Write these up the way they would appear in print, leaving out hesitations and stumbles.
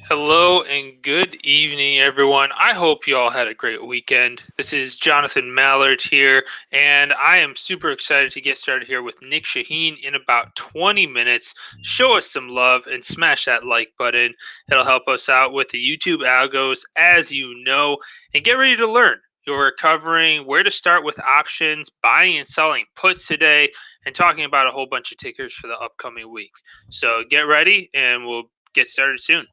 Hello and good evening, everyone. I hope you all had a great weekend. This is Jonathan Mallard here, and I am super excited to get started here with Nick Shaheen in about 20 minutes. Show us some love and smash that like button. It'll help us out with the YouTube algos, as you know, and get ready to learn. You're covering where to start with options, buying and selling puts today, and talking about a whole bunch of tickers for the upcoming week. So get ready, and we'll get started soon.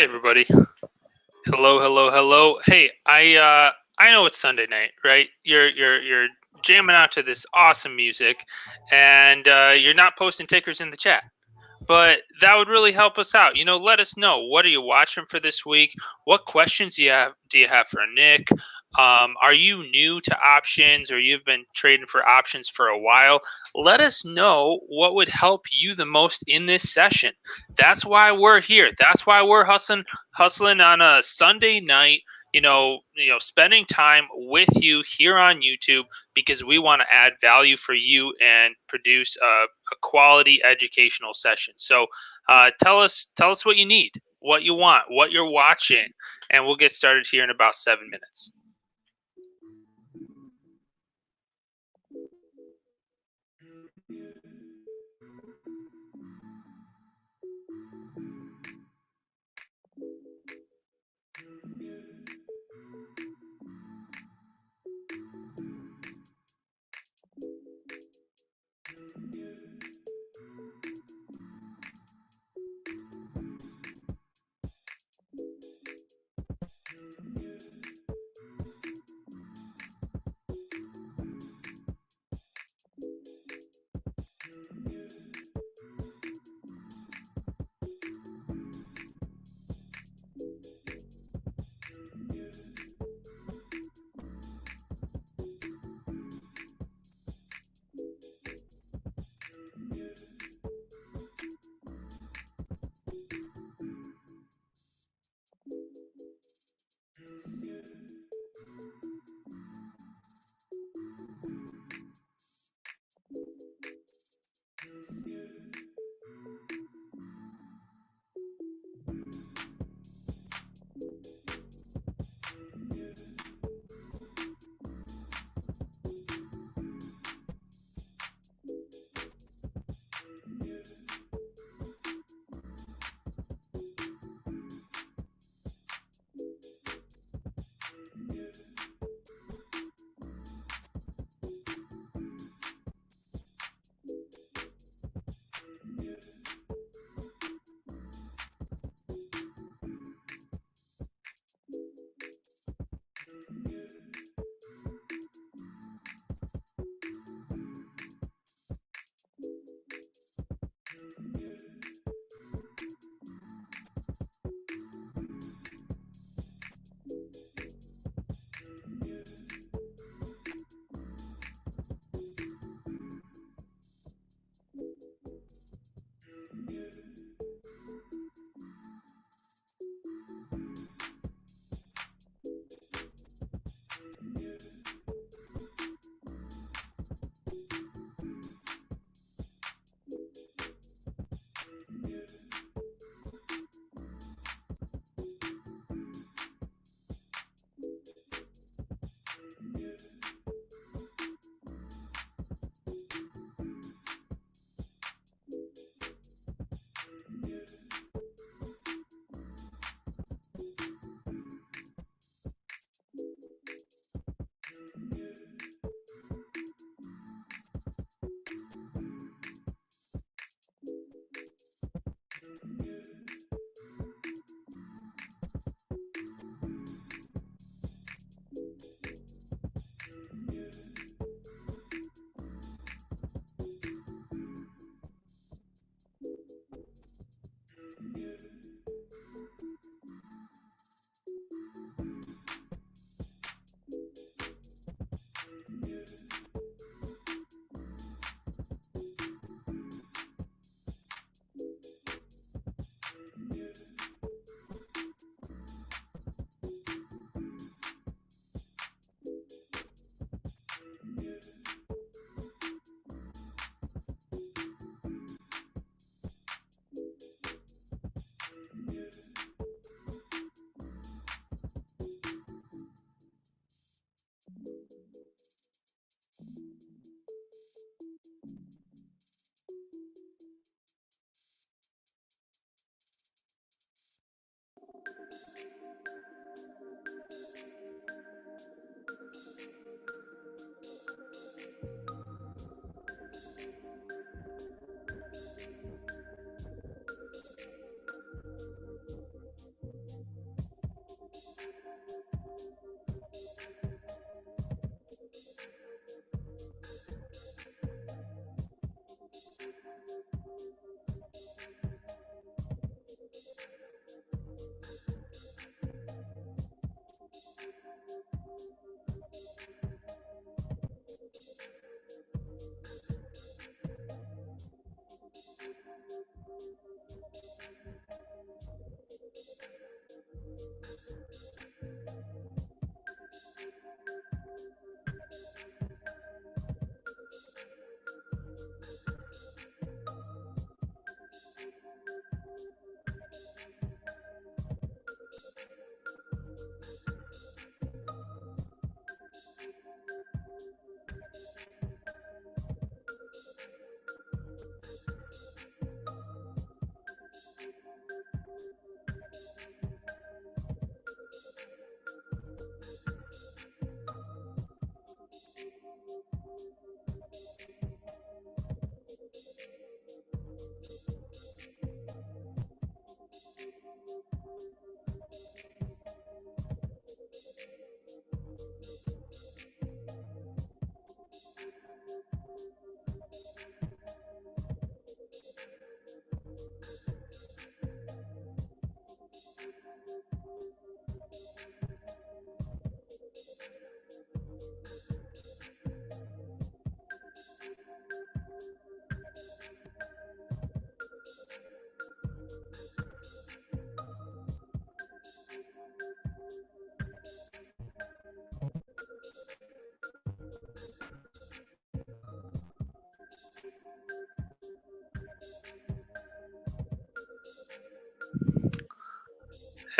everybody. Hello, hello, hello. Hey, I know it's Sunday night, right? You're jamming out to this awesome music, and you're not posting tickers in the chat. But that would really help us out. Let us know, what are you watching for this week? What questions do you have for Nick? Are you new to options, or you've been trading for options for a while? Let us know what would help you the most in this session. That's why we're here. That's why we're hustling on a Sunday night. Spending time with you here on YouTube, because we want to add value for you and produce a quality educational session. So tell us what you need, what you want, what you're watching, and we'll get started here in about 7 minutes.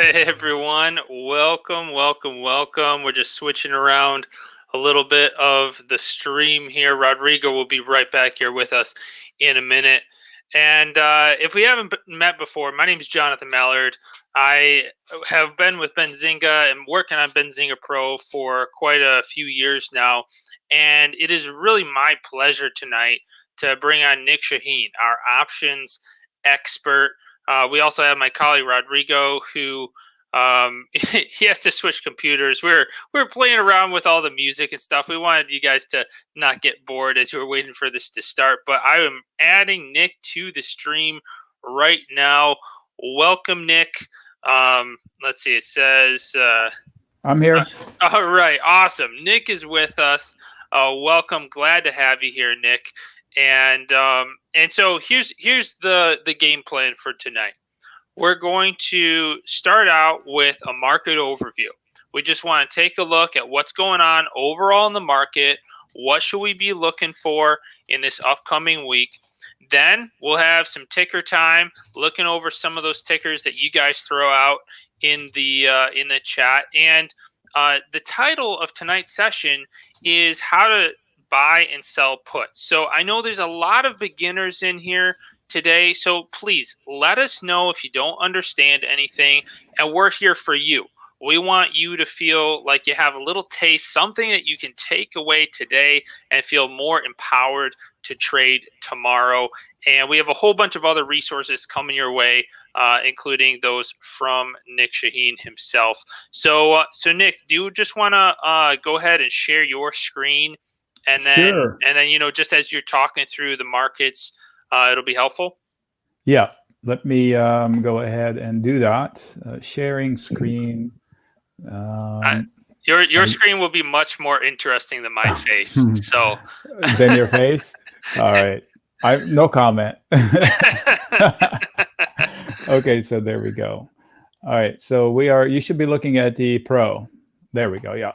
Hey everyone, welcome, welcome, welcome. We're just switching around a little bit of the stream here. Rodrigo will be right back here with us in a minute. And if we haven't met before, my name is Jonathan Mallard. I have been with Benzinga and working on Benzinga Pro for quite a few years now. And it is really my pleasure tonight to bring on Nick Shaheen, our options expert. We also have my colleague Rodrigo, who he has to switch computers. We're playing around with all the music and stuff. We wanted you guys to not get bored as you were waiting for this to start. But I am adding Nick to the stream right now. Welcome, Nick. Let's see. It says. I'm here. All right, awesome. Nick is with us. Welcome. Glad to have you here, Nick. And so here's the game plan for tonight. We're going to start out with a market overview. We just want to take a look at what's going on overall in the market. What should we be looking for in this upcoming week? Then we'll have some ticker time, looking over some of those tickers that you guys throw out in the chat. And the title of tonight's session is how to buy and sell puts. So I know there's a lot of beginners in here today. So please let us know if you don't understand anything, and we're here for you. We want you to feel like you have a little taste, something that you can take away today and feel more empowered to trade tomorrow. And we have a whole bunch of other resources coming your way, including those from Nick Shaheen himself. So Nick, do you just want to go ahead and share your screen, and then Sure. Just as you're talking through the markets, it'll be helpful. Yeah, let me go ahead and do that. Sharing screen. Your screen will be much more interesting than my face. So Than your face. All right. I no comment. Okay, so there we go. All right, so you should be looking at the Pro. There we go. Yeah.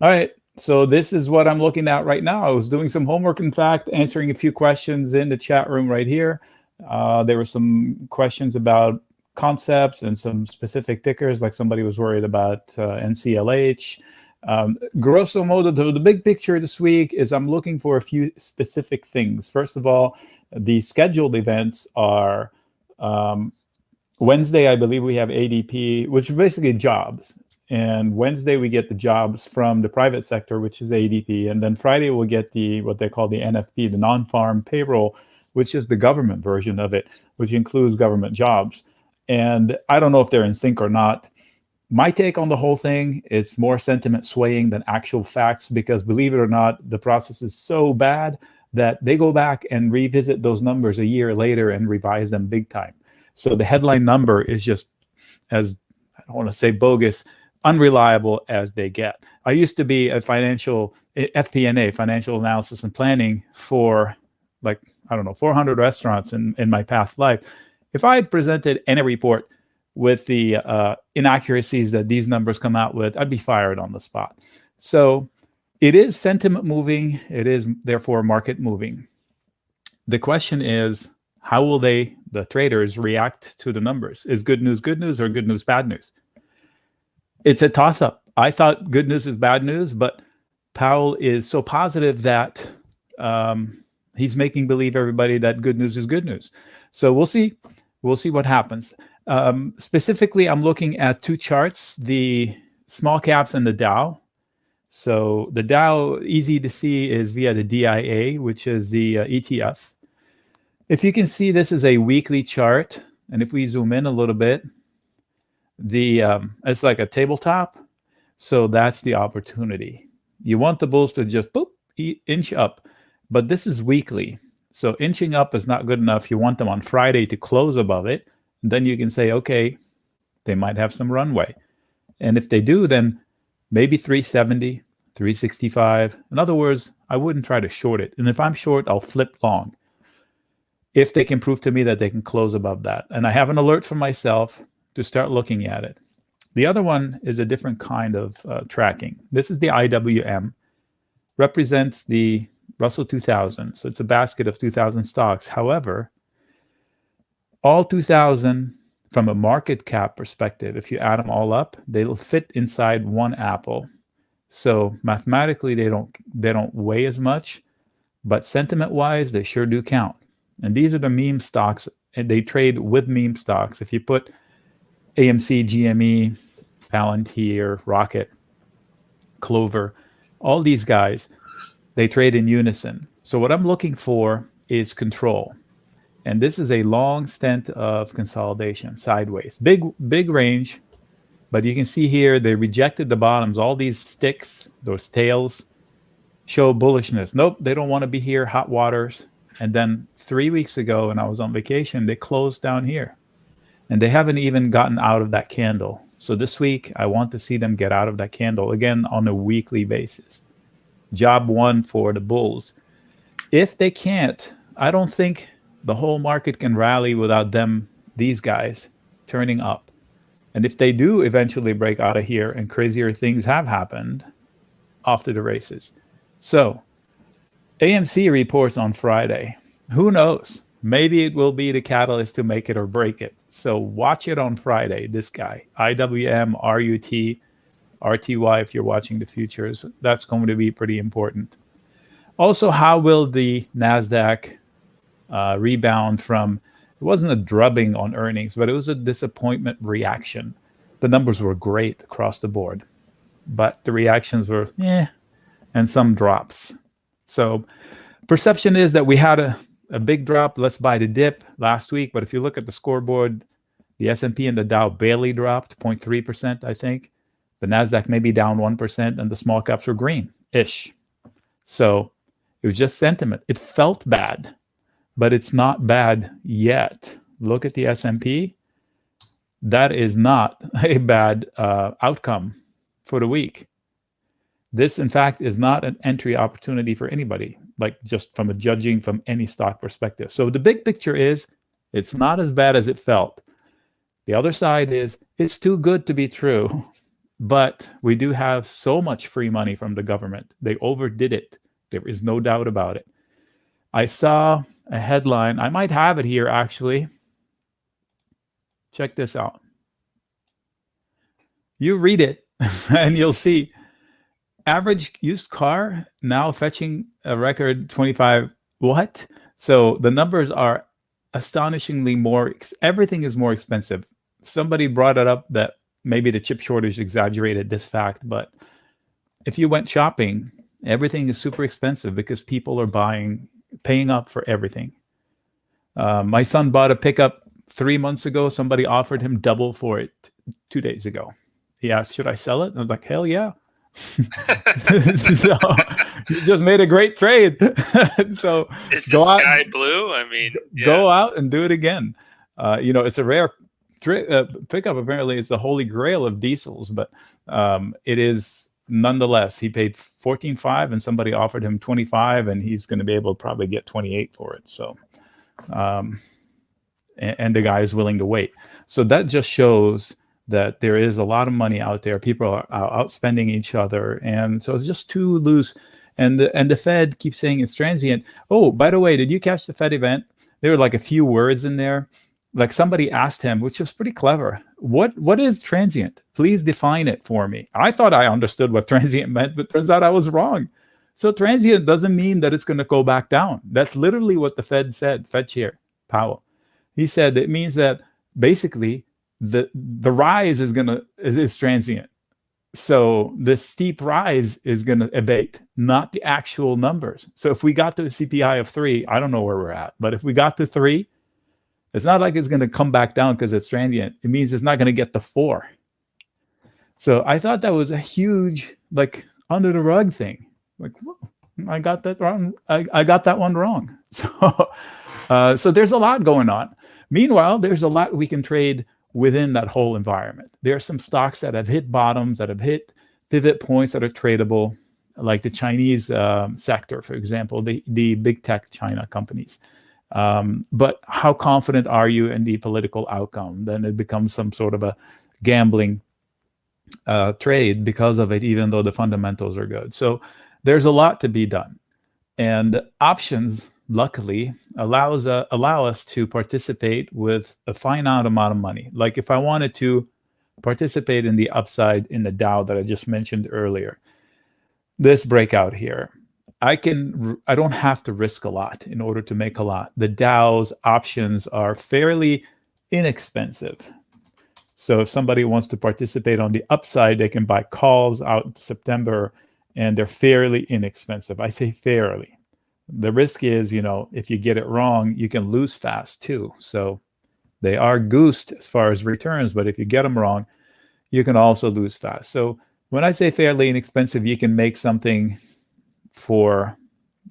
All right. So this is what I'm looking at right now. I was doing some homework, in fact, answering a few questions in the chat room right here. There were some questions about concepts and some specific tickers, like somebody was worried about NCLH. Grosso modo, the big picture this week is I'm looking for a few specific things. First of all, the scheduled events are Wednesday, I believe we have ADP, which are basically jobs. And Wednesday, we get the jobs from the private sector, which is ADP. And then Friday, we'll get what they call the NFP, the non-farm payroll, which is the government version of it, which includes government jobs. And I don't know if they're in sync or not. My take on the whole thing, it's more sentiment swaying than actual facts, because believe it or not, the process is so bad that they go back and revisit those numbers a year later and revise them big time. So the headline number is just, as I don't want to say bogus, unreliable as they get. I used to be a FP&A, financial analysis and planning, for 400 restaurants in my past life. If I had presented any report with the inaccuracies that these numbers come out with, I'd be fired on the spot. So it is sentiment moving. It is therefore market moving. The question is, how will the traders, react to the numbers? Is good news or good news bad news? It's a toss-up. I thought good news is bad news, but Powell is so positive that he's making believe everybody that good news is good news. So we'll see. We'll see what happens. Specifically, I'm looking at two charts, the small caps and the Dow. So the Dow, easy to see, is via the DIA, which is the ETF. If you can see, this is a weekly chart. And if we zoom in a little bit, it's like a tabletop. So that's the opportunity. You want the bulls to just inch up, but this is weekly. So inching up is not good enough. You want them on Friday to close above it. And then you can say, okay, they might have some runway. And if they do, then maybe 370, 365. In other words, I wouldn't try to short it. And if I'm short, I'll flip long if they can prove to me that they can close above that. And I have an alert for myself to start looking at it. The other one is a different kind of tracking. This is the IWM, represents the Russell 2000. So it's a basket of 2,000 stocks. However, all 2,000 from a market cap perspective, if you add them all up, they'll fit inside one apple. So mathematically, they don't weigh as much, but sentiment-wise, they sure do count. And these are the meme stocks, and they trade with meme stocks. If you put AMC, GME, Palantir, Rocket, Clover, all these guys, they trade in unison. So what I'm looking for is control. And this is a long stint of consolidation sideways. Big range, but you can see here they rejected the bottoms. All these sticks, those tails, show bullishness. Nope, they don't want to be here, hot waters. And then 3 weeks ago, when I was on vacation, they closed down here. And they haven't even gotten out of that candle. So this week, I want to see them get out of that candle again on a weekly basis. Job one for the bulls. If they can't, I don't think the whole market can rally without them, these guys, turning up. And if they do eventually break out of here, and crazier things have happened, off to the races. So AMC reports on Friday. Who knows? Maybe it will be the catalyst to make it or break it. So watch it on Friday, this guy, IWM, RUT, RTY, if you're watching the futures. That's going to be pretty important. Also, how will the NASDAQ rebound from, it wasn't a drubbing on earnings, but it was a disappointment reaction. The numbers were great across the board, but the reactions were, and some drops. So perception is that we had a big drop. Let's buy the dip last week. But if you look at the scoreboard, the S&P and the Dow barely dropped 0.3%, I think. The NASDAQ maybe down 1%, and the small caps were green-ish. So it was just sentiment. It felt bad, but it's not bad yet. Look at the S&P. That is not a bad outcome for the week. This, in fact, is not an entry opportunity for anybody, like just from a judging from any stock perspective. So the big picture is it's not as bad as it felt. The other side is it's too good to be true, but we do have so much free money from the government. They overdid it. There is no doubt about it. I saw a headline. I might have it here, actually. Check this out. You read it, and you'll see average used car now fetching a record 25. What? So the numbers are astonishingly more. Everything is more expensive. Somebody brought it up that maybe the chip shortage exaggerated this fact, but if you went shopping, everything is super expensive because people are paying up for everything. My son bought a pickup 3 months ago. Somebody offered him double for it 2 days ago. He asked, should I sell it? And I was like, hell yeah. So you just made a great trade. So is the sky blue? I mean, go out and do it again. It's a rare pickup. Apparently, it's the holy grail of diesels, but it is nonetheless. He paid $14,500, and somebody offered him $25,000, and he's going to be able to probably get $28,000 for it. So, and the guy is willing to wait. So that just shows that there is a lot of money out there. People are outspending each other, and so it's just too loose. And the Fed keeps saying it's transient. Oh, by the way, did you catch the Fed event? There were like a few words in there. Like somebody asked him, which was pretty clever, what is transient? Please define it for me. I thought I understood what transient meant, but turns out I was wrong. So transient doesn't mean that it's going to go back down. That's literally what the Fed said, Fed Chair Powell. He said it means that basically the rise is transient. So the steep rise is going to abate, not the actual numbers. So if we got to a CPI of 3, I don't know where we're at, but if we got to 3, it's not like it's going to come back down because it's transient. It means it's not going to get to 4. So I thought that was a huge, like, under the rug thing. Like, whoa, I got that wrong. I got that one wrong. So there's a lot going on. Meanwhile, there's a lot we can trade within that whole environment. There are some stocks that have hit bottoms, that have hit pivot points that are tradable, like the Chinese sector, for example, the big tech China companies. But how confident are you in the political outcome? Then it becomes some sort of a gambling trade because of it, even though the fundamentals are good. So there's a lot to be done. And options, luckily allow us to participate with a finite amount of money. Like if I wanted to participate in the upside in the Dow that I just mentioned earlier, this breakout here, I don't have to risk a lot in order to make a lot. The Dow's options are fairly inexpensive. So if somebody wants to participate on the upside, they can buy calls out in September, and they're fairly inexpensive. I say fairly. The risk is, if you get it wrong, you can lose fast too. So they are goosed as far as returns, but if you get them wrong, you can also lose fast. So when I say fairly inexpensive, you can make something for,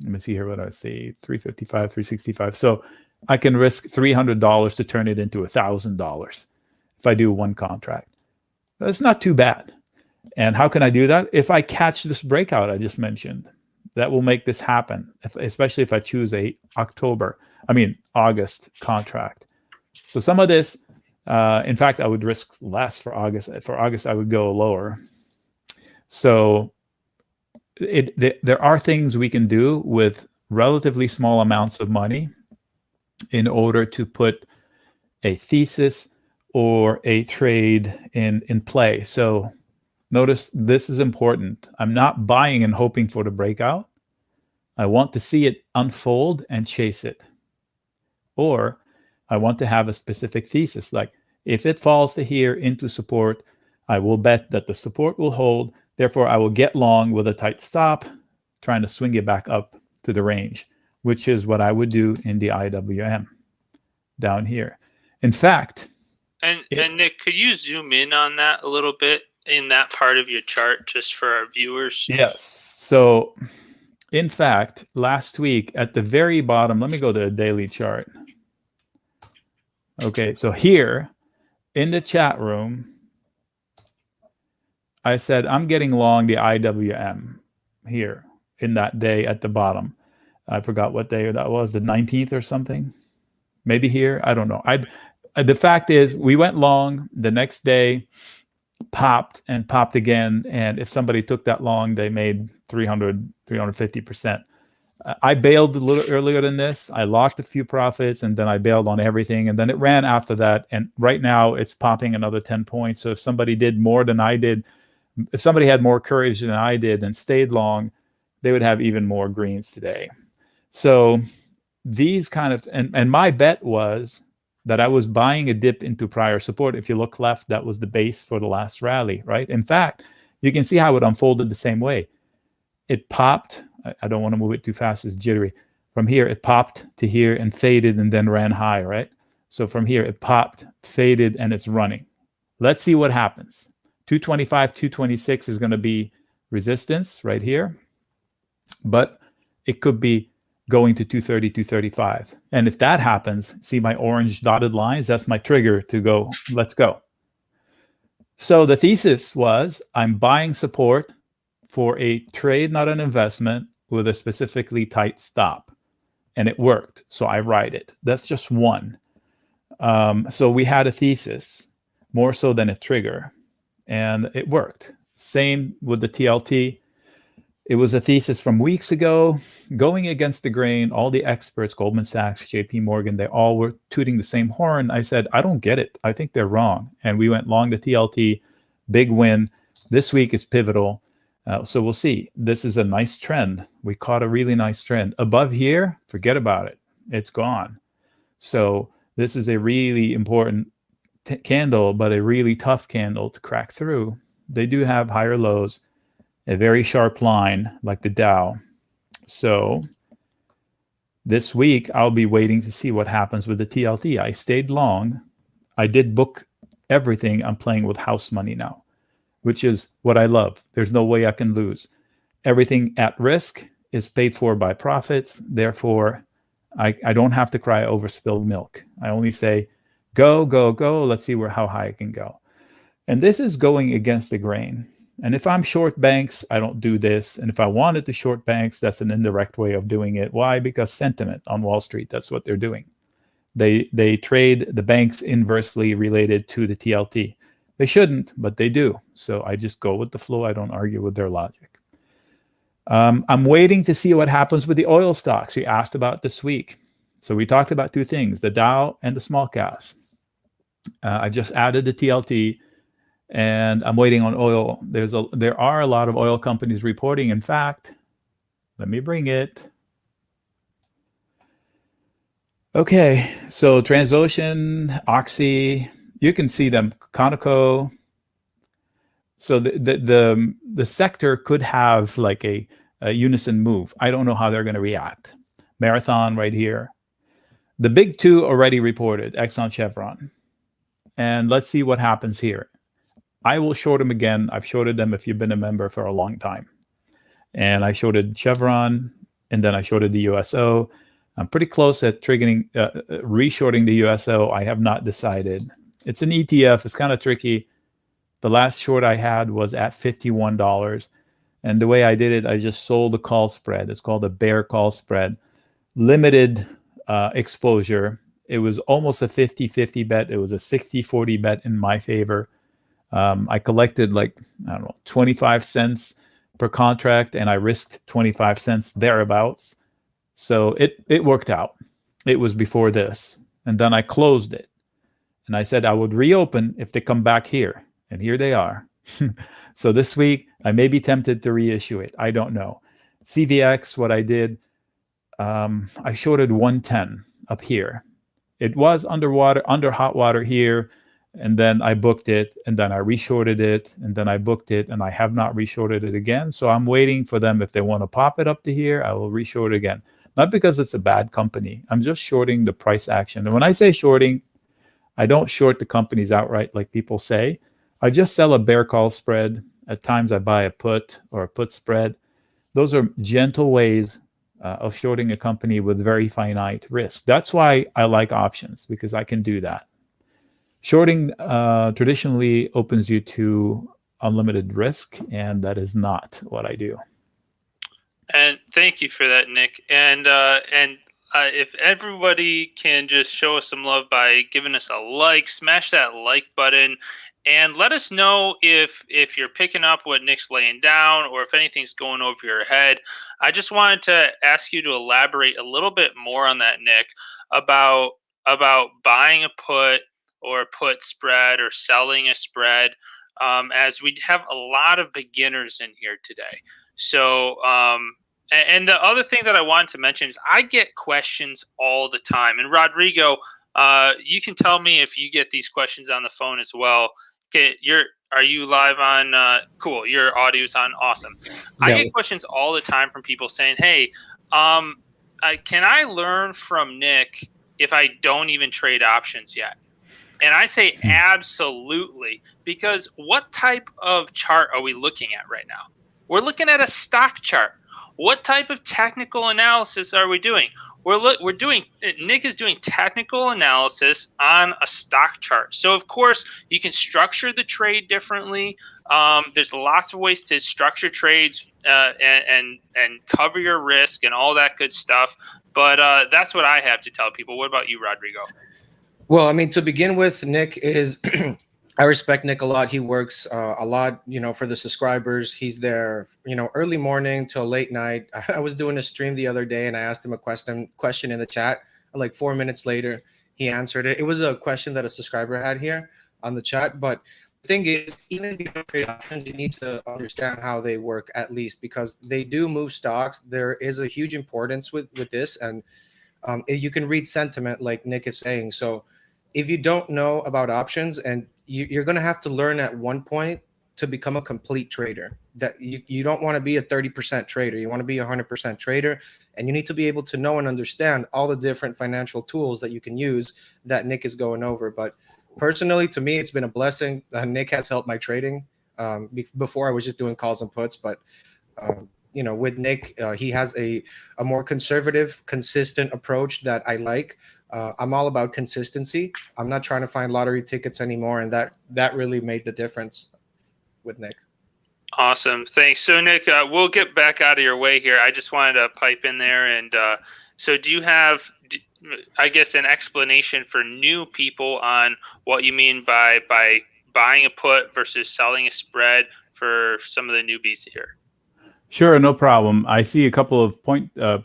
let me see here, what I say, 355, 365. So I can risk $300 to turn it into $1,000 if I do one contract. That's not too bad. And how can I do that? If I catch this breakout I just mentioned, that will make this happen, especially if I choose August contract. So some of this, in fact, I would risk less for August. For August, I would go lower. So there are things we can do with relatively small amounts of money in order to put a thesis or a trade in play. So notice this is important. I'm not buying and hoping for the breakout. I want to see it unfold and chase it. Or I want to have a specific thesis, like if it falls to here into support, I will bet that the support will hold. Therefore, I will get long with a tight stop, trying to swing it back up to the range, which is what I would do in the IWM down here. In fact, and Nick, could you zoom in on that a little bit in that part of your chart just for our viewers? Yes. So in fact, last week at the very bottom, let me go to the daily chart. Okay, so here in the chat room, I said I'm getting long the IWM here in that day at the bottom. I forgot what day that was, the 19th or something. Maybe here, I don't know. The fact is, we went long. The next day, popped and popped again. And if somebody took that long, they made 300, 350%. I bailed a little earlier than this. I locked a few profits, and then I bailed on everything. And then it ran after that. And right now, it's popping another 10 points. So if somebody did more than I did, if somebody had more courage than I did and stayed long, they would have even more greens today. So these kind of, and my bet was that I was buying a dip into prior support. If you look left, that was the base for the last rally, right? In fact, you can see how it unfolded the same way. It popped. I don't want to move it too fast. It's jittery. From here, it popped to here and faded and then ran high, right? So from here, it popped, faded, and it's running. Let's see what happens. 225, 226 is going to be resistance right here. But it could be going to 230, 235. And if that happens, see my orange dotted lines? That's my trigger to go, let's go. So the thesis was I'm buying support for a trade, not an investment, with a specifically tight stop. And it worked. So I ride it. That's just one. So we had a thesis, more so than a trigger. And it worked. Same with the TLT. It was a thesis from weeks ago, going against the grain. All the experts, Goldman Sachs, JP Morgan, they all were tooting the same horn. I said, I don't get it. I think they're wrong. And we went long the TLT, big win. This week is pivotal. So we'll see. This is a nice trend. We caught a really nice trend. Above here, forget about it. It's gone. So this is a really important candle, but a really tough candle to crack through. They do have higher lows, a very sharp line like the Dow. So this week, I'll be waiting to see what happens with the TLT. I stayed long. I did book everything. I'm playing with house money now, which is what I love. There's no way I can lose. Everything at risk is paid for by profits. Therefore, I don't have to cry over spilled milk. I only say, go, go, go. Let's see how high I can go. And this is going against the grain. And if I'm short banks, I don't do this. And if I wanted to short banks, that's an indirect way of doing it. Why? Because sentiment on Wall Street, that's what they're doing. They trade the banks inversely related to the TLT. They shouldn't, but they do. So I just go with the flow. I don't argue with their logic. I'm waiting to see what happens with the oil stocks you asked about this week. So we talked about two things, the Dow and the small caps. I just added the TLT, and I'm waiting on oil. There are a lot of oil companies reporting. In fact, let me bring it. Okay, so Transocean, Oxy, you can see them, Conoco. So the sector could have like a unison move. I don't know how they're going to react. Marathon right here. The big two already reported, Exxon, Chevron. And let's see what happens here. I will short them again. I've shorted them if you've been a member for a long time. And I shorted Chevron, and then I shorted the USO. I'm pretty close at triggering, reshorting the USO. I have not decided. It's an ETF. It's kind of tricky. The last short I had was at $51. And the way I did it, I just sold the call spread. It's called a bear call spread. Limited exposure. It was almost a 50-50 bet. It was a 60-40 bet in my favor. I collected like, I don't know, 25 cents per contract, and I risked 25 cents thereabouts. So it worked out. It was before this. And then I closed it. And I said I would reopen if they come back here. And here they are. So this week, I may be tempted to reissue it. I don't know. CVX, what I did, I shorted 110 up here. It was under hot water here. And then I booked it, and then I reshorted it, and then I booked it, and I have not reshorted it again. So I'm waiting for them. If they want to pop it up to here, I will reshort it again. Not because it's a bad company. I'm just shorting the price action. And when I say shorting, I don't short the companies outright like people say. I just sell a bear call spread. At times I buy a put or a put spread. Those are gentle ways of shorting a company with very finite risk. That's why I like options, because I can do that. Shorting traditionally opens you to unlimited risk, and that is not what I do. And thank you for that, Nick. And if everybody can just show us some love by giving us a like, smash that like button, and let us know if you're picking up what Nick's laying down, or if anything's going over your head. I just wanted to ask you to elaborate a little bit more on that, Nick, about buying a put or a put spread or selling a spread, as we have a lot of beginners in here today. So, and the other thing that I wanted to mention is I get questions all the time. And Rodrigo, you can tell me if you get these questions on the phone as well. Okay, are you live on? Cool, your audio's on. Awesome. I Yeah. get questions all the time from people saying, "Hey, can I learn from Nick if I don't even trade options yet?" And I say absolutely, because what type of chart are we looking at right now? We're looking at a stock chart. What type of technical analysis are we doing? We're doing, Nick is doing technical analysis on a stock chart. So of course you can structure the trade differently. There's lots of ways to structure trades and cover your risk and all that good stuff. But that's what I have to tell people. What about you, Rodrigo? Well, I mean, to begin with, Nick is, I respect Nick a lot. He works a lot, for the subscribers. He's there, early morning till late night. I was doing a stream the other day and I asked him a question in the chat. Like 4 minutes later, he answered it. It was a question that a subscriber had here on the chat. But the thing is, even if you don't trade options, you need to understand how they work at least, because they do move stocks. There is a huge importance with this. And you can read sentiment like Nick is saying. So if you don't know about options, and you're going to have to learn at one point to become a complete trader, that you don't want to be a 30% trader. You want to be a 100% trader, and you need to be able to know and understand all the different financial tools that you can use that Nick is going over. But personally, to me, it's been a blessing. Nick has helped my trading. Before I was just doing calls and puts, but with Nick, he has a more conservative, consistent approach that I like. I'm all about consistency. I'm not trying to find lottery tickets anymore, and that really made the difference with Nick. Awesome, thanks. So Nick, we'll get back out of your way here. I just wanted to pipe in there, and so do you have, I guess, an explanation for new people on what you mean by buying a put versus selling a spread for some of the newbies here? Sure, no problem. I see a couple of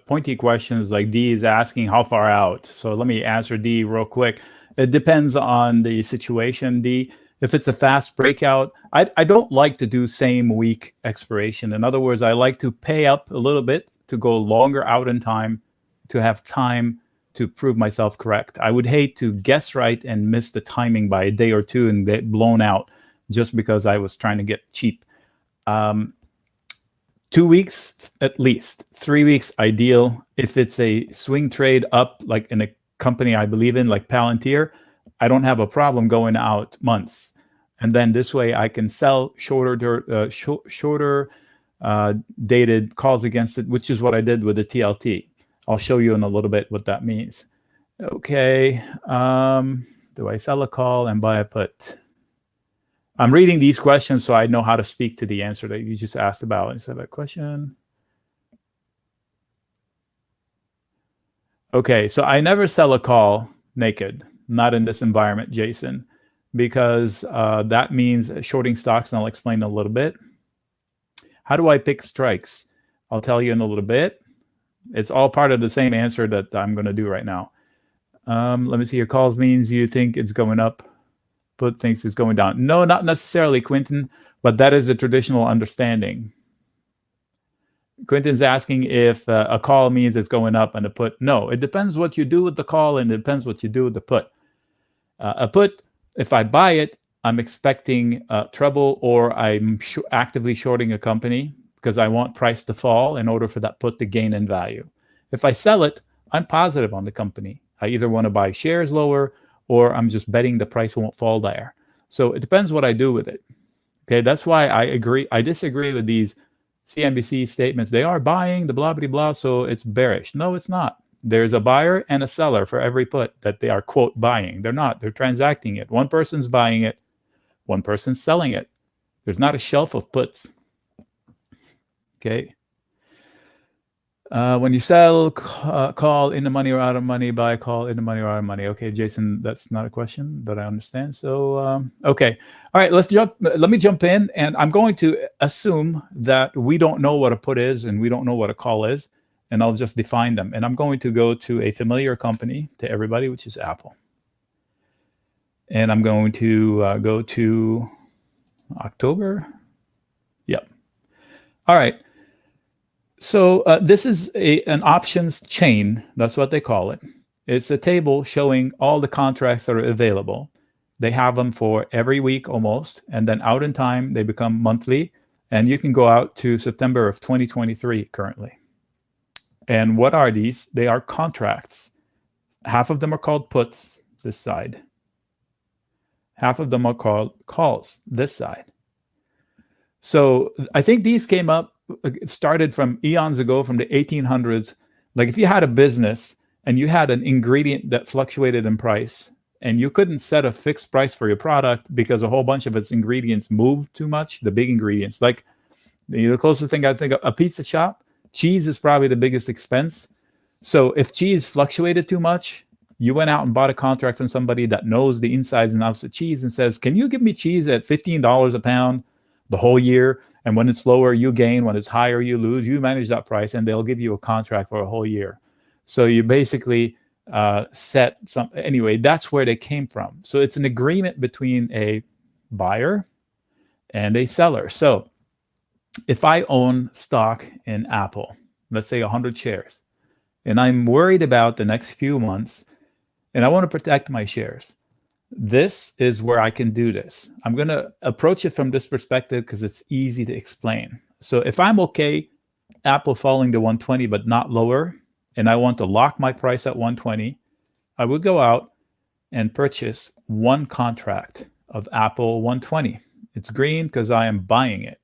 pointy questions. Like D is asking how far out. So let me answer D real quick. It depends on the situation, D. If it's a fast breakout, I don't like to do same week expiration. In other words, I like to pay up a little bit to go longer out in time to have time to prove myself correct. I would hate to guess right and miss the timing by a day or two and get blown out just because I was trying to get cheap. 2 weeks at least, 3 weeks ideal. If it's a swing trade up, like in a company I believe in, like Palantir, I don't have a problem going out months. And then this way I can sell shorter dated calls against it, which is what I did with the TLT. I'll show you in a little bit what that means. Okay. Do I sell a call and buy a put? I'm reading these questions so I know how to speak to the answer that you just asked about. Is that a question? Okay, so I never sell a call naked, not in this environment, Jason, because that means shorting stocks, and I'll explain a little bit. How do I pick strikes? I'll tell you in a little bit. It's all part of the same answer that I'm going to do right now. Let me see. Your calls means you think it's going up. Put thinks it's going down. No, not necessarily, Quentin, but that is the traditional understanding. Quentin's asking if a call means it's going up and a put. No, it depends what you do with the call and it depends what you do with the put. A put, if I buy it, I'm expecting trouble, or I'm actively shorting a company because I want price to fall in order for that put to gain in value. If I sell it, I'm positive on the company. I either want to buy shares lower or I'm just betting the price won't fall there. So it depends what I do with it. Okay, that's why I disagree with these CNBC statements. They are buying the blah, blah, blah, so it's bearish. No, it's not. There's a buyer and a seller for every put that they are, quote, buying. They're not. They're transacting it. One person's buying it. One person's selling it. There's not a shelf of puts. Okay. When you sell, call in the money or out of money, buy a call in the money or out of money. Okay, Jason, that's not a question, but I understand. So, okay. All right, let me jump in, and I'm going to assume that we don't know what a put is and we don't know what a call is, and I'll just define them. And I'm going to go to a familiar company to everybody, which is Apple. And I'm going to go to October. Yep. All right. So this is an options chain. That's what they call it. It's a table showing all the contracts that are available. They have them for every week almost, and then out in time, they become monthly. And you can go out to September of 2023 currently. And what are these? They are contracts. Half of them are called puts, this side. Half of them are called calls, this side. So I think these came up, it started from eons ago, from the 1800s. Like if you had a business and you had an ingredient that fluctuated in price and you couldn't set a fixed price for your product because a whole bunch of its ingredients moved too much, the big ingredients, like the closest thing I think of, a pizza shop, cheese is probably the biggest expense. So if cheese fluctuated too much, you went out and bought a contract from somebody that knows the insides and outs of cheese and says, can you give me cheese at $15 a pound the whole year? And when it's lower, you gain. When it's higher, you lose. You manage that price, and they'll give you a contract for a whole year. So you basically set some. Anyway, that's where they came from. So it's an agreement between a buyer and a seller. So if I own stock in Apple, let's say 100 shares, and I'm worried about the next few months, and I want to protect my shares, this is where I can do this. I'm going to approach it from this perspective because it's easy to explain. So if I'm okay, Apple falling to 120 but not lower, and I want to lock my price at 120, I would go out and purchase one contract of Apple 120. It's green because I am buying it.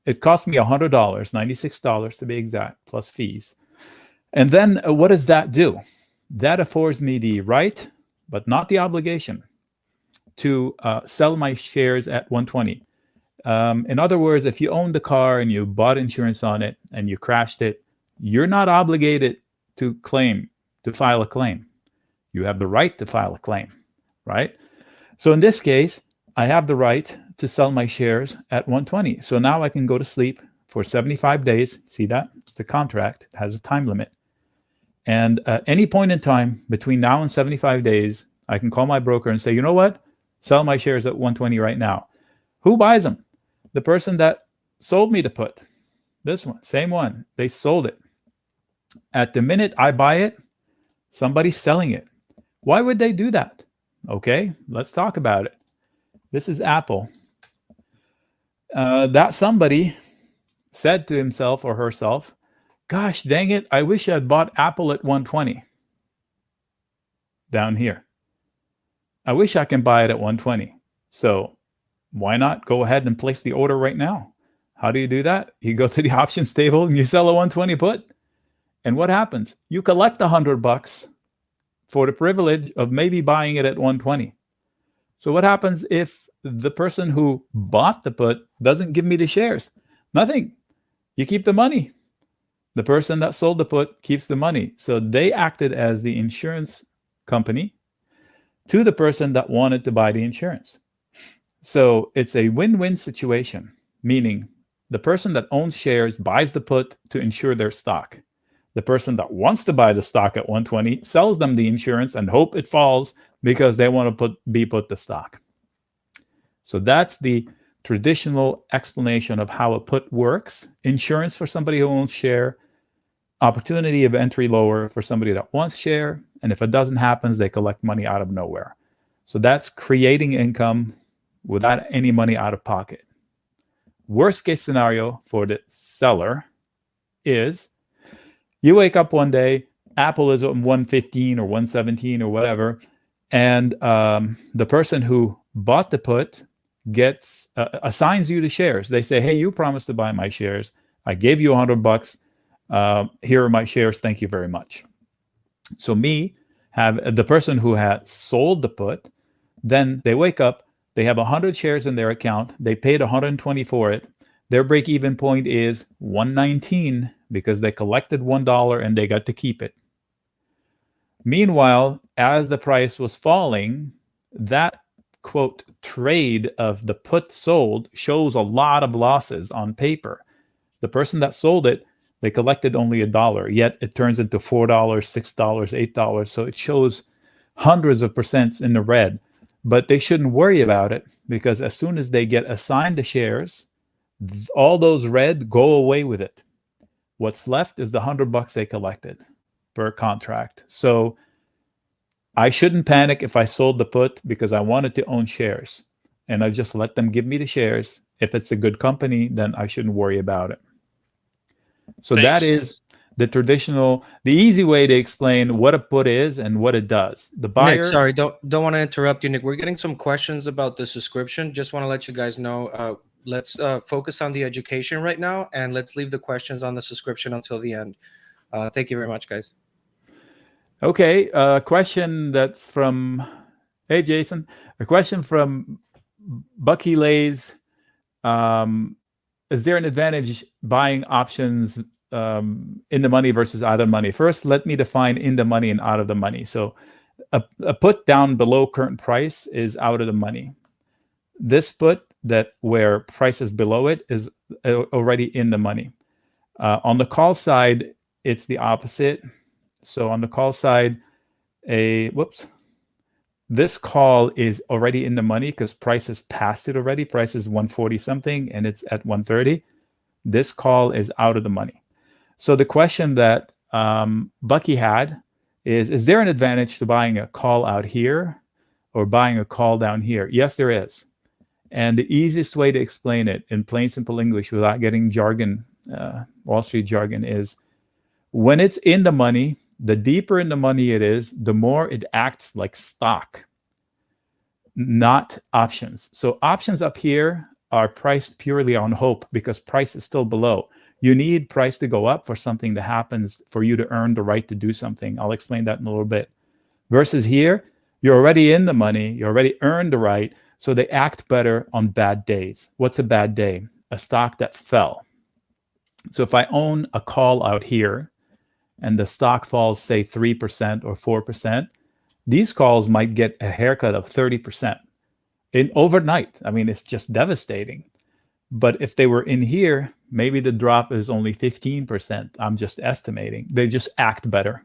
It cost me $100, $96 to be exact, plus fees. And then what does that do? That affords me the right, but not the obligation, to sell my shares at 120. In other words, if you own the car and you bought insurance on it and you crashed it, you're not obligated to file a claim. You have the right to file a claim, right? So in this case, I have the right to sell my shares at 120. So now I can go to sleep for 75 days. See that? It's a contract. It has a time limit. And at any point in time between now and 75 days, I can call my broker and say, you know what? Sell my shares at 120 right now. Who buys them? The person that sold me the put. This one, same one. They sold it. At the minute I buy it, somebody's selling it. Why would they do that? Okay, let's talk about it. This is Apple. That somebody said to himself or herself, gosh, dang it, I wish I'd bought Apple at 120. Down here. I wish I can buy it at 120. So why not go ahead and place the order right now? How do you do that? You go to the options table and you sell a 120 put. And what happens? You collect $100 for the privilege of maybe buying it at 120. So what happens if the person who bought the put doesn't give me the shares? Nothing. You keep the money. The person that sold the put keeps the money. So they acted as the insurance company to the person that wanted to buy the insurance. So it's a win-win situation, meaning the person that owns shares buys the put to insure their stock. The person that wants to buy the stock at 120 sells them the insurance and hope it falls because they want to put the stock. So that's the traditional explanation of how a put works. Insurance for somebody who owns share, opportunity of entry lower for somebody that wants share, and if it doesn't happen, they collect money out of nowhere. So that's creating income without any money out of pocket. Worst case scenario for the seller is you wake up one day, Apple is on 115 or 117 or whatever, and the person who bought the put gets assigns you the shares. They say, hey, you promised to buy my shares. I gave you $100. Here are my shares. Thank you very much. So the person who had sold the put, then they wake up, they have 100 shares in their account. They paid 120 for it. Their break-even point is 119 because they collected $1 and they got to keep it. Meanwhile, as the price was falling, that quote trade of the put sold shows a lot of losses on paper. The person that sold it, they collected only $1, yet it turns into $4, $6, $8. So it shows hundreds of percents in the red. But they shouldn't worry about it because as soon as they get assigned the shares, all those red go away with it. What's left is the $100 they collected per contract. So I shouldn't panic if I sold the put because I wanted to own shares. And I just let them give me the shares. If it's a good company, then I shouldn't worry about it. So Thanks. That is the easy way to explain what a put is and what it does. The buyer. Nick, sorry, don't want to interrupt you, Nick. We're getting some questions about the subscription. Just want to let you guys know. Let's focus on the education right now, and let's leave the questions on the subscription until the end. Thank you very much, guys. Okay, question that's from, hey Jason, a question from Bucky Lays. Is there an advantage buying options in the money versus out of money? First, let me define in the money and out of the money. So a put down below current price is out of the money. This put that where price is below it is already in the money. On the call side, it's the opposite. So on the call side, this call is already in the money because price is past it already. Price is 140 something and it's at 130. This call is out of the money. So the question that Bucky had is there an advantage to buying a call out here or buying a call down here? Yes, there is. And the easiest way to explain it in plain, simple English without getting jargon, Wall Street jargon, is when it's in the money, the deeper in the money it is, the more it acts like stock, not options. So options up here are priced purely on hope because price is still below. You need price to go up for something to happen for you to earn the right to do something. I'll explain that in a little bit. Versus here, you're already in the money. You already earned the right. So they act better on bad days. What's a bad day? A stock that fell. So if I own a call out here and the stock falls, say, 3% or 4%, these calls might get a haircut of 30% in overnight. I mean, it's just devastating. But if they were in here Maybe the drop is only 15%. I'm just estimating. They just act better.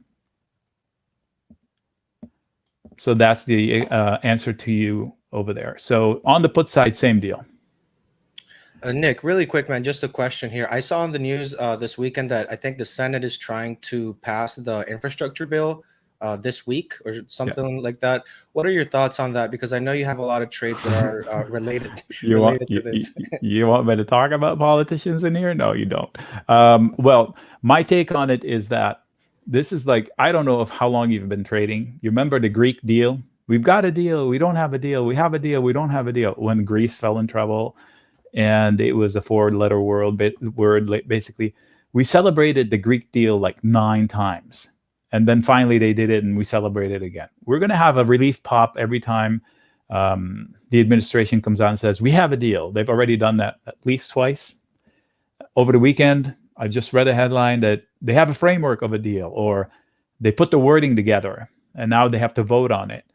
So that's the answer to you over there. So on the put side, same deal. Nick, really quick, man, just a question here. I saw on the news this weekend that I think the Senate is trying to pass the infrastructure bill this week or something like that. What are your thoughts on that? Because I know you have a lot of trades that are related You related want to this. you want me to talk about politicians in here? No, you don't. Well, my take on it is that this is like, I don't know of how long you've been trading. You remember the Greek deal? We've got a deal. We don't have a deal. We have a deal. We don't have a deal. When Greece fell in trouble, and it was a four-letter word. Basically, we celebrated the Greek deal like 9 times, and then finally they did it, and we celebrated again. We're going to have a relief pop every time the administration comes out and says we have a deal. They've already done that at least twice. Over the weekend, I just read a headline that they have a framework of a deal, or they put the wording together, and now they have to vote on it.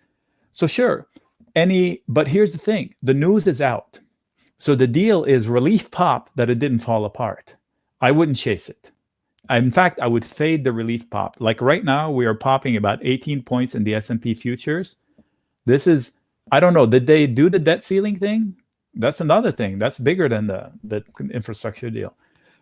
So sure, but here's the thing: the news is out. So the deal is relief pop that it didn't fall apart. I wouldn't chase it. In fact, I would fade the relief pop. Like right now, we are popping about 18 points in the S&P futures. This is, I don't know, did they do the debt ceiling thing? That's another thing. That's bigger than the infrastructure deal.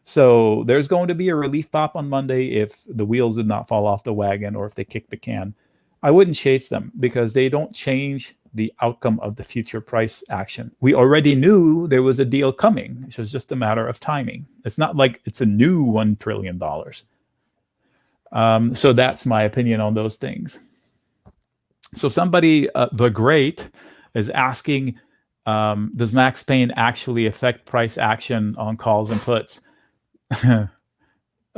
So there's going to be a relief pop on Monday if the wheels did not fall off the wagon or if they kick the can. I wouldn't chase them because they don't change the outcome of the future price action. We already knew there was a deal coming. It was just a matter of timing. It's not like it's a new $1 trillion. So that's my opinion on those things. So somebody, the great, is asking, does Max Payne actually affect price action on calls and puts?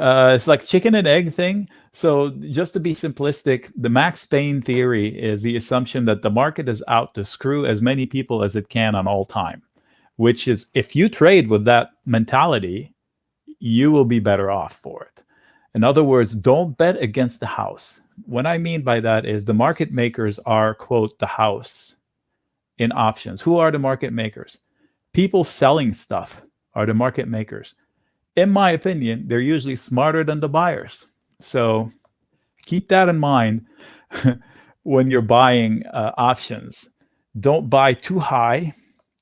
It's like chicken and egg thing. So just to be simplistic, the Max Payne theory is the assumption that the market is out to screw as many people as it can on all time, which is, if you trade with that mentality, you will be better off for it. In other words, don't bet against the house. What I mean by that is the market makers are, quote, the house in options. Who are the market makers? People selling stuff are the market makers. In my opinion, they're usually smarter than the buyers. So keep that in mind when you're buying options. Don't buy too high.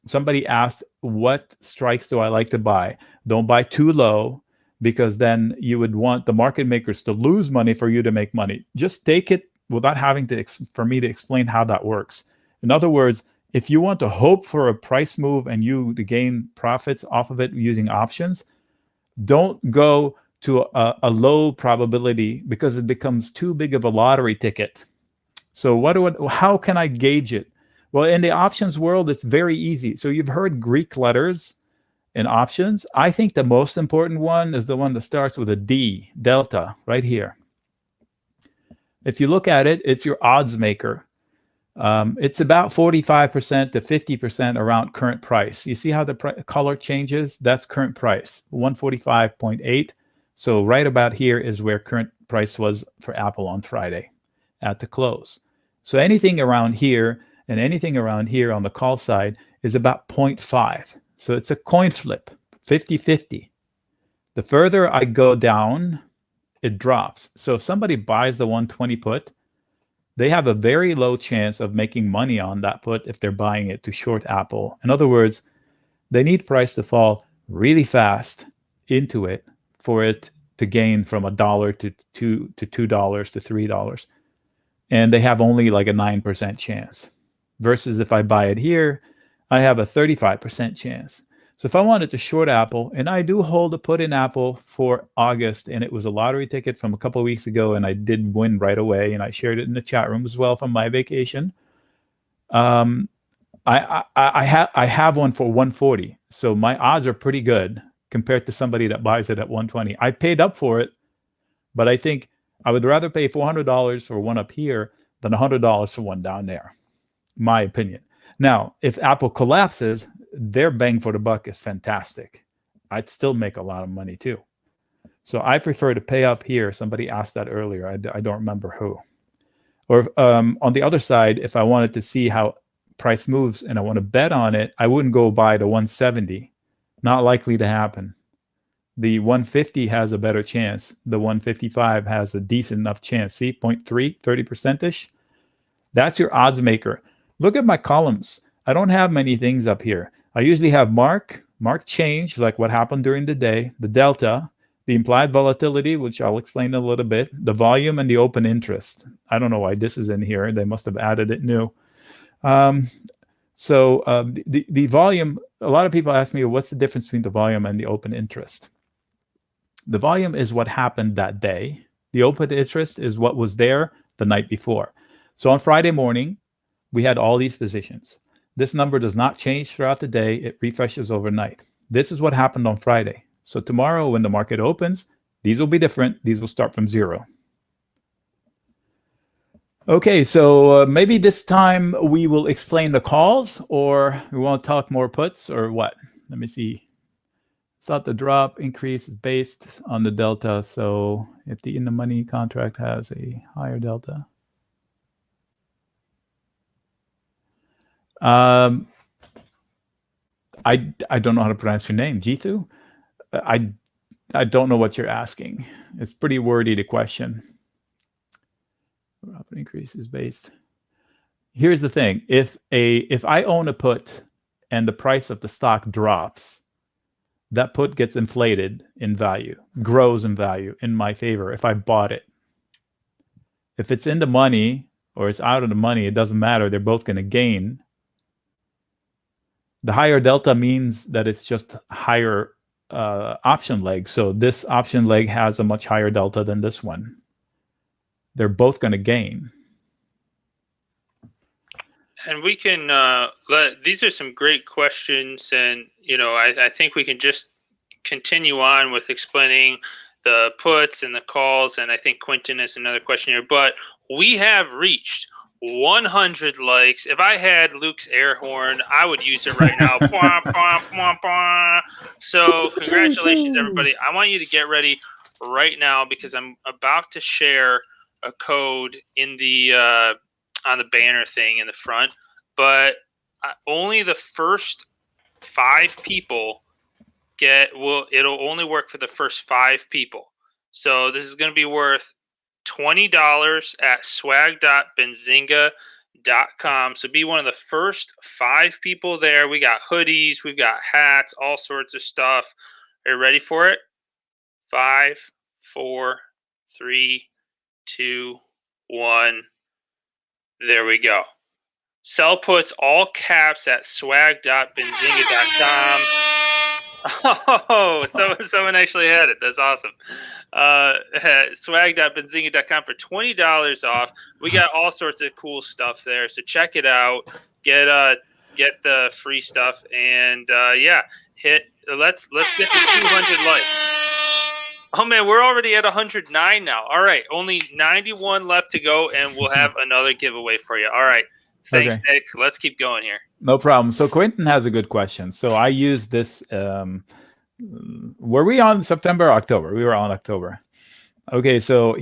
Somebody asked, what strikes do I like to buy? Don't buy too low, because then you would want the market makers to lose money for you to make money. Just take it without having to for me to explain how that works. In other words, if you want to hope for a price move and you to gain profits off of it using options, don't go to a low probability, because it becomes too big of a lottery ticket. So how can I gauge it? Well, in the options world, it's very easy. So you've heard Greek letters in options. I think the most important one is the one that starts with a D, delta, right here. If you look at it, it's your odds maker. It's about 45% to 50% around current price. You see how the color changes? That's current price, 145.8. So right about here is where current price was for Apple on Friday at the close. So anything around here and anything around here on the call side is about 0.5. So it's a coin flip, 50-50. The further I go down, it drops. So if somebody buys the 120 put, they have a very low chance of making money on that put if they're buying it to short Apple. In other words, they need price to fall really fast into it for it to gain from $1 to $2 to $3. And they have only like a 9% chance. Versus if I buy it here, I have a 35% chance. So if I wanted to short Apple, and I do hold a put in Apple for August, and it was a lottery ticket from a couple of weeks ago, and I did win right away, and I shared it in the chat room as well from my vacation. I have one for 140, so my odds are pretty good compared to somebody that buys it at 120. I paid up for it, but I think I would rather pay $400 for one up here than $100 for one down there. My opinion. Now, if Apple collapses, their bang for the buck is fantastic. I'd still make a lot of money too. So I prefer to pay up here. Somebody asked that earlier. I don't remember who. Or on the other side, if I wanted to see how price moves and I want to bet on it, I wouldn't go buy the 170. Not likely to happen. The 150 has a better chance. The 155 has a decent enough chance. See, 0.3, 30%-ish. That's your odds maker. Look at my columns. I don't have many things up here. I usually have mark change, like what happened during the day, the delta, the implied volatility, which I'll explain in a little bit, the volume, and the open interest. I don't know why this is in here. They must have added it new. The volume, a lot of people ask me, what's the difference between the volume and the open interest? The volume is what happened that day. The open interest is what was there the night before. So on Friday morning, we had all these positions. This number does not change throughout the day. It refreshes overnight. This is what happened on Friday. So tomorrow when the market opens, these will be different. These will start from 0. Okay, so maybe this time we will explain the calls, or we want to talk more puts, or what? Let me see. Thought the drop increase is based on the delta. So if the in-the-money contract has a higher delta. I don't know how to pronounce your name, Jithu. I don't know what you're asking. It's pretty wordy, the question. Drop increase is based. Here's the thing: if I own a put and the price of the stock drops, that put gets inflated in value, grows in value in my favor if I bought it. If it's in the money or it's out of the money, it doesn't matter. They're both going to gain. The higher delta means that it's just higher option leg. So this option leg has a much higher delta than this one. They're both going to gain. And we can these are some great questions, and I think we can just continue on with explaining the puts and the calls, and I think Quentin has another question here. But we have reached 100 likes. If I had Luke's air horn, I would use it right now. Bwah, bwah, bwah, bwah. So congratulations, everybody. I want you to get ready right now because I'm about to share a code in the on the banner thing in the front, but only the first 5 people it'll only work for the first 5 people. So this is going to be worth $20 at swag.benzinga.com. So be one of the first 5 people there. We got hoodies, we've got hats, all sorts of stuff. Are you ready for it? 5, 4, 3, 2, 1. There we go. Sell puts all caps at swag.benzinga.com. Oh, so someone actually had it. That's awesome. Swag.benzinga.com for $20 off. We got all sorts of cool stuff there. So check it out. Get the free stuff, and let's get to 200 likes. Oh man, we're already at 109 now. All right, only 91 left to go, and we'll have another giveaway for you. All right, thanks, Okay. Nick. Let's keep going here. No problem. So Quentin has a good question. So I used this. Were we on September or October? We were on October. Okay, so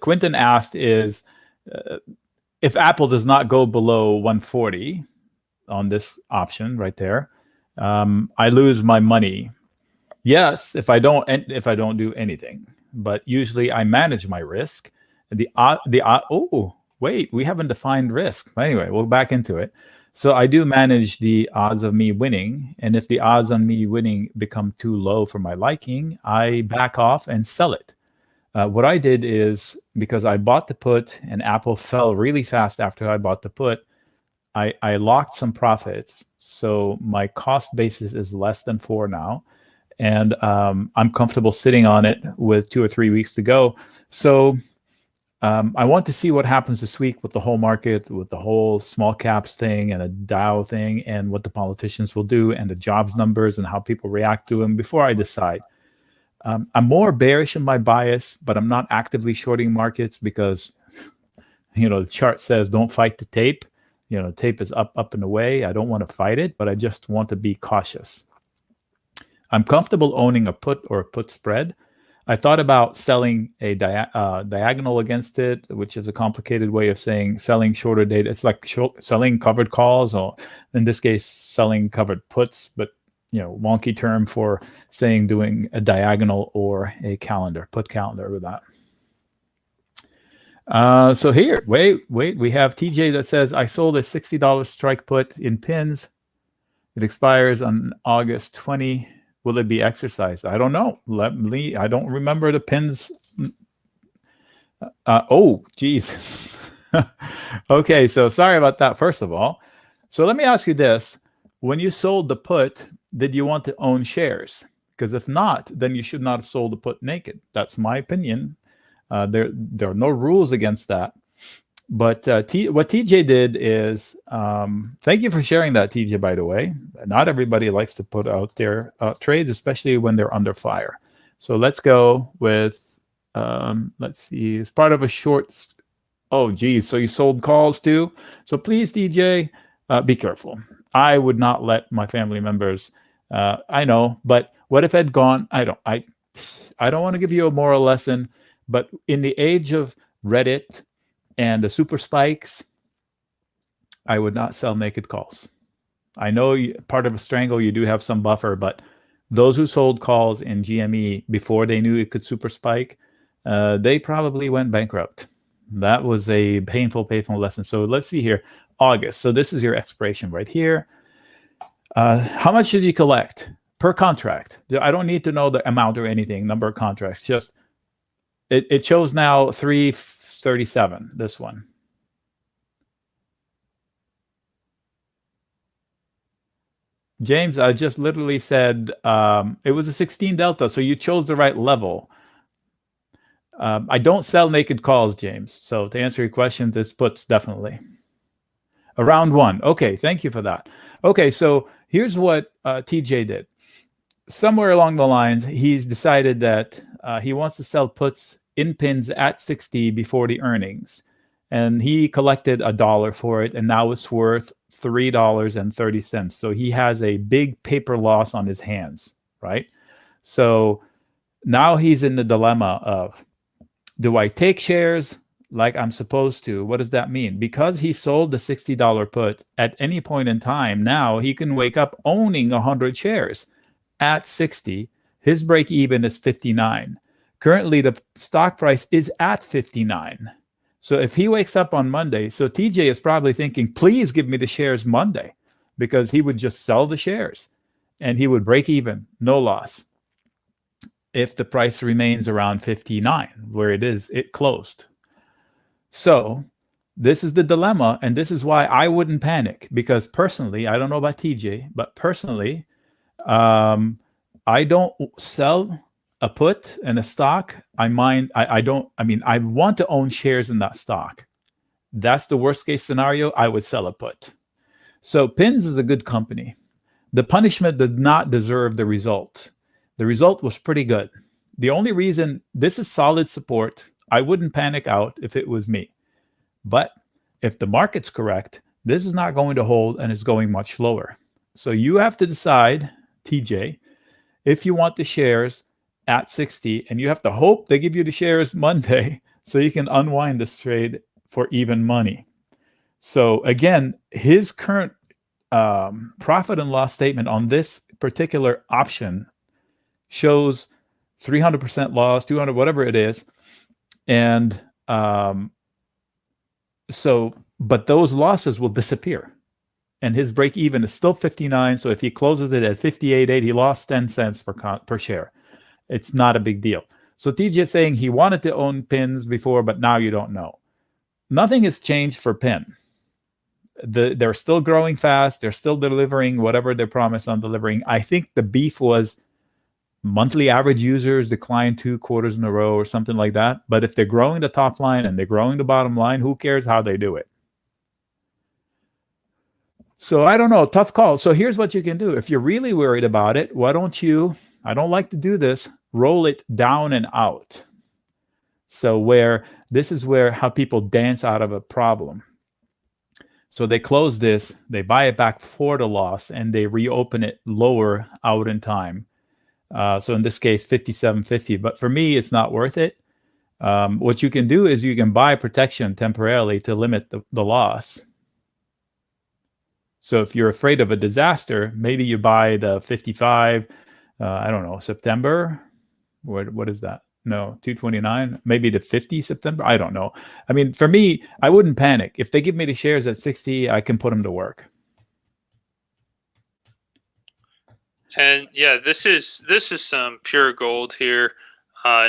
Quentin asked is if Apple does not go below 140 on this option right there, I lose my money. Yes, if I don't do anything, but usually I manage my risk. Oh wait, we haven't defined risk. Anyway, we'll back into it. So I do manage the odds of me winning, and if the odds on me winning become too low for my liking, I back off and sell it. What I did is, because I bought the put and Apple fell really fast after I bought the put, I locked some profits. So my cost basis is less than 4 now. And I'm comfortable sitting on it with 2 or 3 weeks to go. So I want to see what happens this week with the whole market, with the whole small caps thing and a Dow thing, and what the politicians will do, and the jobs numbers and how people react to them before I decide. I'm more bearish in my bias, but I'm not actively shorting markets because, the chart says don't fight the tape. The tape is up and away. I don't want to fight it, but I just want to be cautious. I'm comfortable owning a put or a put spread. I thought about selling a diagonal against it, which is a complicated way of saying selling shorter data. It's like selling covered calls, or in this case, selling covered puts. But wonky term for saying doing a diagonal or a calendar. Put calendar with that. So here, wait, we have TJ that says, I sold a $60 strike put in pins. It expires on August 20. Will it be exercised? I don't know. I don't remember the pins. Oh, geez. Okay, so sorry about that, first of all. So let me ask you this. When you sold the put, did you want to own shares? Because if not, then you should not have sold the put naked. That's my opinion. There are no rules against that. But what TJ did is, thank you for sharing that, TJ, by the way. Not everybody likes to put out their trades, especially when they're under fire. So let's go with, let's see, it's part of a short. Oh, geez. So you sold calls too? So please, TJ, be careful. I would not let my family members, I know, but what if I'd gone? I don't want to give you a moral lesson, but in the age of Reddit and the super spikes, I would not sell naked calls. I know part of a strangle, you do have some buffer, but those who sold calls in GME before they knew it could super spike, they probably went bankrupt. That was a painful lesson. So let's see here. August. So this is your expiration right here. How much did you collect per contract? I don't need to know the amount or anything, number of contracts. Just it shows now 337, this one. James, I just literally said it was a 16 delta, so you chose the right level. I don't sell naked calls, James. So to answer your question, this puts definitely. Around one. Okay, thank you for that. Okay, so here's what TJ did. Somewhere along the lines, he's decided that he wants to sell puts in pins at 60 before the earnings. And he collected $1 for it, and now it's worth $3.30. So he has a big paper loss on his hands, right? So now he's in the dilemma of, do I take shares like I'm supposed to? What does that mean? Because he sold the $60 put at any point in time, now he can wake up owning 100 shares at 60. His break even is 59. Currently, the stock price is at 59. So if he wakes up on Monday, so TJ is probably thinking, please give me the shares Monday, because he would just sell the shares and he would break even, no loss. If the price remains around 59, where it closed. So this is the dilemma, and this is why I wouldn't panic, because personally, I don't know about TJ, but personally, I don't sell a put and a stock. I want to own shares in that stock. That's the worst case scenario. I would sell a put. So Pins is a good company. The punishment did not deserve the result. The result was pretty good. The only reason this is solid support, I wouldn't panic out if it was me. But if the market's correct, this is not going to hold and it's going much lower. So you have to decide, TJ, if you want the shares at 60, and you have to hope they give you the shares Monday so you can unwind this trade for even money. So again, his current profit and loss statement on this particular option shows 300% loss, 200, whatever it is. And but those losses will disappear. And his break even is still 59. So if he closes it at 58.8, he lost 10 cents per share. It's not a big deal. So TJ is saying he wanted to own Pins before, but now you don't know. Nothing has changed for Pin. They're still growing fast. They're still delivering whatever they promised on delivering. I think the beef was monthly average users declined 2 quarters in a row or something like that. But if they're growing the top line and they're growing the bottom line, who cares how they do it? So I don't know, tough call. So here's what you can do. If you're really worried about it, why don't you, I don't like to do this, roll it down and out. So this is how people dance out of a problem. So they close this, they buy it back for the loss, and they reopen it lower out in time. So in this case, 57.50. But for me, it's not worth it. What you can do is you can buy protection temporarily to limit the loss. So if you're afraid of a disaster, maybe you buy the 55, I don't know, September. What is that? No, 229, maybe the 50 September. I don't know. I mean, for me, I wouldn't panic. If they give me the shares at 60, I can put them to work. And yeah, this is some pure gold here,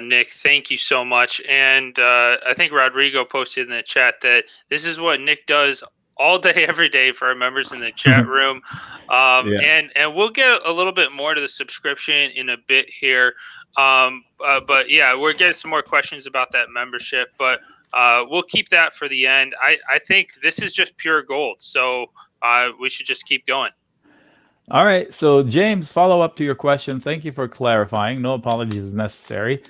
Nick. Thank you so much. And I think Rodrigo posted in the chat that this is what Nick does all day, every day for our members in the chat room. Yes. And we'll get a little bit more to the subscription in a bit here. But yeah, we're getting some more questions about that membership, but we'll keep that for the end. I think this is just pure gold, so we should just keep going. All right. So, James, follow up to your question. Thank you for clarifying. No apologies is necessary.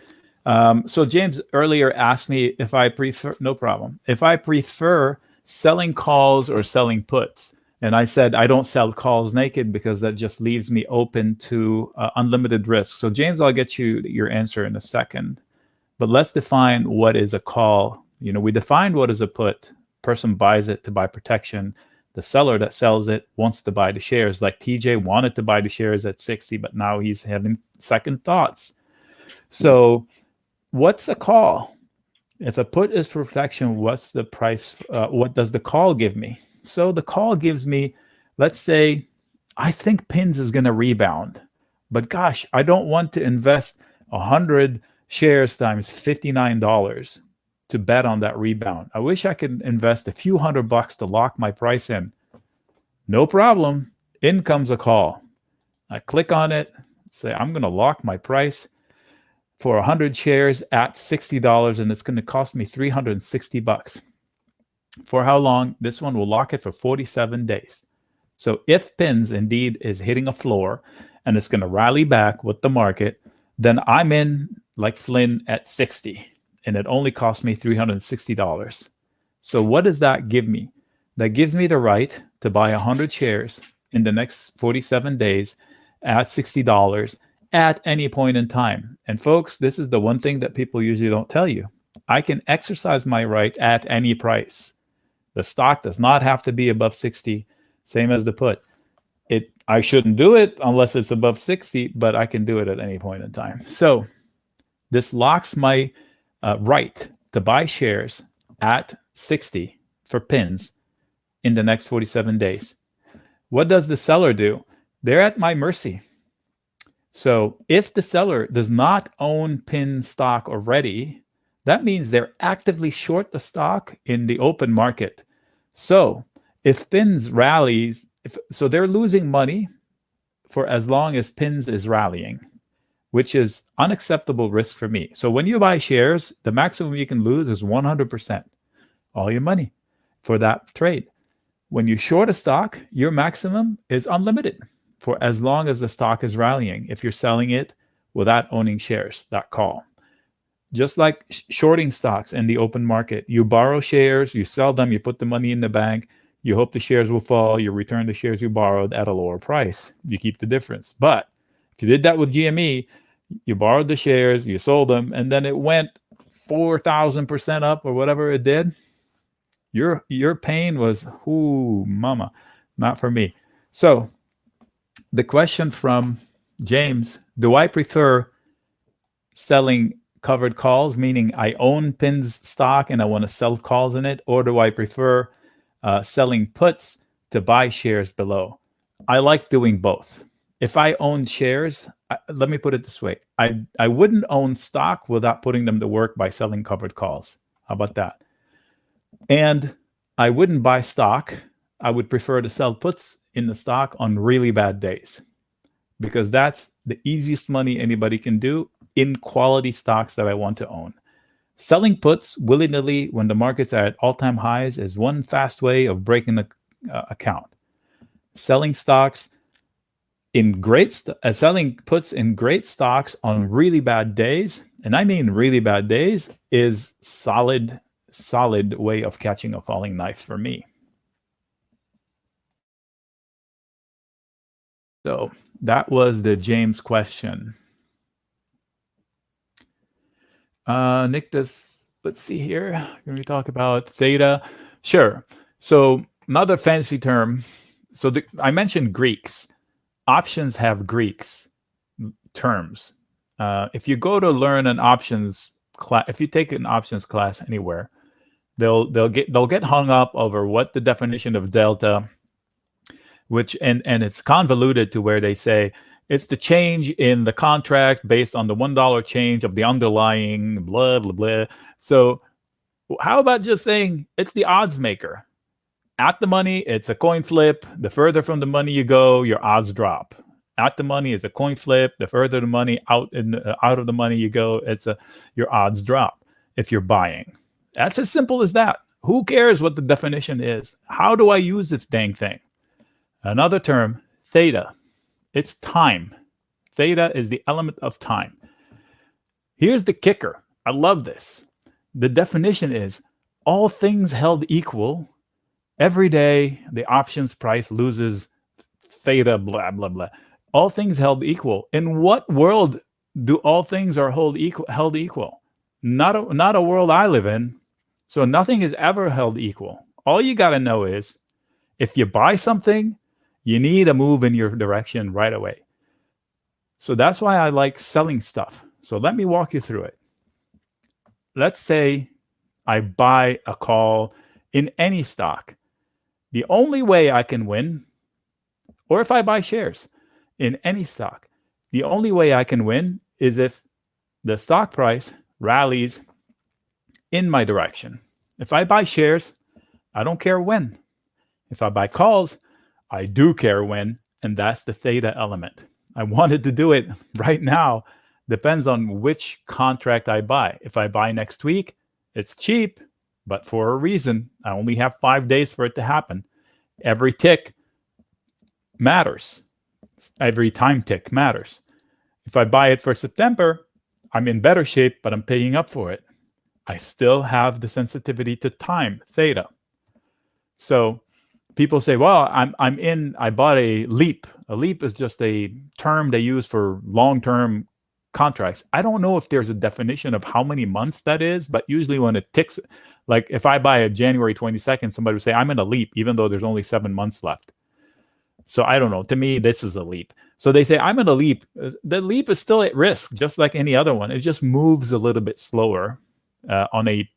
So, James earlier asked me if I prefer, no problem, if I prefer selling calls or selling puts. And I said, I don't sell calls naked because that just leaves me open to unlimited risk. So, James, I'll get you your answer in a second. But let's define what is a call. You know, we defined what is a put. Person buys it to buy protection. The seller that sells it wants to buy the shares. Like TJ wanted to buy the shares at 60, but now he's having second thoughts. So what's the call? If a put is for protection, what's the price? What does the call give me? So the call gives me, let's say, I think pins is going to rebound, but gosh, I don't want to invest 100 shares times $59 to bet on that rebound. I wish I could invest a few $100 to lock my price in. No problem. In comes a call. I click on it, say I'm going to lock my price for 100 shares at $60, and it's going to cost me $360. For how long? This one will lock it for 47 days. So if pins indeed is hitting a floor and it's going to rally back with the market, then I'm in like Flynn at 60, and it only cost me $360. So what does that give me? That gives me the right to buy 100 shares in the next 47 days at $60 at any point in time. And folks, this is the one thing that people usually don't tell you. I can exercise my right at any price. The stock does not have to be above 60, same as the put. I shouldn't do it unless it's above 60, but I can do it at any point in time. So this locks my right to buy shares at 60 for pins in the next 47 days. What does the seller do? They're at my mercy. So if the seller does not own pin stock already, that means they're actively short the stock in the open market. So if pins rallies, so they're losing money for as long as pins is rallying, which is unacceptable risk for me. So when you buy shares, the maximum you can lose is 100%, all your money for that trade. When you short a stock, your maximum is unlimited for as long as the stock is rallying. If you're selling it without owning shares, that call. Just like shorting stocks in the open market, you borrow shares, you sell them, you put the money in the bank, you hope the shares will fall, you return the shares you borrowed at a lower price. You keep the difference. But if you did that with GME, you borrowed the shares, you sold them, and then it went 4,000% up or whatever it did. Your pain was, ooh, mama, not for me. So the question from James, do I prefer selling covered calls, meaning I own pins stock and I want to sell calls in it, or do I prefer selling puts to buy shares below? I like doing both. If I own shares, let me put it this way. I wouldn't own stock without putting them to work by selling covered calls. How about that? And I wouldn't buy stock. I would prefer to sell puts in the stock on really bad days, because that's the easiest money anybody can do in quality stocks that I want to own. Selling puts willy-nilly when the markets are at all-time highs is one fast way of breaking the account. Selling stocks in selling puts in great stocks on really bad days, and I mean really bad days, is solid way of catching a falling knife for me. So that was the James question. Nick does, let's see here. Can we talk about theta? Sure. So another fancy term So I mentioned Greeks. Options have Greeks terms. If you go to learn an options class, if you take an options class anywhere, they'll get hung up over what the definition of delta, which and it's convoluted to where they say it's the change in the contract based on the $1 change of the underlying blah blah blah. So how about just saying it's the odds maker? At the money, it's a coin flip. The further from the money you go, your odds drop. At the money is a coin flip. The further the money out of the money you go, your odds drop if you're buying. That's as simple as that. Who cares what the definition is? How do I use this dang thing? Another term, theta. It's time. Theta is the element of time. Here's the kicker. I love this. The definition is all things held equal. Every day, the options price loses theta, blah, blah, blah. All things held equal. In what world do all things are held equal? Not a world I live in. So nothing is ever held equal. All you got to know is if you buy something, you need a move in your direction right away. So that's why I like selling stuff. So let me walk you through it. Let's say I buy a call in any stock. The only way I can win, or if I buy shares in any stock, the only way I can win is if the stock price rallies in my direction. If I buy shares, I don't care when. If I buy calls, I do care when, and that's the theta element. I wanted to do it right now. Depends on which contract I buy. If I buy next week, it's cheap, but for a reason. I only have 5 days for it to happen. Every tick matters. Every time tick matters. If I buy it for September, I'm in better shape, but I'm paying up for it. I still have the sensitivity to time, theta. So people say, well, I bought a leap. A leap is just a term they use for long-term contracts. I don't know if there's a definition of how many months that is, but usually when it ticks, like if I buy a January 22nd, somebody would say, I'm in a leap, even though there's only 7 months left. So I don't know. To me, this is a leap. So they say, I'm in a leap. The leap is still at risk, just like any other one. It just moves a little bit slower on a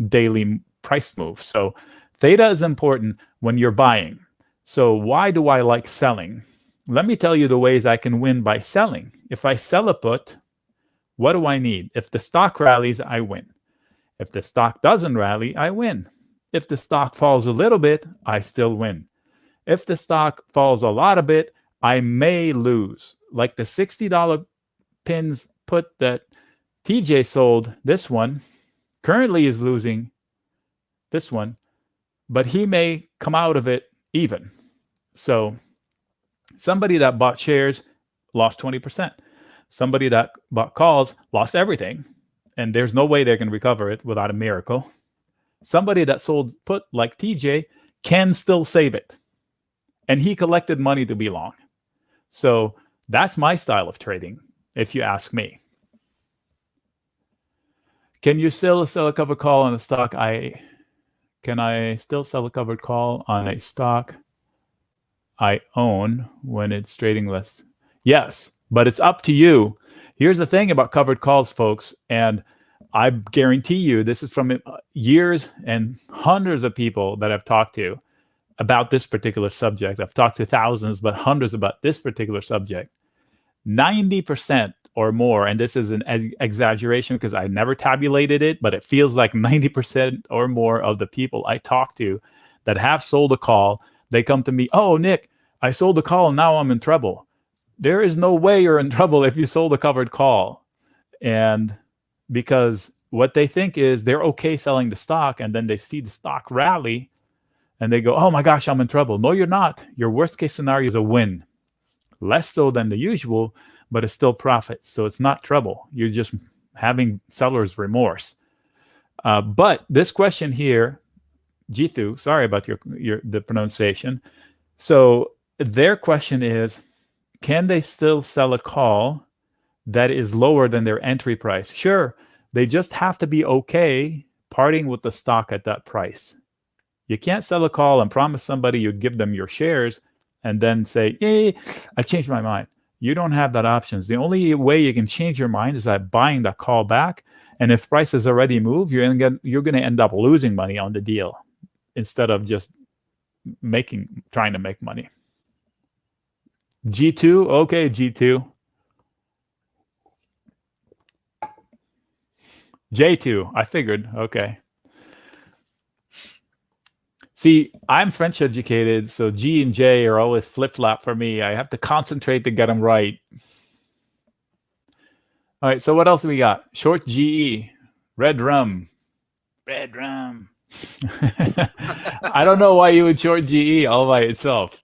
daily price move. So theta is important when you're buying. So why do I like selling? Let me tell you the ways I can win by selling. If I sell a put, what do I need? If the stock rallies, I win. If the stock doesn't rally, I win. If the stock falls a little bit, I still win. If the stock falls a lot of bit, I may lose. Like the $60 pins put that TJ sold, this one, currently is losing this one, but he may come out of it even. So somebody that bought shares lost 20%. Somebody that bought calls lost everything, and there's no way they can recover it without a miracle. Somebody that sold put like TJ can still save it, and he collected money to be long. So that's my style of trading, if you ask me. Can you still sell a covered call on a stock? Can I still sell a covered call on a stock I own when it's trading less? Yes, but it's up to you. Here's the thing about covered calls, folks, and I guarantee you this is from years and hundreds of people that I've talked to about this particular subject. I've talked to thousands, but hundreds about this particular subject. 90% or more, and this is an exaggeration because I never tabulated it, but it feels like 90% or more of the people I talk to that have sold a call, they come to me, oh, Nick, I sold a call and now I'm in trouble. There is no way you're in trouble if you sold a covered call. And because what they think is they're okay selling the stock, and then they see the stock rally and they go, oh my gosh, I'm in trouble. No, you're not. Your worst case scenario is a win. Less so than the usual, but it's still profit. So it's not trouble. You're just having seller's remorse. But this question here, Jithu, sorry about the pronunciation. So their question is, can they still sell a call that is lower than their entry price? Sure. They just have to be okay parting with the stock at that price. You can't sell a call and promise somebody you give them your shares and then say, "Hey, I changed my mind." You don't have that option. The only way you can change your mind is by buying that call back. And if prices already move, you're going to end up losing money on the deal instead of just trying to make money. G2, okay, G2. J2, I figured, okay. See, I'm French educated, so G and J are always flip-flop for me. I have to concentrate to get them right. All right, so what else do we got? Short GE, red rum. Red rum. I don't know why you would short GE all by itself.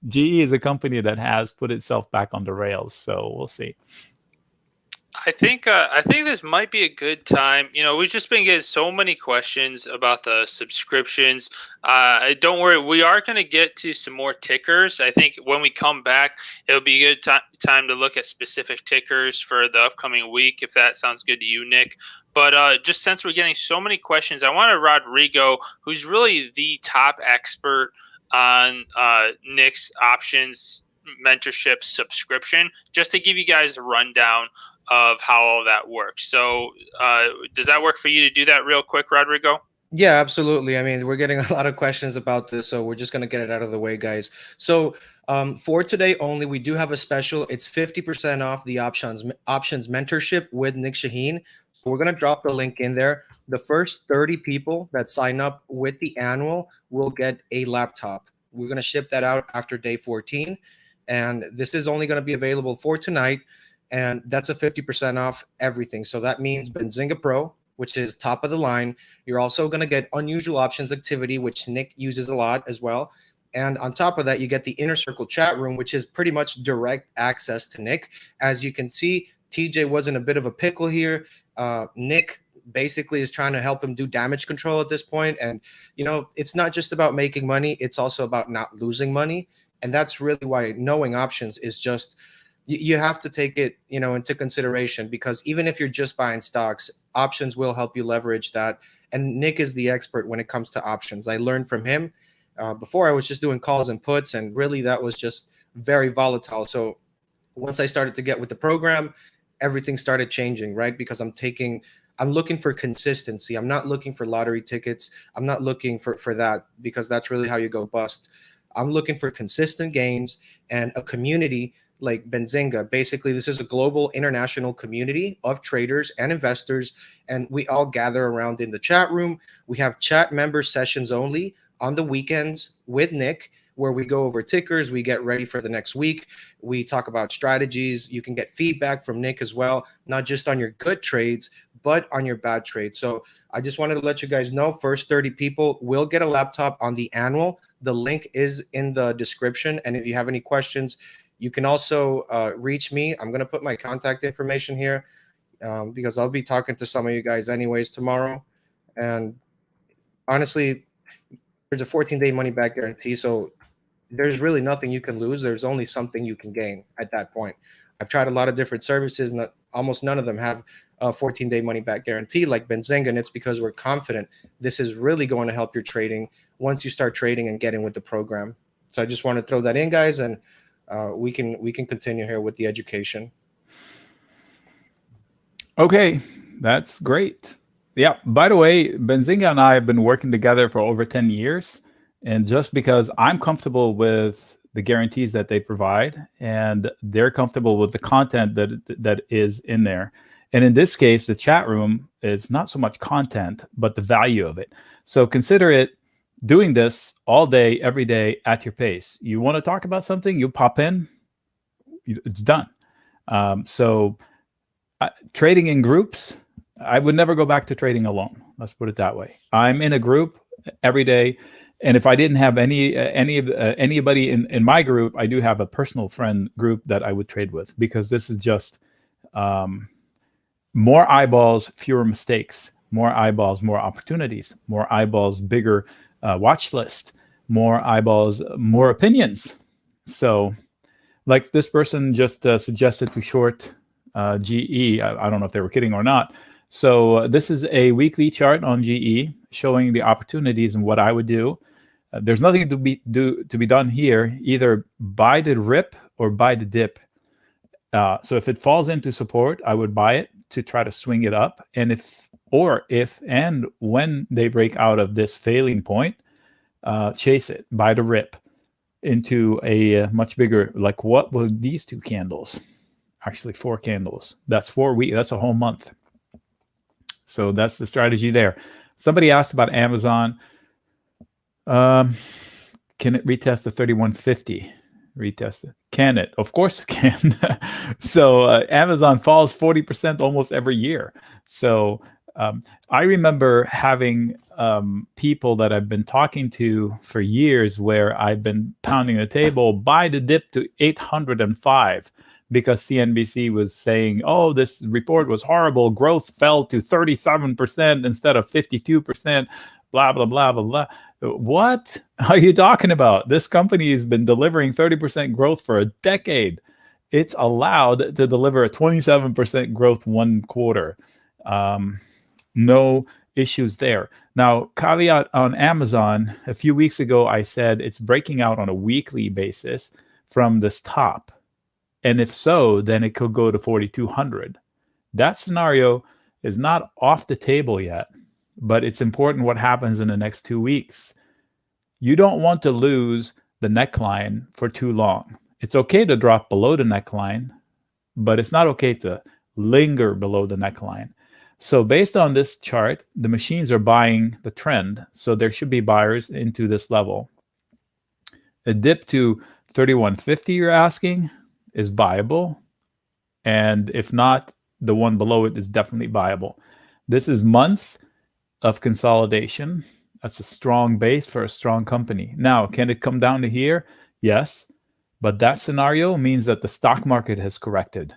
GE is a company that has put itself back on the rails, so we'll see. I think this might be a good time. We've just been getting so many questions about the subscriptions. Don't worry, we are going to get to some more tickers. I think when we come back, it'll be a good time to look at specific tickers for the upcoming week, if that sounds good to you, Nick. But just since we're getting so many questions, I wanted Rodrigo, who's really the top expert on Nick's options mentorship subscription, just to give you guys a rundown of how all that works. So does that work for you to do that real quick, Rodrigo? Yeah, absolutely. I mean, we're getting a lot of questions about this, so we're just going to get it out of the way, guys. So for today only, we do have a special. It's 50% off the options mentorship with Nick Shaheen. So we're going to drop the link in there. The first 30 people that sign up with the annual will get a laptop. We're going to ship that out after day 14. And this is only going to be available for tonight. And that's a 50% off everything. So that means Benzinga Pro, which is top of the line. You're also going to get unusual options activity, which Nick uses a lot as well. And on top of that, you get the inner circle chat room, which is pretty much direct access to Nick. As you can see, TJ was in a bit of a pickle here. Nick basically is trying to help him do damage control at this point. And, it's not just about making money. It's also about not losing money. And that's really why knowing options is just, you have to take it, into consideration, because even if you're just buying stocks, options will help you leverage that. And Nick is the expert when it comes to options. I learned from him. Before I was just doing calls and puts, and really that was just very volatile. So once I started to get with the program, everything started changing, right? Because I'm looking for consistency. I'm not looking for lottery tickets. I'm not looking for that, because that's really how you go bust. I'm looking for consistent gains and a community like Benzinga. Basically, this is a global international community of traders and investors, and we all gather around in the chat room. We have chat member sessions only on the weekends with Nick, where we go over tickers, we get ready for the next week, we talk about strategies. You can get feedback from Nick as well, not just on your good trades, but on your bad trades. So I just wanted to let you guys know, first 30 people will get a laptop on the annual. The link is in the description, and if you have any questions, you can also reach me. I'm going to put my contact information here because I'll be talking to some of you guys anyways tomorrow. And honestly, there's a 14-day money-back guarantee, so there's really nothing you can lose. There's only something you can gain at that point. I've tried a lot of different services, and almost none of them have a 14-day money-back guarantee like Benzinga, and it's because we're confident this is really going to help your trading once you start trading and getting with the program. So I just want to throw that in, guys, and we can continue here with the education. Okay, that's great. Yeah, by the way, Benzinga and I have been working together for over 10 years. And just because I'm comfortable with the guarantees that they provide, and they're comfortable with the content that is in there. And in this case, the chat room is not so much content, but the value of it. So consider it doing this all day, every day at your pace. You want to talk about something, you pop in, it's done. Trading in groups, I would never go back to trading alone. Let's put it that way. I'm in a group every day, and if I didn't have anybody in my group, I do have a personal friend group that I would trade with, because this is just more eyeballs, fewer mistakes. More eyeballs, more opportunities. More eyeballs, bigger watch list. More eyeballs, more opinions. So, like this person just suggested to short GE. I don't know if they were kidding or not. So this is a weekly chart on GE showing the opportunities and what I would do. There's nothing to be done here. Either buy the rip or buy the dip. So if it falls into support, I would buy it to try to swing it up. And if and when they break out of this failing point, chase it, buy the rip into a much bigger, like what were these 2 candles? Actually 4 candles. That's 4 weeks. That's a whole month. So that's the strategy there. Somebody asked about Amazon. Can it retest the 3150? Retest it. Can it? Of course it can. So Amazon falls 40% almost every year. So I remember having people that I've been talking to for years where I've been pounding the table, buy the dip to 805 because CNBC was saying, oh, this report was horrible. Growth fell to 37% instead of 52%, blah, blah, blah, blah, blah. What are you talking about? This company has been delivering 30% growth for a decade. It's allowed to deliver a 27% growth one quarter. No issues there. Now, caveat on Amazon, a few weeks ago, I said it's breaking out on a weekly basis from this top. And if so, then it could go to 4,200. That scenario is not off the table yet, but it's important what happens in the next 2 weeks. You don't want to lose the neckline for too long. It's okay to drop below the neckline, but it's not okay to linger below the neckline. So based on this chart, the machines are buying the trend. So there should be buyers into this level. A dip to 3150, you're asking, is buyable. And if not, the one below it is definitely buyable. This is months of consolidation. That's a strong base for a strong company. Now, can it come down to here? Yes. But that scenario means that the stock market has corrected.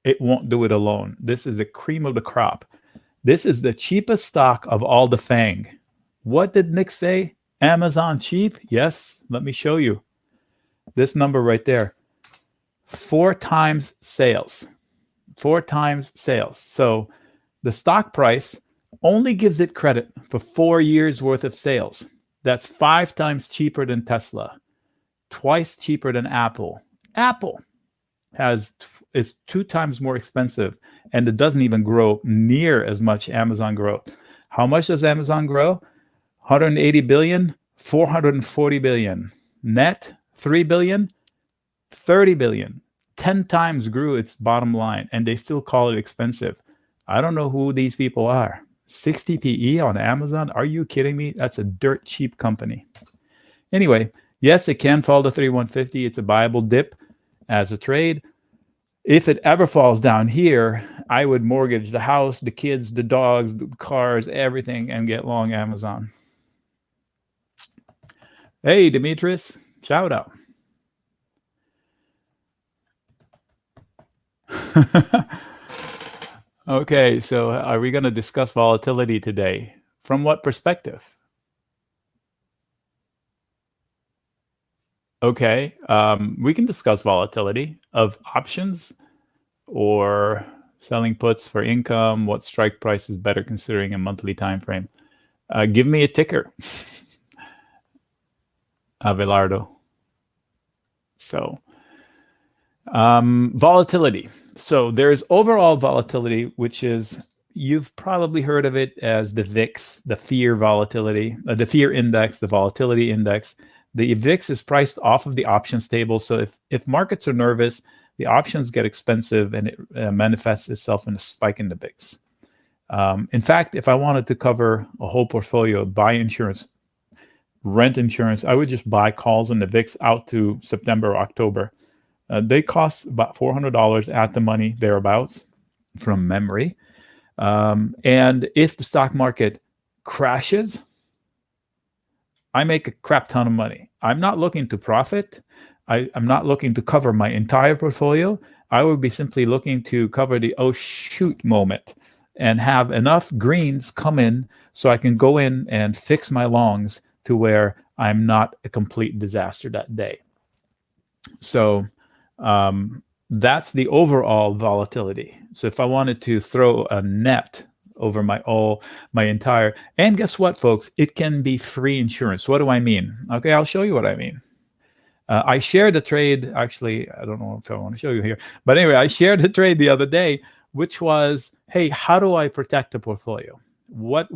It won't do it alone. This is the cream of the crop. This is the cheapest stock of all the FANG. What did Nick say? Amazon cheap? Yes. Let me show you. This number right there. 4 times sales. 4 times sales. So the stock price only gives it credit for 4 years worth of sales. That's 5 times cheaper than Tesla, twice cheaper than Apple. Apple is 2 times more expensive, and it doesn't even grow near as much Amazon grow. How much does Amazon grow? 180 billion, 440 billion. Net, 3 billion, 30 billion. 10 times grew its bottom line, and they still call it expensive. I don't know who these people are. 60 PE on Amazon? Are you kidding me? That's a dirt cheap company. Anyway, yes, it can fall to 3150. It's a viable dip as a trade. If it ever falls down here, I would mortgage the house, the kids, the dogs, the cars, everything, and get long Amazon. Hey, Demetrius, shout out. Okay, so are we going to discuss volatility today? From what perspective? Okay, we can discuss volatility of options or selling puts for income, what strike price is better considering a monthly time frame. Give me a ticker, Abelardo. So, volatility. So there's overall volatility, which is, you've probably heard of it as the VIX, the fear volatility, the fear index, the volatility index. The VIX is priced off of the options table. So if markets are nervous, the options get expensive, and it manifests itself in a spike in the VIX. In fact, if I wanted to cover a whole portfolio, buy insurance, rent insurance, I would just buy calls in the VIX out to September or October. They cost about $400 at the money, thereabouts, from memory. And if the stock market crashes, I make a crap ton of money. I'm not looking to profit. I'm not looking to cover my entire portfolio. I would be simply looking to cover the oh shoot moment and have enough greens come in so I can go in and fix my longs to where I'm not a complete disaster that day. So that's the overall volatility. So if I wanted to throw a net over my entire. And guess what, folks? It can be free insurance. What do I mean? Okay, I'll show you what I mean. I shared a trade. Actually, I don't know if I want to show you here, but anyway, I shared a trade the other day, which was, hey, how do I protect a portfolio? What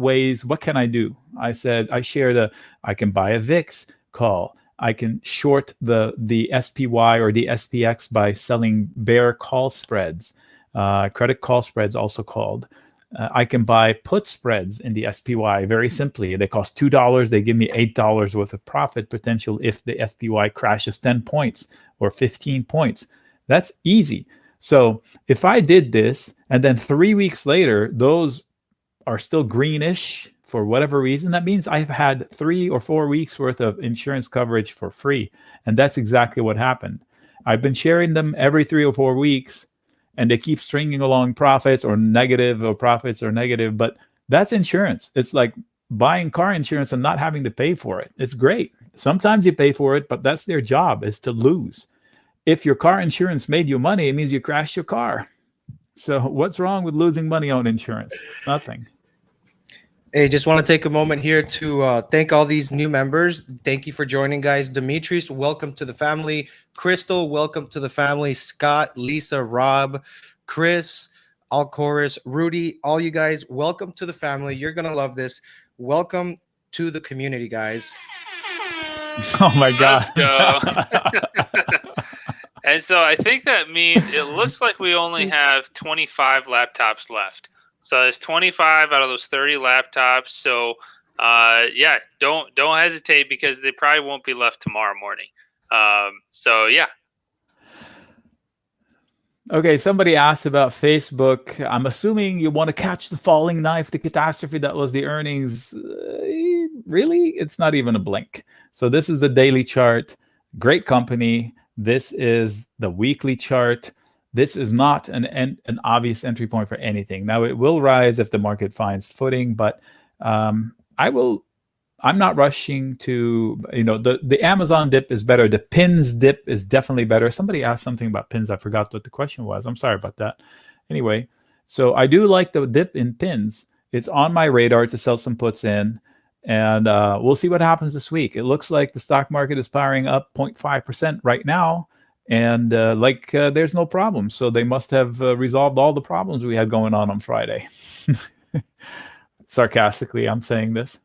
can I do? I said, I can buy a VIX call. I can short the SPY or the SPX by selling bear call spreads, credit call spreads also called. I can buy put spreads in the SPY very simply. They cost $2. They give me $8 worth of profit potential if the SPY crashes 10 points or 15 points. That's easy. So if I did this and then 3 weeks later, those are still greenish for whatever reason, that means I've had 3 or 4 weeks worth of insurance coverage for free. And that's exactly what happened. I've been sharing them every 3 or 4 weeks, and they keep stringing along profits or profits or negative, but that's insurance. It's like buying car insurance and not having to pay for it. It's great. Sometimes you pay for it, but that's their job, is to lose. If your car insurance made you money, it means you crashed your car. So what's wrong with losing money on insurance? Nothing. Hey, just want to take a moment here to thank all these new members. Thank you for joining, guys. Demetrius, welcome to the family. Crystal, welcome to the family. Scott, Lisa, Rob, Chris, Alcoris, Rudy, all you guys, welcome to the family. You're going to love this. Welcome to the community, guys. Oh my God. Let's go. And so I think that means it looks like we only have 25 laptops left. So there's 25 out of those 30 laptops. So yeah, don't hesitate, because they probably won't be left tomorrow morning. So yeah. Okay, somebody asked about Facebook. I'm assuming you want to catch the falling knife, the catastrophe that was the earnings. Really? It's not even a blink. So this is the daily chart. Great company. This is the weekly chart. This is not an obvious entry point for anything. Now, it will rise if the market finds footing, but I'm not rushing to, the Amazon dip is better. The pins dip is definitely better. Somebody asked something about pins. I forgot what the question was. I'm sorry about that. Anyway, so I do like the dip in pins. It's on my radar to sell some puts in, and we'll see what happens this week. It looks like the stock market is powering up 0.5% right now. And there's no problem. So they must have resolved all the problems we had going on Friday. Sarcastically, I'm saying this.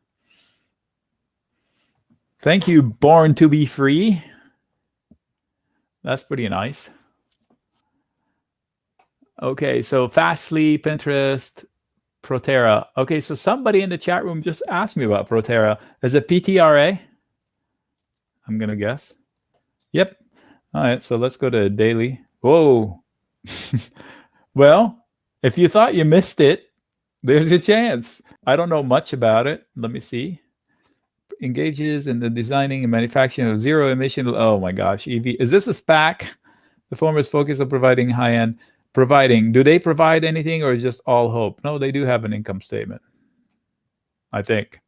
Thank you, Born to be Free. That's pretty nice. Okay, so Fastly, Pinterest, Proterra. Okay, so somebody in the chat room just asked me about Proterra. Is it PTRA? I'm going to guess. Yep. All right, so let's go to daily. Whoa. Well, if you thought you missed it, there's a chance. I don't know much about it. Let me see. Engages in the designing and manufacturing of zero emission. Oh my gosh, EV. Is this a SPAC? The former is focused on providing high-end. Do they provide anything, or is just all hope? No, they do have an income statement, I think.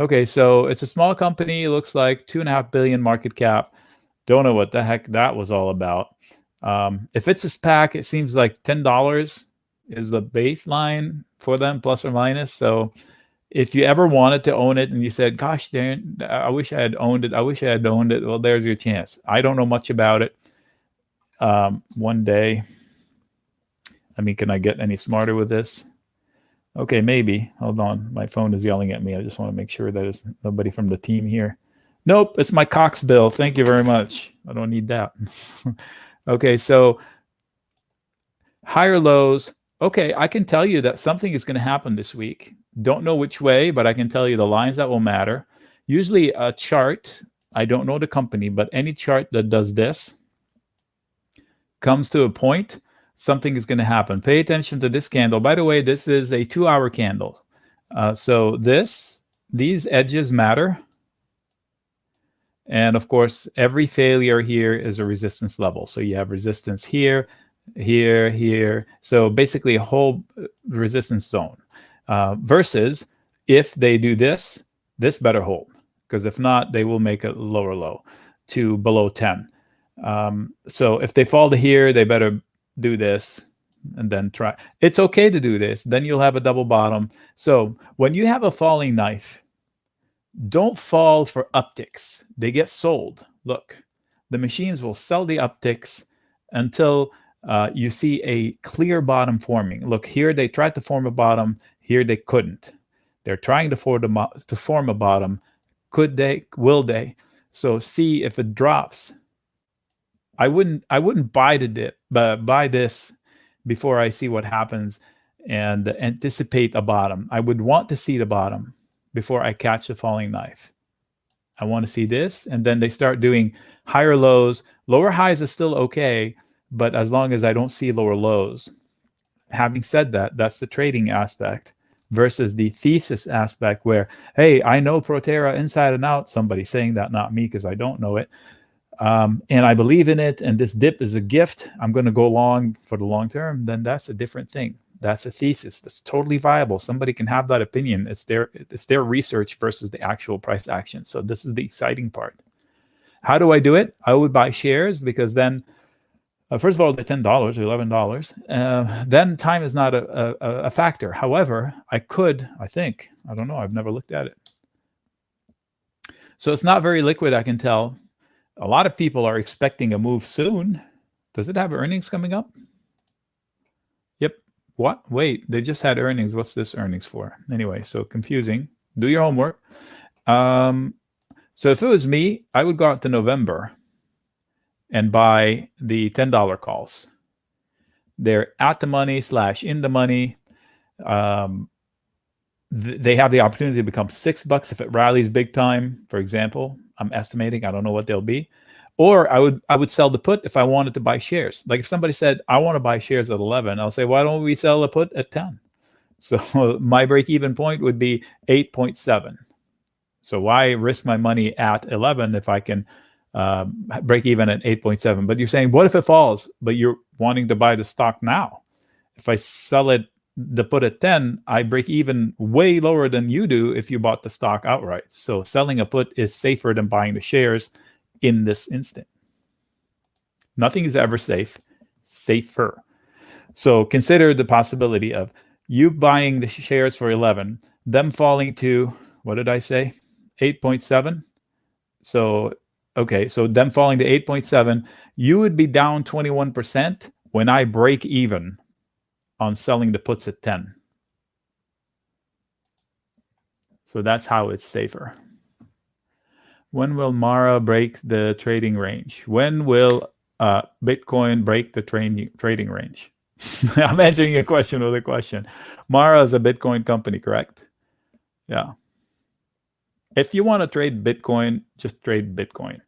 Okay, so it's a small company. It looks like 2.5 billion market cap. Don't know what the heck that was all about. If it's a SPAC, it seems like $10 is the baseline for them, plus or minus. So if you ever wanted to own it and you said, gosh, Darren, I wish I had owned it. Well, there's your chance. I don't know much about it. One day. I mean, can I get any smarter with this? Okay, maybe. Hold on. My phone is yelling at me. I just want to make sure that it's nobody from the team here. Nope, it's my Cox bill. Thank you very much. I don't need that. Okay, so higher lows. Okay, I can tell you that something is going to happen this week. Don't know which way, but I can tell you the lines that will matter. Usually a chart, I don't know the company, but any chart that does this comes to a point, something is going to happen. Pay attention to this candle. By the way, this is a 2-hour candle. So these edges matter. And of course, every failure here is a resistance level. So you have resistance here, here, here. So basically a whole resistance zone. Versus if they do this better hold. Because if not, they will make a lower low to below 10. So if they fall to here, they better do this. and then try. It's okay to do this. Then you'll have a double bottom. So when you have a falling knife, don't fall for upticks. They get sold. Look, the machines will sell the upticks until you see a clear bottom forming. Look, here they tried to form a bottom. Here they couldn't. They're trying to form a bottom. Could they? Will they? So see if it drops. I wouldn't buy the dip, but buy this before I see what happens and anticipate a bottom. I would want to see the bottom before I catch the falling knife. I want to see this, and then they start doing higher lows. Lower highs is still okay, but as long as I don't see lower lows. Having said that, that's the trading aspect versus the thesis aspect where, hey, I know Proterra inside and out. Somebody saying that, not me, because I don't know it. And I believe in it, and this dip is a gift. I'm going to go long for the long term. Then that's a different thing. That's a thesis that's totally viable. Somebody can have that opinion. It's their research versus the actual price action. So this is the exciting part. How do I do it? I would buy shares, because then, first of all, they're $10 or $11. Then time is not a factor. However, I don't know. I've never looked at it. So it's not very liquid, I can tell. A lot of people are expecting a move soon. Does it have earnings coming up? Yep. What? Wait, they just had earnings. What's this earnings for? Anyway, so confusing. Do your homework. So if it was me, I would go out to November and buy the $10 calls. They're at the money / in the money. They have the opportunity to become $6 if it rallies big time, for example. I'm estimating. I don't know what they'll be. Or I would sell the put if I wanted to buy shares. Like if somebody said, I want to buy shares at 11, I'll say, why don't we sell the put at 10? So my break-even point would be 8.7. So why risk my money at 11 if I can break even at 8.7? But you're saying, what if it falls? But you're wanting to buy the stock now. If I sell it, the put at 10, I break even way lower than you do if you bought the stock outright. So selling a put is safer than buying the shares in this instant. Nothing is ever safe, safer. So consider the possibility of you buying the shares for 11, them falling to, what did I say? 8.7. So, okay, so them falling to 8.7, you would be down 21% when I break even on selling the puts at 10. So that's how it's safer. When will Mara break the trading range? When will Bitcoin break the trading range? I'm answering a question with a question. Mara is a Bitcoin company, correct? Yeah. If you want to trade Bitcoin, just trade Bitcoin.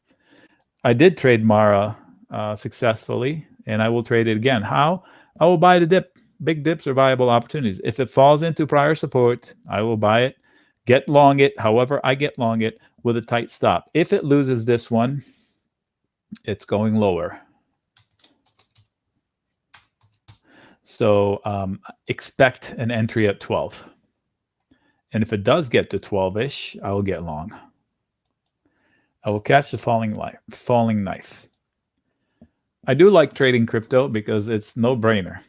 I did trade Mara successfully, and I will trade it again. How? I will buy the dip. Big dips are viable opportunities. If it falls into prior support, I will buy it, get long it, however I get long it, with a tight stop. If it loses this one, it's going lower. So expect an entry at 12. And if it does get to 12-ish, I will get long. I will catch the falling knife. I do like trading crypto because it's no-brainer.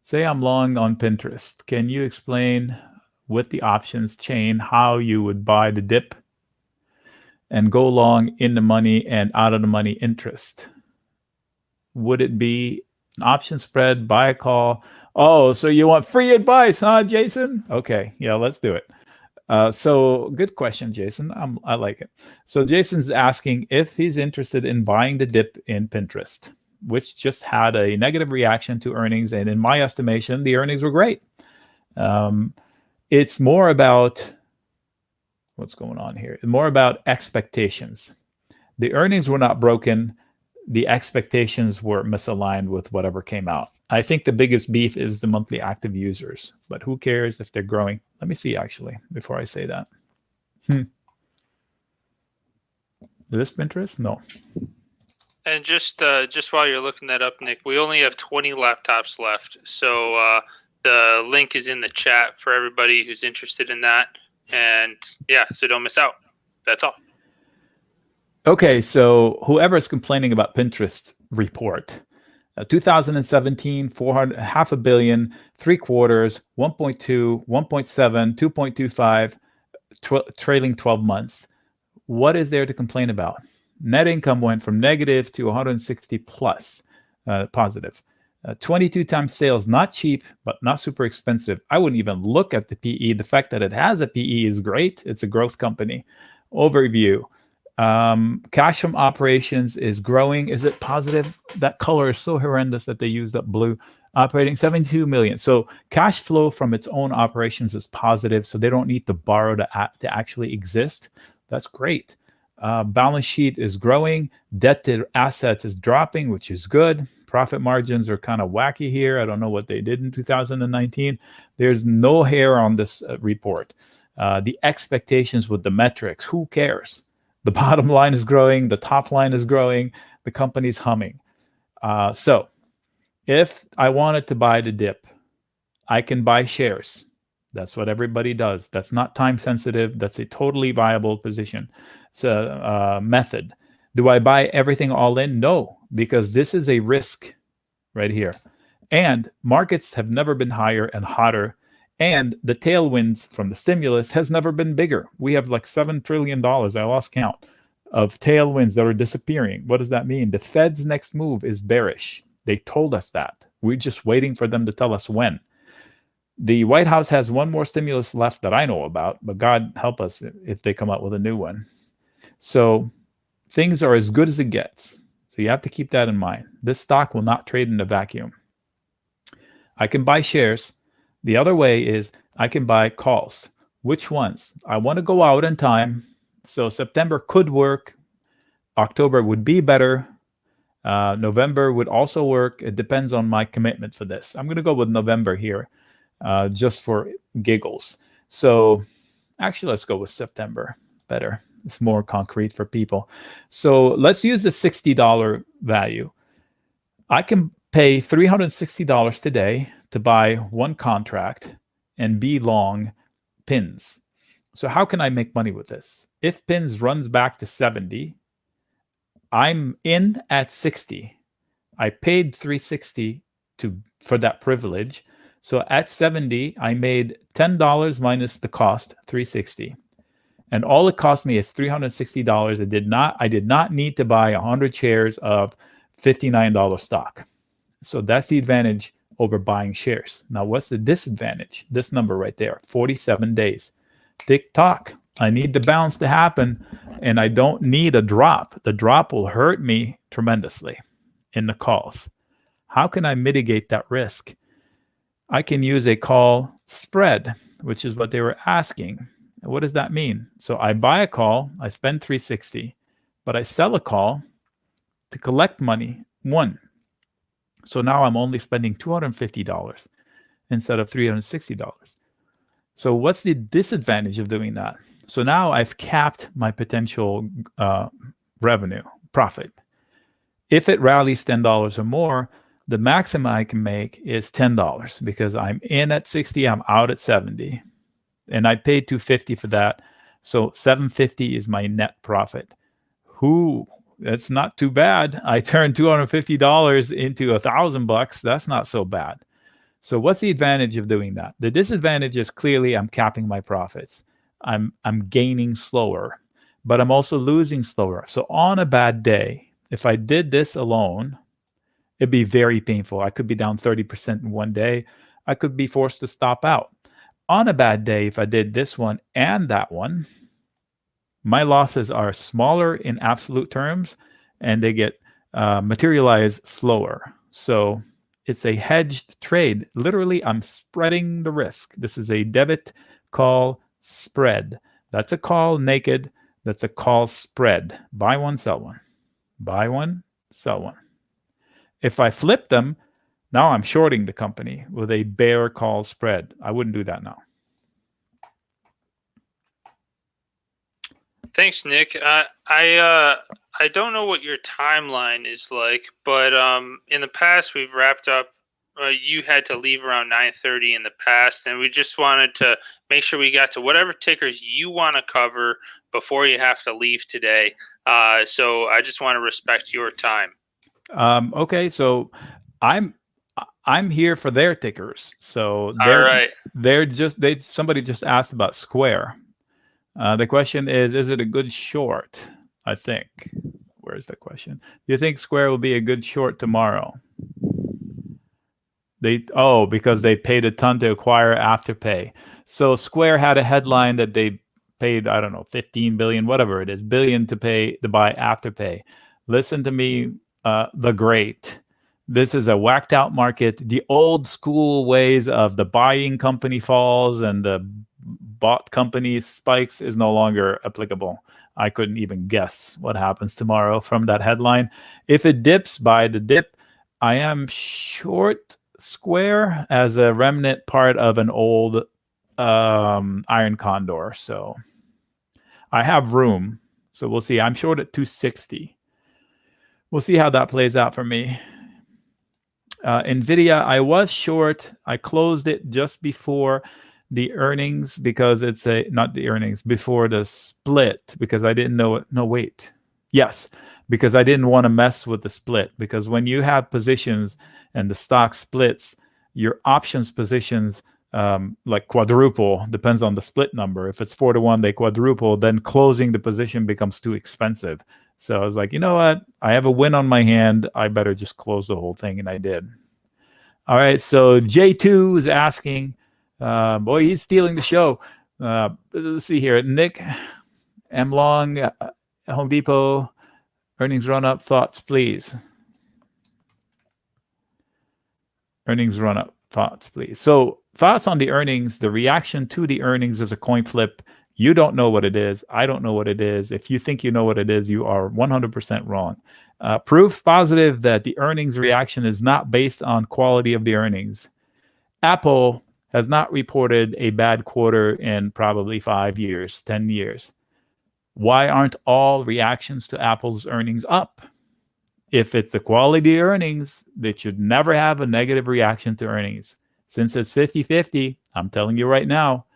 Say I'm long on Pinterest. Can you explain with the options chain how you would buy the dip and go long in the money and out of the money interest? Would it be an option spread, buy a call? Oh, so you want free advice, huh, Jason? Okay, yeah, let's do it. So good question, Jason. I like it. So Jason's asking if he's interested in buying the dip in Pinterest, which just had a negative reaction to earnings. And in my estimation, the earnings were great. It's more about what's going on here. It's more about expectations. The earnings were not broken. The expectations were misaligned with whatever came out. I think the biggest beef is the monthly active users, but who cares if they're growing? Let me see, actually, before I say that. Is this Pinterest? No. And just while you're looking that up, Nick, we only have 20 laptops left. So the link is in the chat for everybody who's interested in that. And yeah, so don't miss out. That's all. Okay, so whoever is complaining about Pinterest report, 2017, 400, half a billion, three quarters, 1.2, 1.7, 2.25, trailing 12 months. What is there to complain about? Net income went from negative to 160 plus, positive. 22 times sales, not cheap, but not super expensive. I wouldn't even look at the PE. The fact that it has a PE is great. It's a growth company. Overview. Cash from operations is growing. Is it positive? That color is so horrendous that they used up blue. Operating 72 million. So cash flow from its own operations is positive. So they don't need to borrow to actually exist. That's great. Balance sheet is growing. Debt to assets is dropping, which is good. Profit margins are kind of wacky here. I don't know what they did in 2019. There's no hair on this report. The expectations with the metrics, who cares? The bottom line is growing. The top line is growing. The company's humming. So if I wanted to buy the dip, I can buy shares. That's what everybody does. That's not time sensitive. That's a totally viable position. It's a method. Do I buy everything all in? No, because this is a risk right here. And markets have never been higher and hotter. And the tailwinds from the stimulus has never been bigger. We have like $7 trillion, I lost count, of tailwinds that are disappearing. What does that mean? The Fed's next move is bearish. They told us that. We're just waiting for them to tell us when. The White House has one more stimulus left that I know about, but God help us if they come out with a new one. So things are as good as it gets. So you have to keep that in mind. This stock will not trade in a vacuum. I can buy shares. The other way is I can buy calls. Which ones? I want to go out in time. So September could work. October would be better. November would also work. It depends on my commitment for this. I'm going to go with November here, just for giggles. So actually, let's go with September. Better. It's more concrete for people. So let's use the $60 value. I can pay $360 today to buy one contract and be long pins. So how can I make money with this? If pins runs back to 70, I'm in at 60. I paid $360 for that privilege. So at 70, I made $10 minus the cost, $360. And all it cost me is $360. I did not need to buy 100 shares of $59 stock. So that's the advantage over buying shares. Now, what's the disadvantage? This number right there, 47 days. Tick-tock. I need the bounce to happen, and I don't need a drop. The drop will hurt me tremendously in the calls. How can I mitigate that risk? I can use a call spread, which is what they were asking. What does that mean? So I buy a call, I spend $360, but I sell a call to collect money, one. So now I'm only spending $250 instead of $360. So what's the disadvantage of doing that? So now I've capped my potential revenue, profit. If it rallies $10 or more, the maximum I can make is $10 because I'm in at 60, I'm out at 70. And I paid $250 for that. So $750 is my net profit. That's not too bad. I turned $250 into $1,000. That's not so bad. So what's the advantage of doing that? The disadvantage is clearly I'm capping my profits. I'm gaining slower, but I'm also losing slower. So on a bad day, if I did this alone, it'd be very painful. I could be down 30% in one day. I could be forced to stop out. On a bad day, if I did this one and that one, my losses are smaller in absolute terms, and they get materialized slower. So it's a hedged trade. Literally, I'm spreading the risk. This is a debit call spread. That's a call naked. That's a call spread. Buy one, sell one. Buy one, sell one. If I flip them, now I'm shorting the company with a bear call spread. I wouldn't do that now. Thanks, Nick. I don't know what your timeline is like, but in the past we've wrapped up. You had to leave around 9:30 in the past, and we just wanted to make sure we got to whatever tickers you want to cover before you have to leave today. So I just want to respect your time. Okay, so I'm here for their tickers. So All right. somebody just asked about Square. The question is it a good short? I think. Where's the question? Do you think Square will be a good short tomorrow? Because they paid a ton to acquire Afterpay. So Square had a headline that they paid, I don't know, 15 billion, whatever it is, billion to buy Afterpay. Listen to me, the great. This is a whacked out market. The old school ways of the buying company falls and the bought company spikes is no longer applicable. I couldn't even guess what happens tomorrow from that headline. If it dips, buy the dip. I am short Square as a remnant part of an old Iron Condor. So I have room. So we'll see. I'm short at 260. We'll see how that plays out for me. NVIDIA, I was short. I closed it just before the earnings because it's not the earnings, before the split because I didn't know it. No, wait. Yes, because I didn't want to mess with the split, because when you have positions and the stock splits, your options positions like quadruple, depends on the split number. If it's 4-1, they quadruple, then closing the position becomes too expensive. So I was like, you know what? I have a win on my hand. I better just close the whole thing, and I did. All right, so J2 is asking, boy, he's stealing the show. Let's see here. Nick M. Long, Home Depot, earnings run up, thoughts, please. Earnings run up, thoughts, please. So thoughts on the earnings. The reaction to the earnings is a coin flip. You don't know what it is. I don't know what it is. If you think you know what it is, you are 100% wrong. Proof positive that the earnings reaction is not based on quality of the earnings. Apple has not reported a bad quarter in probably 5 years, 10 years. Why aren't all reactions to Apple's earnings up? If it's the quality earnings, they should never have a negative reaction to earnings. Since it's 50-50, I'm telling you right now,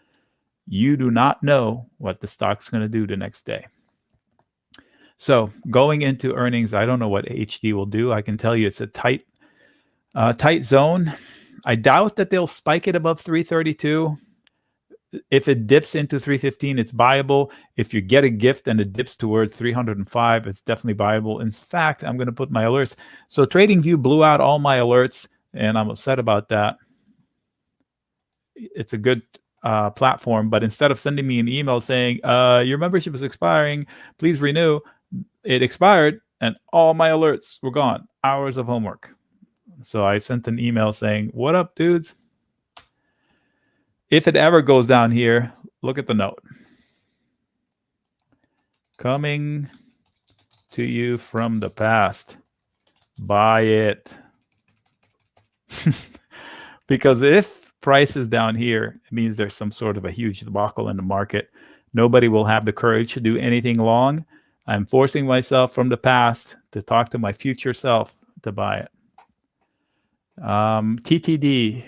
you do not know what the stock's going to do the next day. So going into earnings, I don't know what HD will do. I can tell you it's a tight zone. I doubt that they'll spike it above 332. If it dips into 315, it's buyable. If you get a gift and it dips towards 305, it's definitely buyable. In fact, I'm going to put my alerts. So TradingView blew out all my alerts, and I'm upset about that. It's a good platform, but instead of sending me an email saying, your membership is expiring, please renew, it expired, and all my alerts were gone. Hours of homework. So I sent an email saying, what up, dudes? If it ever goes down here, look at the note. Coming to you from the past. Buy it. Because if price is down here, it means there's some sort of a huge debacle in the market. Nobody will have the courage to do anything long. I'm forcing myself from the past to talk to my future self to buy it. TTD.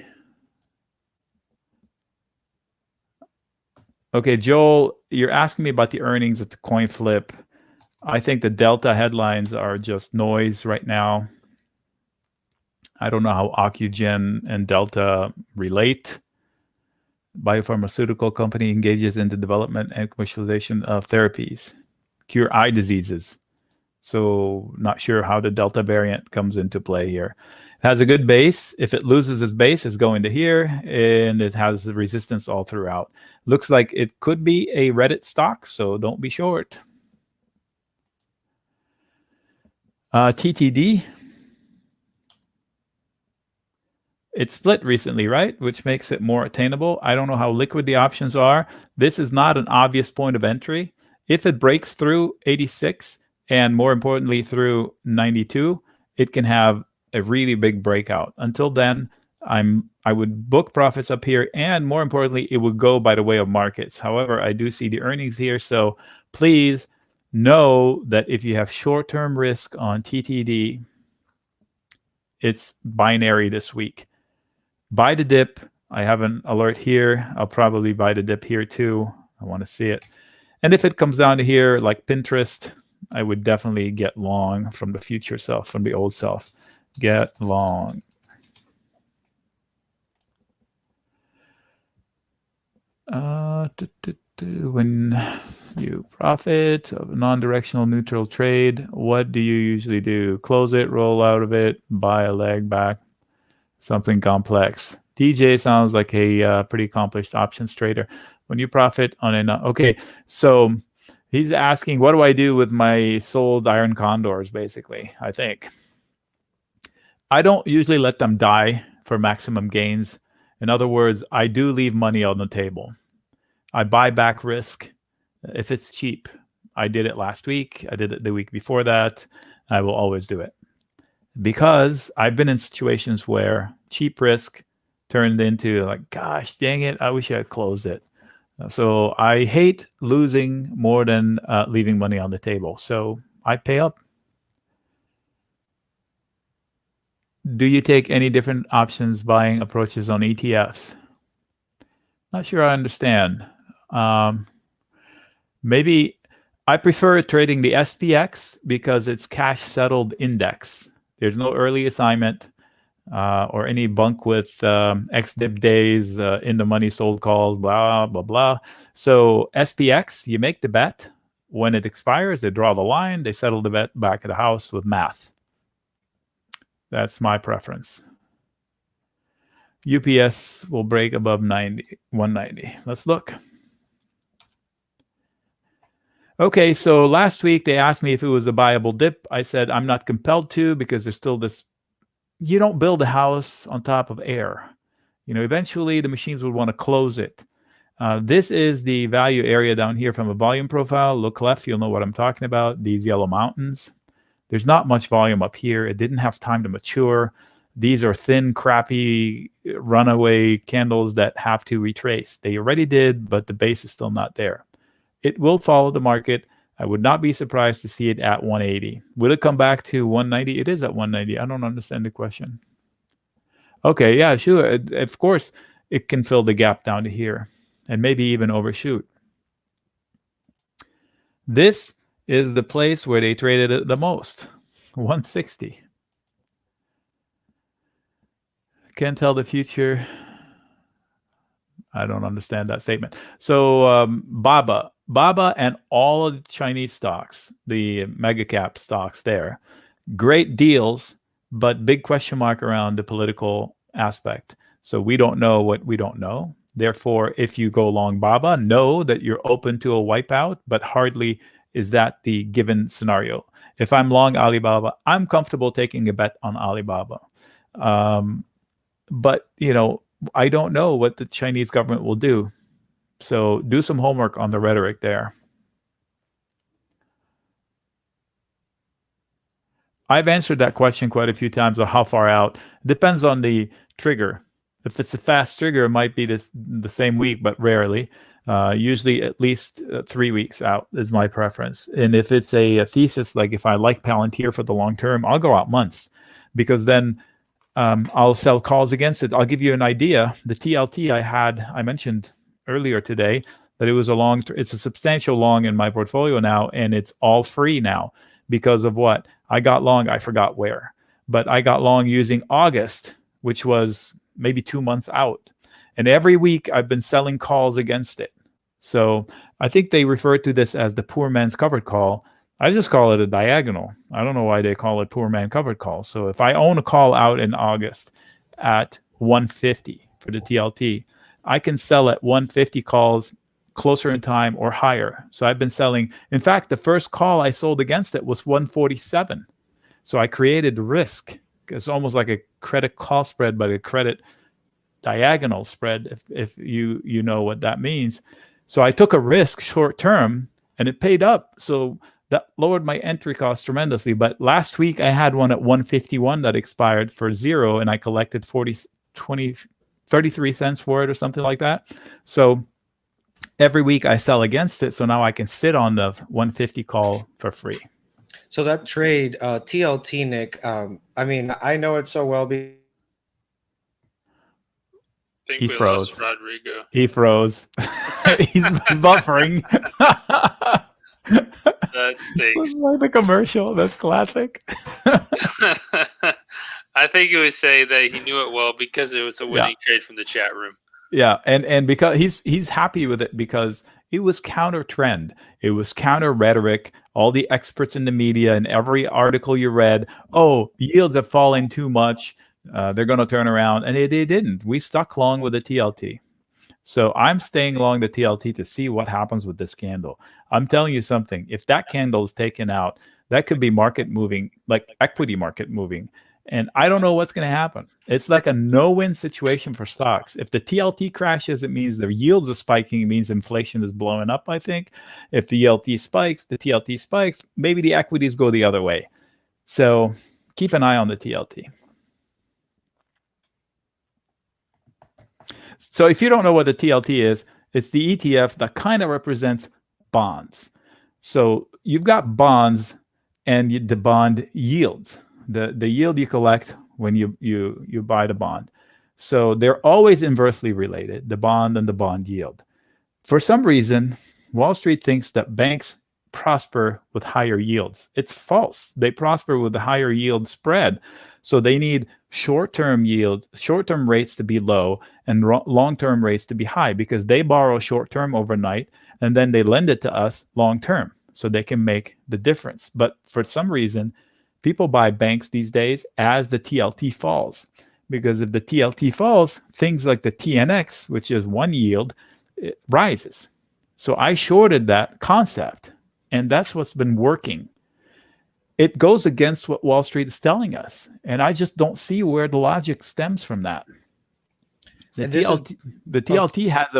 Okay, Joel, you're asking me about the earnings at the coin flip. I think the Delta headlines are just noise right now. I don't know how Ocugen and Delta relate. Biopharmaceutical company engages in the development and commercialization of therapies, cure eye diseases. So not sure how the Delta variant comes into play here. It has a good base. If it loses its base, it's going to here, and it has the resistance all throughout. Looks like it could be a Reddit stock, so don't be short. TTD. It split recently, right? Which makes it more attainable. I don't know how liquid the options are. This is not an obvious point of entry. If it breaks through 86, and more importantly through 92, it can have a really big breakout. Until then, I would book profits up here, and more importantly, it would go by the way of markets. However, I do see the earnings here, so please know that if you have short-term risk on TTD, it's binary this week. Buy the dip. I have an alert here. I'll probably buy the dip here too. I want to see it. And if it comes down to here, like Pinterest, I would definitely get long from the future self, from the old self. Get long. When you profit of a non-directional neutral trade, what do you usually do? Close it, roll out of it, buy a leg back, something complex. DJ sounds like a pretty accomplished options trader. When you profit on okay, so he's asking, what do I do with my sold iron condors, basically, I think. I don't usually let them die for maximum gains. In other words, I do leave money on the table. I buy back risk if it's cheap. I did it last week. I did it the week before that. I will always do it because I've been in situations where cheap risk turned into like, gosh, dang it, I wish I had closed it. So I hate losing more than leaving money on the table. So I pay up. Do you take any different options buying approaches on ETFs? Not sure I understand. Maybe I prefer trading the SPX because it's cash settled index. There's no early assignment or any bunk with ex-dip days, in the money sold calls, blah, blah, blah. So SPX, you make the bet. When it expires, they draw the line. They settle the bet back at the house with math. That's my preference. UPS will break above 190. Let's look. Okay, so last week they asked me if it was a buyable dip. I said I'm not compelled to because there's still this. You don't build a house on top of air. Eventually the machines would want to close it. This is the value area down here from a volume profile. Look left, you'll know what I'm talking about. These yellow mountains. There's not much volume up here. It didn't have time to mature. These are thin, crappy, runaway candles that have to retrace. They already did, but the base is still not there. It will follow the market. I would not be surprised to see it at 180. Will it come back to 190? It is at 190. I don't understand the question. Okay, yeah, sure. Of course, it can fill the gap down to here and maybe even overshoot. This is the place where they traded it the most, 160. Can't tell the future. I don't understand that statement. So Baba and all of the Chinese stocks, the mega cap stocks there, great deals, but big question mark around the political aspect. So we don't know what we don't know. Therefore, if you go long Baba, know that you're open to a wipeout, but hardly is that the given scenario. If I'm long Alibaba, I'm comfortable taking a bet on Alibaba. But, I don't know what the Chinese government will do. So do some homework on the rhetoric there. I've answered that question quite a few times, or how far out. Depends on the trigger. If it's a fast trigger, it might be the same week, but rarely. Usually at least 3 weeks out is my preference. And if it's a thesis, like if I like Palantir for the long term, I'll go out months, because then I'll sell calls against it. I'll give you an idea. The TLT I mentioned earlier today that it was it's a substantial long in my portfolio now, and it's all free now because of what? I got long, I forgot where, but I got long using August, which was maybe 2 months out. And every week I've been selling calls against it. So I think they refer to this as the poor man's covered call. I just call it a diagonal. I don't know why they call it poor man covered call. So if I own a call out in August at 150 for the TLT, I can sell at 150 calls closer in time or higher. So I've been selling. In fact, the first call I sold against it was 147. So I created risk. It's almost like a credit call spread, but a credit diagonal spread, if you know what that means. So I took a risk short term and it paid up. So that lowered my entry cost tremendously. But last week I had one at 151 that expired for 0, and I collected 33 cents for it or something like that. So every week I sell against it. So now I can sit on the 150 call for free. So that trade, TLT, Nick, I know it so well. I think He we froze. lost Rodrigo. He froze. He's buffering. That stinks. Like the commercial. That's classic. I think he was saying that he knew it well because it was a winning trade from the chat room. Yeah, and because he's happy with it because it was counter trend. It was counter rhetoric. All the experts in the media and every article you read, oh, yields have fallen too much. They're going to turn around, and they didn't. We stuck long with the TLT. So I'm staying along the TLT to see what happens with this candle. I'm telling you something. If that candle is taken out, that could be market moving, like equity market moving. And I don't know what's going to happen. It's like a no-win situation for stocks. If the TLT crashes, it means the yields are spiking. It means inflation is blowing up, I think. If the TLT spikes, maybe the equities go the other way. So keep an eye on the TLT. So if you don't know what the TLT is, it's the ETF that kind of represents bonds. So you've got bonds and the bond yields, the yield you collect when you buy the bond. So they're always inversely related, the bond and the bond yield. For some reason, Wall Street thinks that banks prosper with higher yields. It's false. They prosper with a higher yield spread. So they need short-term rates to be low and long-term rates to be high because they borrow short-term overnight and then they lend it to us long-term so they can make the difference. But for some reason, people buy banks these days as the TLT falls. Because if the TLT falls, things like the TNX, which is one yield, it rises. So I shorted that concept, and that's what's been working. It goes against what Wall Street is telling us, and I just don't see where the logic stems from that. The TLT has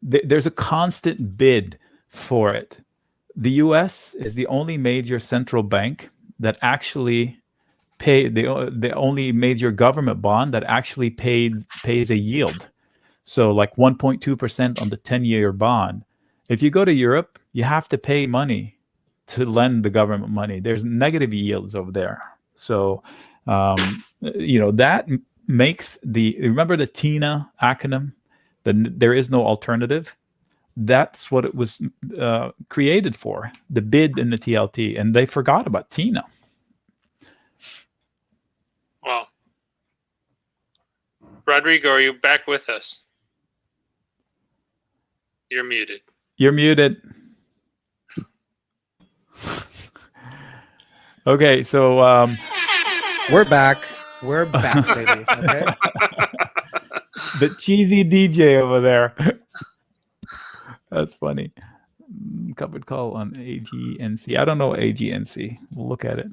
there's a constant bid for it. The U.S. is the only major central bank that actually the only major government bond that actually pays a yield. So like 1.2% on the 10-year bond. If you go to Europe, you have to pay money to lend the government money. There's negative yields over there. So, that makes remember the TINA acronym? There is no alternative. That's what it was created for, the bid in the TLT. And they forgot about TINA. Well, Rodrigo, are you back with us? You're muted. You're muted. Okay, so we're back. We're back, baby. Okay. The cheesy DJ over there. That's funny. Covered call on AGNC. I don't know AGNC. We'll look at it.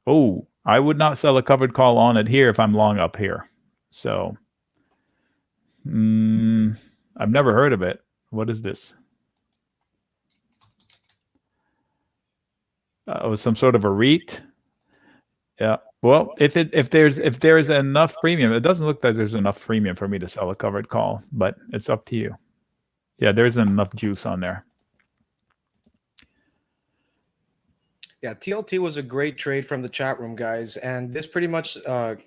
Oh, I would not sell a covered call on it here if I'm long up here. So, I've never heard of it. What is this? Some sort of a REIT. Yeah. Well, if there's enough premium, it doesn't look like there's enough premium for me to sell a covered call, but it's up to you. Yeah, there isn't enough juice on there. Yeah, TLT was a great trade from the chat room, guys, and this pretty much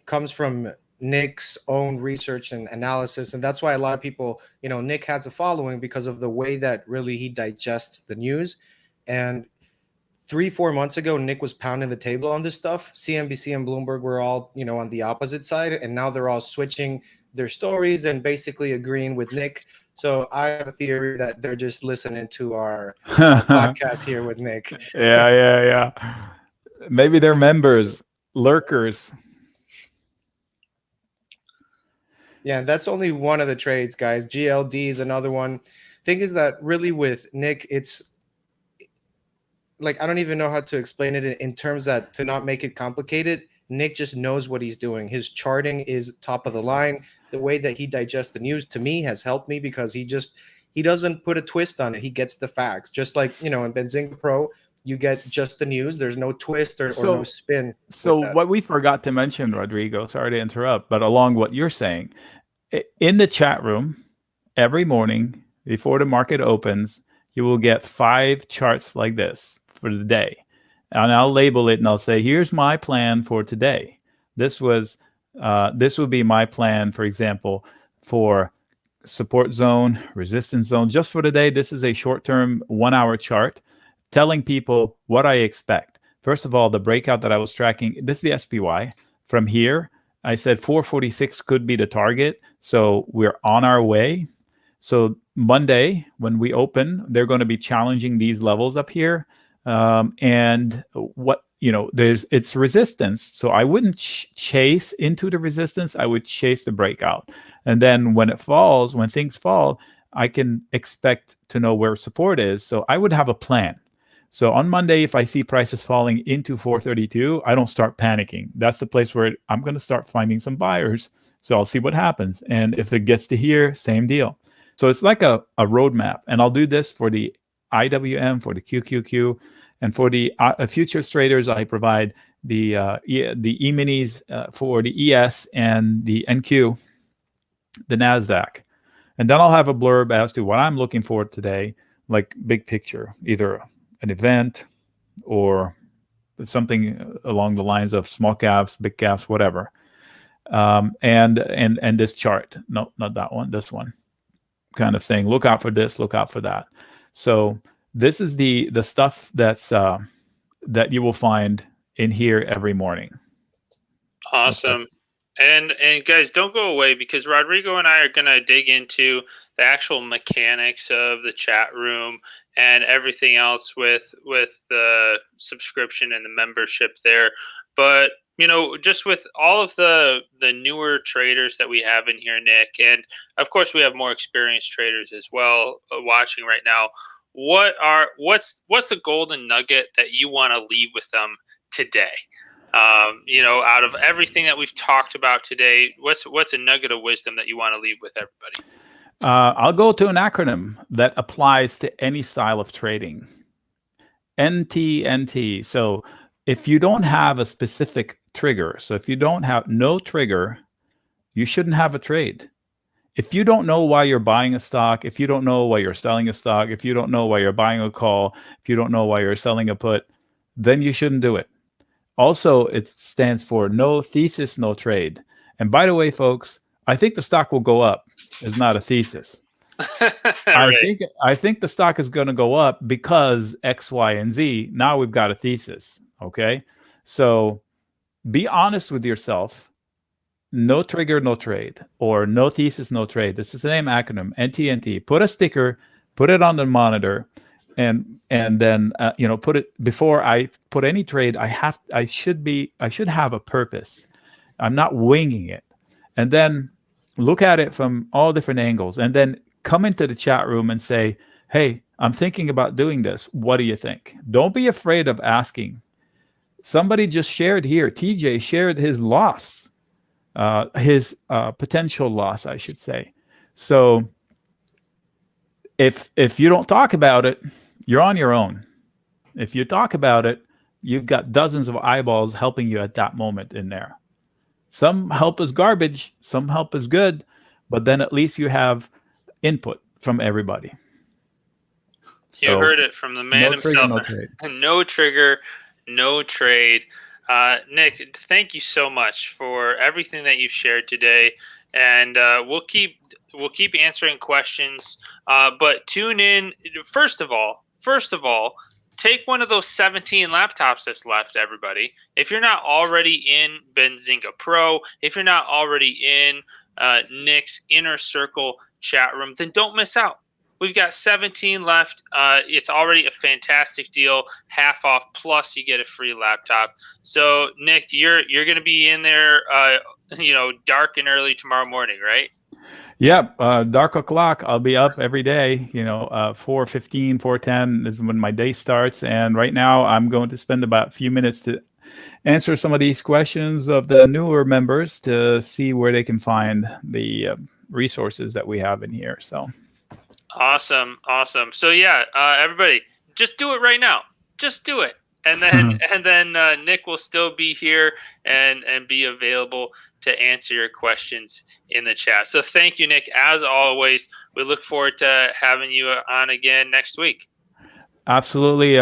comes from Nick's own research and analysis, and that's why a lot of people, Nick has a following because of the way that really he digests the news. And 3-4 months ago, Nick was pounding the table on this stuff. CNBC and Bloomberg were all, on the opposite side, and now they're all switching their stories and basically agreeing with Nick. So I have a theory that they're just listening to our podcast here with Nick. Yeah. Maybe they're members, lurkers. Yeah, that's only one of the trades, guys. GLD is another one. Thing is that really with Nick, it's like, I don't even know how to explain it in terms that to not make it complicated. Nick just knows what he's doing. His charting is top of the line. The way that he digests the news to me has helped me because he doesn't put a twist on it. He gets the facts. Just like, in Benzinga Pro, you get just the news. There's no twist or no spin. So what we forgot to mention, Rodrigo, sorry to interrupt, but along what you're saying, in the chat room, every morning before the market opens, you will get 5 charts like this for the day. And I'll label it and I'll say, here's my plan for today. This would be my plan, for example, for support zone, resistance zone. Just for today, this is a short-term 1-hour chart telling people what I expect. First of all, the breakout that I was tracking, this is the SPY. From here, I said 446 could be the target. So we're on our way. So Monday, when we open, they're going to be challenging these levels up here. And what, it's resistance. So I wouldn't chase into the resistance. I would chase the breakout. And then when things fall, I can expect to know where support is. So I would have a plan. So on Monday, if I see prices falling into 432, I don't start panicking. That's the place where I'm going to start finding some buyers. So I'll see what happens. And if it gets to here, same deal. So it's like a roadmap. And I'll do this for the IWM, for the QQQ, and for the futures traders. I provide the E-minis for the ES and the NQ, the NASDAQ. And then I'll have a blurb as to what I'm looking for today, like big picture, either an event or something along the lines of small caps, big caps, whatever. And this chart, no, not that one, this one, kind of saying, look out for this, look out for that. So this is the stuff that's that you will find in here every morning. Awesome. And guys, don't go away, because Rodrigo and I are going to dig into the actual mechanics of the chat room and everything else with the subscription and the membership there. But just with all of the newer traders that we have in here, Nick, and of course we have more experienced traders as well watching right now. What's the golden nugget that you want to leave with them today? Out of everything that we've talked about today, what's a nugget of wisdom that you want to leave with everybody? I'll go to an acronym that applies to any style of trading. NTNT. So if you don't have a specific trigger, so if you don't have no trigger, you shouldn't have a trade. If you don't know why you're buying a stock, if you don't know why you're selling a stock, if you don't know why you're buying a call, if you don't know why you're selling a put, then you shouldn't do it. Also, it stands for no thesis, no trade. And by the way, folks, I think the stock will go up is not a thesis. Right. I think the stock is going to go up because X, Y, and Z. Now we've got a thesis. Okay. So be honest with yourself. No trigger, no trade, or no thesis, no trade. This is the name acronym, NTNT. Put a sticker, put it on the monitor, and then put it before I put any trade. I should have a purpose. I'm not winging it. And then look at it from all different angles, and then come into the chat room and say, hey, I'm thinking about doing this. What do you think? Don't be afraid of asking. Somebody just shared here. TJ shared his loss, his potential loss, I should say. So if you don't talk about it, you're on your own. If you talk about it, you've got dozens of eyeballs helping you at that moment in there. Some help is garbage, some help is good, but then at least you have input from everybody. So, you heard it from the man himself. No trigger, no trade. Nick, thank you so much for everything that you've shared today, and we'll keep answering questions. But tune in. First of all, take one of those 17 laptops that's left, everybody. If you're not already in Benzinga Pro, if you're not already in Nick's Inner Circle chat room, then don't miss out. We've got 17 left. It's already a fantastic deal, half off, plus you get a free laptop. So, Nick, you're going to be in there, dark and early tomorrow morning, right? Yep, dark o'clock. I'll be up every day. 4:15, 4:10 is when my day starts. And right now, I'm going to spend about a few minutes to answer some of these questions of the newer members to see where they can find the resources that we have in here. So, awesome. So yeah, everybody, just do it right now. Just do it. And then Nick will still be here and be available to answer your questions in the chat. So thank you, Nick. As always, we look forward to having you on again next week. Absolutely.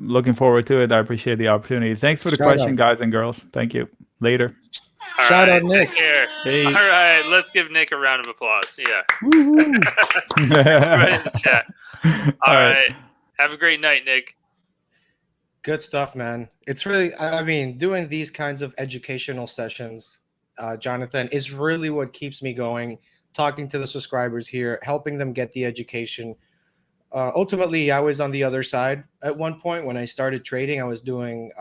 Looking forward to it. I appreciate the opportunity. Thanks for the question, guys and girls. Thank you. Later. Shout out, Nick. Hey. All right, let's give Nick a round of applause. Yeah. Everybody in the chat. All right. Have a great night, Nick. Good stuff, man. It's really, I mean, doing these kinds of educational sessions Jonathan, is really what keeps me going. Talking to the subscribers here, helping them get the education. Ultimately, I was on the other side at one point when I started trading. I was doing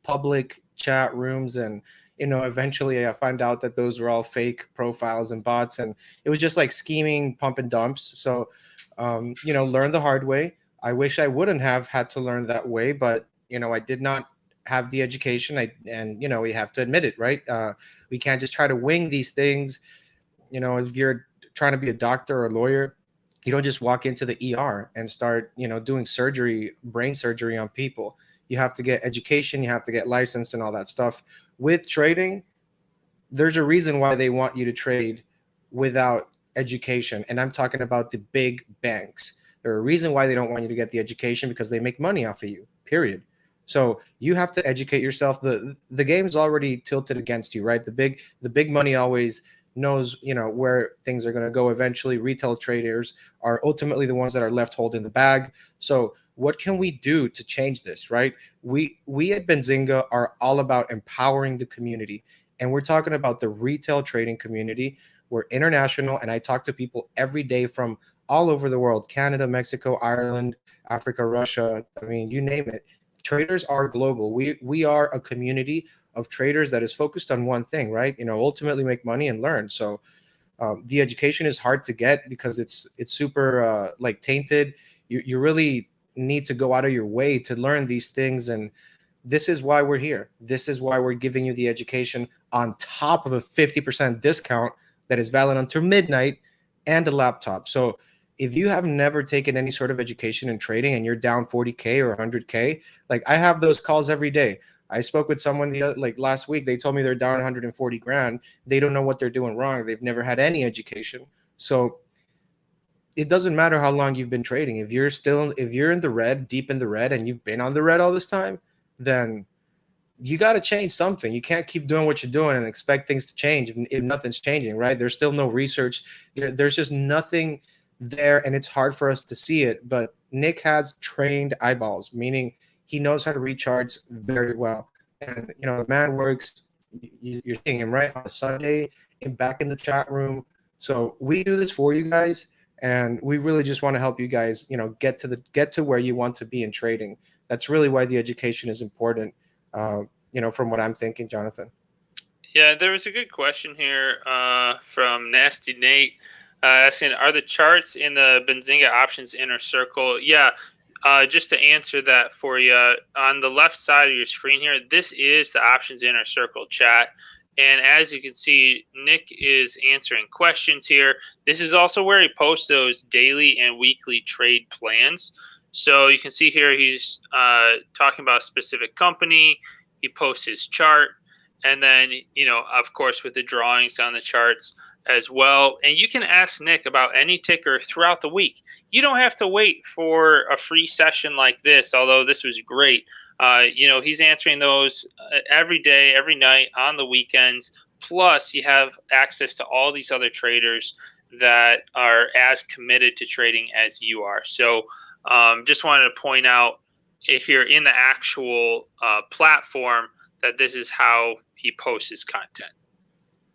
public chat rooms, and eventually I found out that those were all fake profiles and bots, and it was just like scheming, pump and dumps. So, learn the hard way. I wish I wouldn't have had to learn that way, but I did not have the education. And we have to admit it, right? We can't just try to wing these things. If you're trying to be a doctor or a lawyer, you don't just walk into the ER and start, doing surgery, brain surgery on people. You have to get education, you have to get licensed and all that stuff. With trading, there's a reason why they want you to trade without education. And I'm talking about the big banks. There's a reason why they don't want you to get the education, because they make money off of you, period. So you have to educate yourself. The game's already tilted against you, right? The big money always knows where things are going to go eventually. Retail traders are ultimately the ones that are left holding the bag. So what can we do to change this, right? We at Benzinga are all about empowering the community, and we're talking about the retail trading community. We're international, and I talk to people every day from all over the world: Canada, Mexico, Ireland, Africa, Russia. I mean, you name it. Traders are global. We are a community of traders that is focused on one thing, right? Ultimately make money and learn. So the education is hard to get because it's super like tainted. You really need to go out of your way to learn these things, and this is why we're here. This is why we're giving you the education on top of a 50% discount that is valid until midnight, and a laptop. So if you have never taken any sort of education in trading and you're down 40K or 100K, like I have those calls every day. I spoke with someone like last week. They told me they're down 140 grand. They don't know what they're doing wrong. They've never had any education. So it doesn't matter how long you've been trading. If you're in the red, deep in the red, and you've been on the red all this time, then you got to change something. You can't keep doing what you're doing and expect things to change if nothing's changing, right? There's still no research. There's just nothing there, and it's hard for us to see it. But Nick has trained eyeballs, meaning he knows how to read charts very well. And, the man works. You're seeing him right on a Sunday and back in the chat room. So we do this for you guys, and we really just want to help you guys, get to where you want to be in trading. That's really why the education is important. From what I'm thinking, Jonathan. Yeah, there was a good question here from Nasty Nate asking, are the charts in the Benzinga options inner circle? Yeah, just to answer that for you, on the left side of your screen here, this is the options inner circle chat. And as you can see, Nick is answering questions here. This is also where he posts those daily and weekly trade plans. So you can see here he's talking about a specific company. He posts his chart, and then, of course, with the drawings on the charts as well. And you can ask Nick about any ticker throughout the week. You don't have to wait for a free session like this, although this was great. He's answering those every day, every night, on the weekends. Plus, you have access to all these other traders that are as committed to trading as you are. So just wanted to point out here in the actual platform that this is how he posts his content.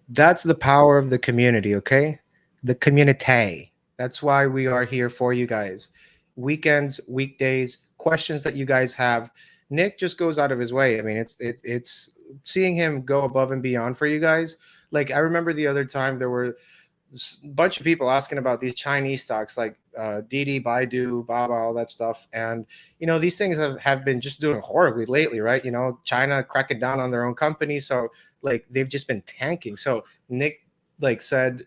That's the power of the community, okay? The community. That's why we are here for you guys. Weekends, weekdays, questions that you guys have. Nick just goes out of his way. I mean, it's seeing him go above and beyond for you guys. Like, I remember the other time there were a bunch of people asking about these Chinese stocks like Didi, Baidu, Baba, all that stuff. And, these things have been just doing horribly lately, right? China cracking down on their own company. So, like, they've just been tanking. So Nick, said,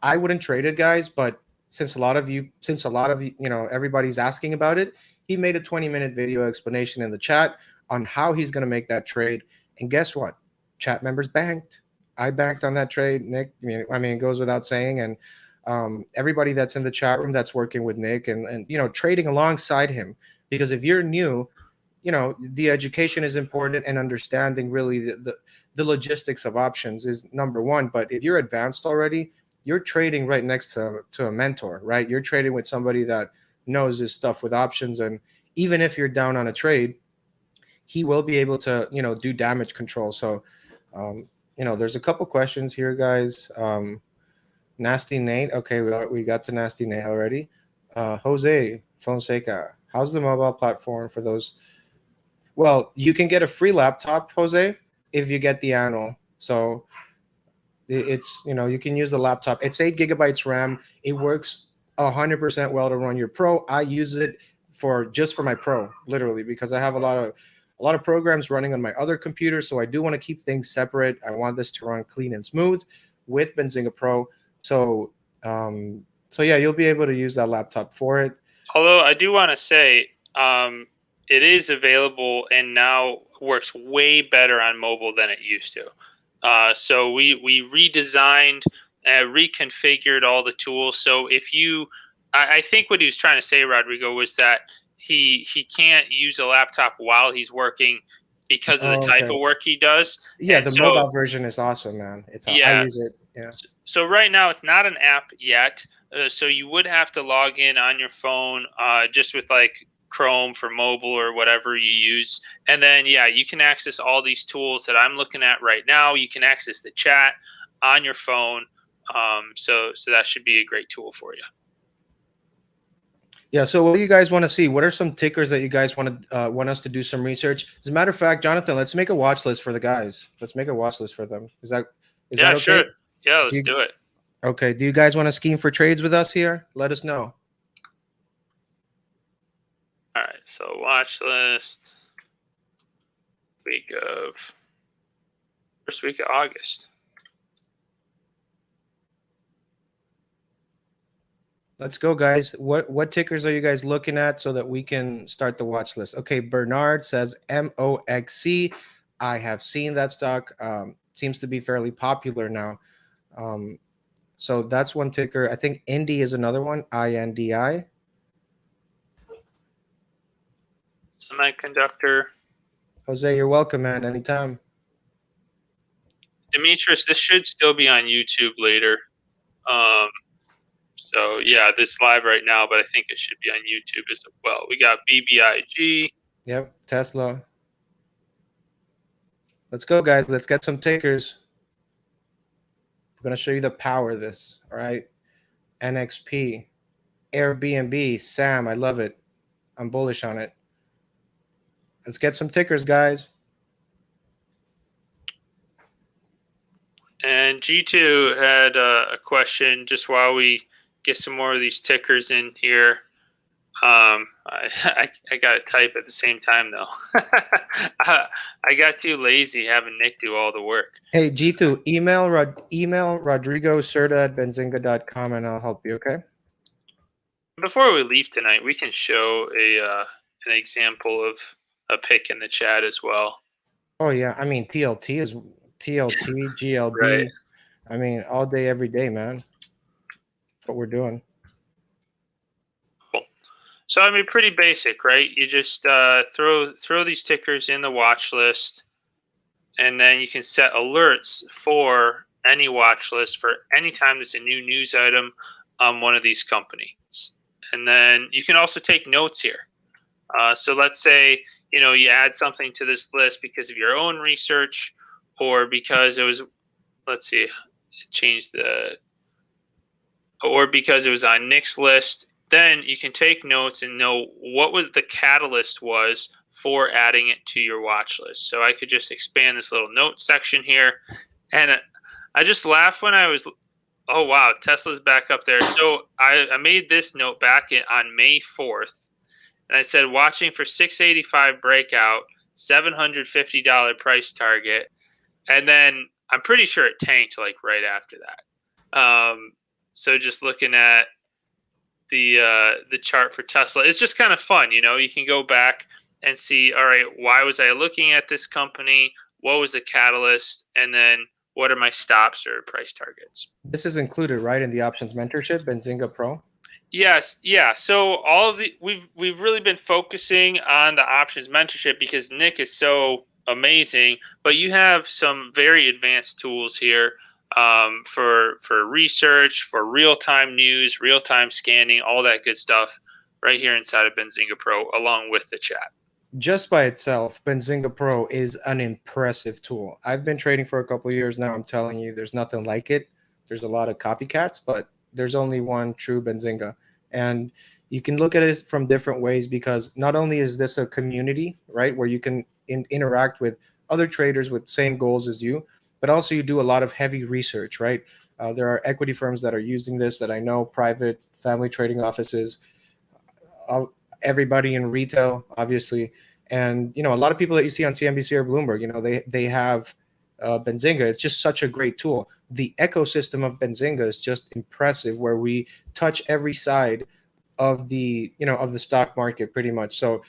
I wouldn't trade it, guys. But since a lot of you, everybody's asking about it, he made a 20-minute video explanation in the chat on how he's going to make that trade. And guess what? Chat members banked. I banked on that trade, Nick. I mean, it goes without saying. And everybody that's in the chat room that's working with Nick and trading alongside him, because if you're new, the education is important, and understanding really the logistics of options is number one. But if you're advanced already, you're trading right next to a mentor, right? You're trading with somebody that knows his stuff with options. And even if you're down on a trade, he will be able to, do damage control. So, there's a couple questions here, guys. Nasty Nate. Okay, we got to Nasty Nate already. Jose Fonseca. How's the mobile platform for those? Well, you can get a free laptop, Jose, if you get the annual. So it's, you can use the laptop. It's 8 GB RAM. It works 100% well to run your Pro. I use it for my Pro, literally, because I have a lot of programs running on my other computer. So I do want to keep things separate. I want this to run clean and smooth with Benzinga Pro. So yeah, you'll be able to use that laptop for it. Although I do want to say, it is available and now works way better on mobile than it used to. So we redesigned, reconfigured all the tools. So I think what he was trying to say, Rodrigo, was that he can't use a laptop while he's working because of the type Okay. of work he does. Yeah, And the so, mobile version is awesome, man. I yeah. use it. Yeah. So right now it's not an app yet. So you would have to log in on your phone, just with like Chrome for mobile or whatever you use. And then, yeah, you can access all these tools that I'm looking at right now. You can access the chat on your phone. So that should be a great tool for you. Yeah. So what do you guys want to see? What are some tickers that you guys want us to do some research? As a matter of fact, Jonathan, let's make a watch list for the guys. Let's make a watch list for them. Is that okay? Sure. Yeah, let's do it. Okay. Do you guys want to scheme for trades with us here? Let us know. All right. So watch list first week of August. Let's go, guys. What tickers are you guys looking at so that we can start the watch list? Okay, Bernard says MOXC. I have seen that stock. Seems to be fairly popular now. So that's one ticker. I think Indy is another one. INDI. Semiconductor. Jose, you're welcome, man. Anytime. Demetrius, this should still be on YouTube later. So yeah, this live right now, but I think it should be on YouTube as well. We got BBIG. Yep, Tesla. Let's go, guys. Let's get some tickers. I'm going to show you the power of this. All right. NXP, Airbnb, Sam. I love it. I'm bullish on it. Let's get some tickers, guys. And G2 had a question just while we get some more of these tickers in here. I got to type at the same time, though. I got too lazy having Nick do all the work. Hey, G2, email Rodrigo Cerda at benzinga.com and I'll help you, okay? Before we leave tonight, we can show an example of a pick in the chat as well. Oh, yeah. I mean, TLT is TLT, GLD. Right. I mean, all day, every day, man. That's what we're doing. Cool. So, I mean, pretty basic, right? You just throw these tickers in the watch list, and then you can set alerts for any watch list for any time there's a new news item on one of these companies. And then you can also take notes here. So let's say, you add something to this list because of your own research, or because it was, let's see, or because it was on Nick's list. Then you can take notes and know what was the catalyst was for adding it to your watch list. So I could just expand this little note section here. And I just laughed when I was, oh, wow, Tesla's back up there. So I made this note back on May 4th. And I said, watching for 685 breakout, $750 price target. And then I'm pretty sure it tanked like right after that. So just looking at the chart for Tesla, it's just kind of fun. You can go back and see, all right, why was I looking at this company? What was the catalyst? And then what are my stops or price targets? This is included, right, in the options mentorship, Benzinga Pro? Yes, yeah. So all of we've really been focusing on the options mentorship because Nick is so amazing, but you have some very advanced tools here for research, for real-time news, real-time scanning, all that good stuff right here inside of Benzinga Pro, along with the chat. just by itself, Benzinga Pro is an impressive tool. I've been trading for a couple of years now. I'm telling you, there's nothing like it. There's a lot of copycats, but there's only one true Benzinga. And you can look at it from different ways, because not only is this a community, right, where you can interact with other traders with same goals as you, but also you do a lot of heavy research, right? There are equity firms that are using this that I know, private family trading offices, everybody in retail, obviously, and a lot of people that you see on CNBC or Bloomberg, they have Benzinga. It's just such a great tool. The ecosystem of Benzinga is just impressive, where we touch every side of the stock market pretty much. So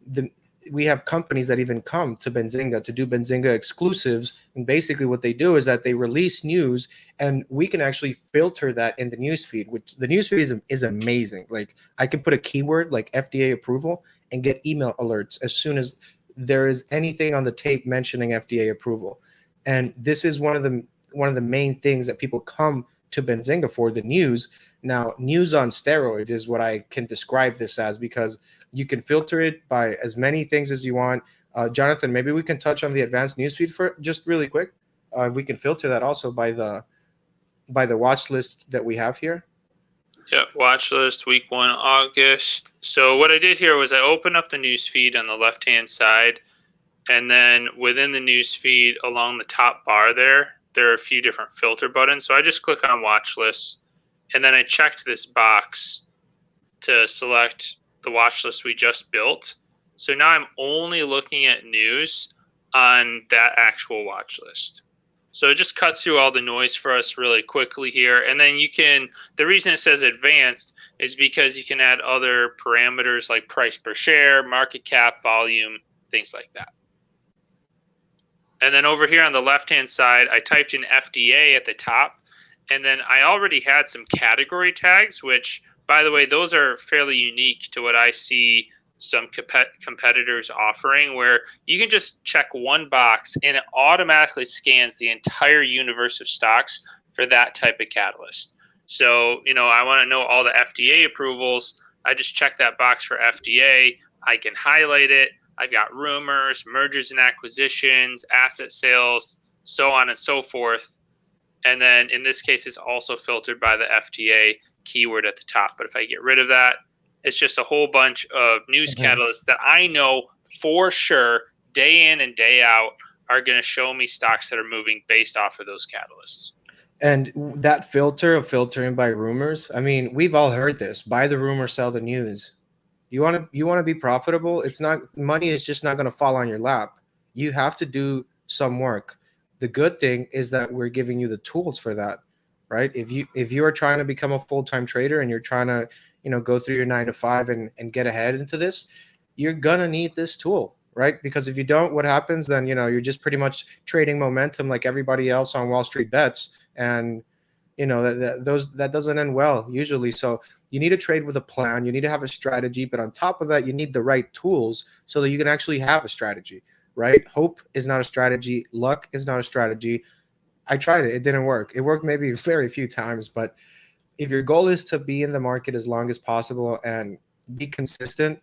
the we have companies that even come to Benzinga to do Benzinga exclusives. And basically what they do is that they release news, and we can actually filter that in the news feed, which the news feed is amazing. Like, I can put a keyword like FDA approval and get email alerts as soon as there is anything on the tape mentioning FDA approval. And this is one of the main things that people come to Benzinga for, the news. Now, news on steroids is what I can describe this as, because you can filter it by as many things as you want. Jonathan, maybe we can touch on the advanced newsfeed for just really quick. If we can filter that also by the watch list that we have here. Yeah, watch list week 1 August. So what I did here was I opened up the news feed on the left hand side, and then within the news feed along the top bar there are a few different filter buttons. So I just click on watch lists, and then I checked this box to select the watch list we just built. So now I'm only looking at news on that actual watch list. So it just cuts through all the noise for us really quickly here. And then the reason it says advanced is because you can add other parameters like price per share, market cap, volume, things like that. And then over here on the left-hand side, I typed in FDA at the top, and then I already had some category tags, which, by the way, those are fairly unique to what I see some competitors offering, where you can just check one box and it automatically scans the entire universe of stocks for that type of catalyst. So, I want to know all the FDA approvals. I just check that box for FDA. I can highlight it. I've got rumors, mergers and acquisitions, asset sales, so on and so forth. And then in this case, it's also filtered by the FDA keyword at the top. But if I get rid of that, it's just a whole bunch of news catalysts that I know for sure, day in and day out, are going to show me stocks that are moving based off of those catalysts. And that filter of filtering by rumors, I mean, we've all heard this: buy the rumor, sell the news. You want to be profitable. It's not, money is just not going to fall on your lap. You have to do some work. The good thing is that we're giving you the tools for that, right? If you are trying to become a full-time trader, and you're trying to go through your 9 to 5 and get ahead into this, you're gonna need this tool, right? Because if you don't, what happens then? You're just pretty much trading momentum like everybody else on Wall Street bets, and that doesn't end well usually. So you need to trade with a plan, you need to have a strategy, but on top of that, you need the right tools so that you can actually have a strategy, right? Hope is not a strategy, luck is not a strategy. I tried it didn't work. It worked maybe very few times, but if your goal is to be in the market as long as possible and be consistent,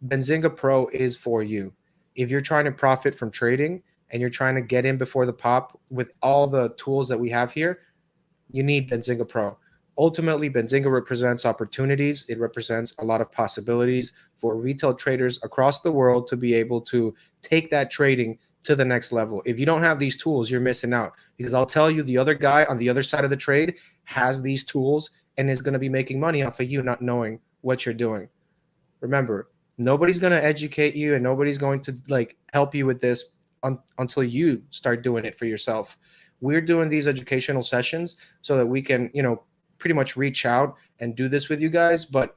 Benzinga Pro is for you. If you're trying to profit from trading and you're trying to get in before the pop with all the tools that we have here, you need Benzinga Pro. Ultimately, Benzinga represents opportunities. It represents a lot of possibilities for retail traders across the world to be able to take that trading to the next level. If you don't have these tools, you're missing out, because I'll tell you, the other guy on the other side of the trade has these tools and is going to be making money off of you not knowing what you're doing. Remember, nobody's going to educate you, and nobody's going to help you with this until you start doing it for yourself. We're doing these educational sessions so that we can, pretty much reach out and do this with you guys. But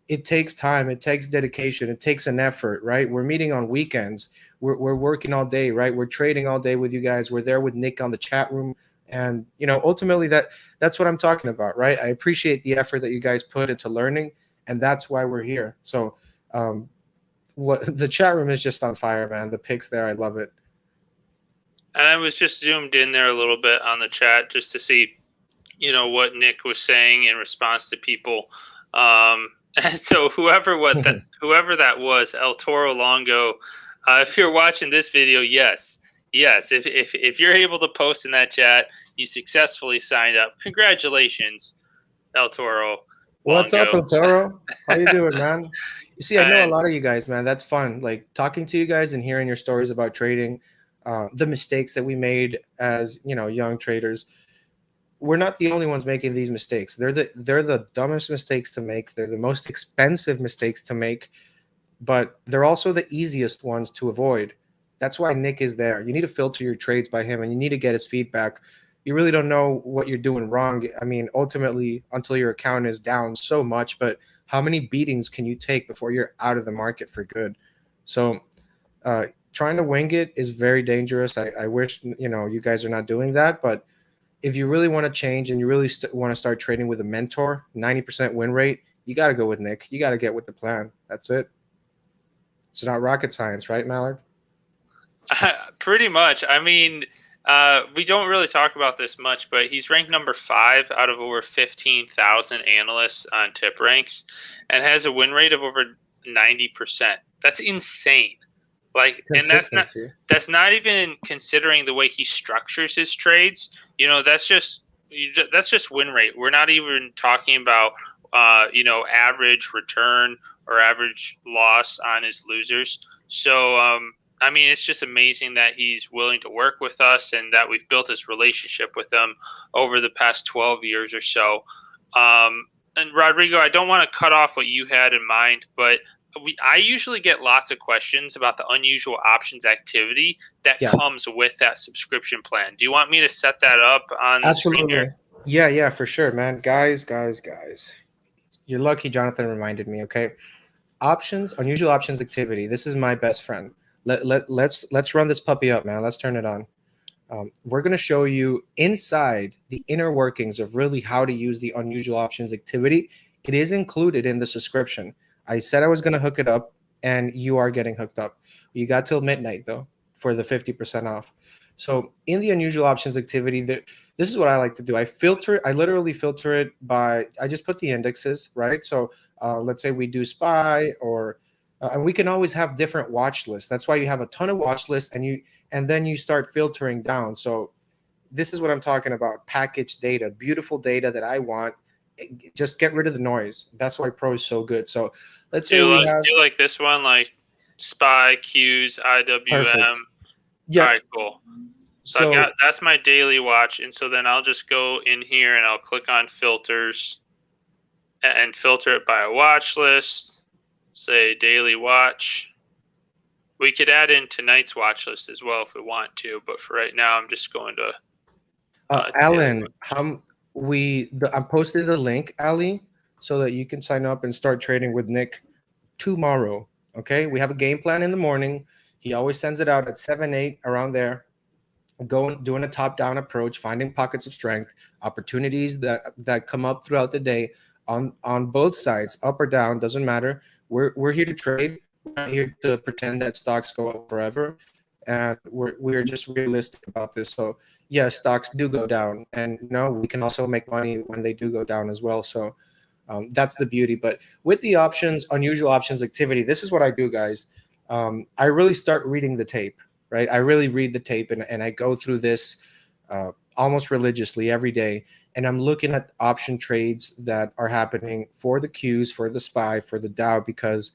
it takes time, it takes dedication, it takes an effort, right? We're meeting on weekends. We're working all day, right? We're trading all day with you guys. We're there with Nick on the chat room. And, ultimately that's what I'm talking about, right? I appreciate the effort that you guys put into learning, and that's why we're here. So what the chat room is just on fire, man. The pics there, I love it. And I was just zoomed in there a little bit on the chat just to see, what Nick was saying in response to people. And so whoever that was, El Toro Longo, if you're watching this video, yes, if you're able to post in that chat, you successfully signed up. Congratulations, El Toro What's up, Longo. El Toro? How you doing, man? You see, I know a And lot of you guys, man. That's fun. Like talking to you guys and hearing your stories about trading, the mistakes that we made as young traders. We're not the only ones making these mistakes. They're the dumbest mistakes to make. They're the most expensive mistakes to make, but they're also the easiest ones to avoid. That's why Nick is there. You need to filter your trades by him and you need to get his feedback. You really don't know what you're doing wrong. I mean, ultimately, until your account is down so much, but how many beatings can you take before you're out of the market for good? So, trying to wing it is very dangerous. I wish, you guys are not doing that, but if you really want to change and you really want to start trading with a mentor, 90% win rate, you got to go with Nick. You got to get with the plan. That's it. It's not rocket science, right, Mallard? pretty much. I mean, we don't really talk about this much, but he's ranked number 5 out of over 15,000 analysts on Tip Ranks, and has a win rate of over 90%. That's insane. Like, and Consistency. that's not even considering the way he structures his trades. That's just win rate. We're not even talking about average return or average loss on his losers. So I mean, it's just amazing that he's willing to work with us and that we've built this relationship with him over the past 12 years or so. And Rodrigo, I don't want to cut off what you had in mind, but I usually get lots of questions about the unusual options activity that comes with that subscription plan. Do you want me to set that up on the screen here? Yeah, for sure, man. Guys. You're lucky Jonathan reminded me, okay? Options, unusual options activity. This is my best friend. Let's run this puppy up, man. Let's turn it on. We're going to show you inside the inner workings of really how to use the unusual options activity. It is included in the subscription. I said I was going to hook it up, and you are getting hooked up. You got till midnight, though, for the 50% off. So in the unusual options activity, this is what I like to do. I literally filter it by, I just put the indexes, right? So let's say we do SPY and we can always have different watch lists. That's why you have a ton of watch lists and then you start filtering down. So this is what I'm talking about. Packaged data, beautiful data that I want. Just get rid of the noise. That's why Pro is so good. So let's say do you like this one, like SPY, Qs, IWM? Perfect. Yeah. All right, cool. So that's my daily watch. And so then I'll just go in here and I'll click on filters and filter it by a watch list. Say daily watch. We could add in tonight's watch list as well if we want to, but for right now, I'm just going to. Alan, I posted the link, Ali, so that you can sign up and start trading with Nick tomorrow. Okay, we have a game plan in the morning. He always sends it out at 7, 8, around there. Doing a top-down approach, finding pockets of strength, opportunities that come up throughout the day on both sides, up or down, doesn't matter. We're here to trade. We're not here to pretend that stocks go up forever, and we're just realistic about this. So yes, stocks do go down, and we can also make money when they do go down as well. So that's the beauty. But with the unusual options activity, this is what I do, guys. I really start reading the tape. Right, I really read the tape and I go through this almost religiously every day, and I'm looking at option trades that are happening for the Qs, for the SPY, for the Dow, because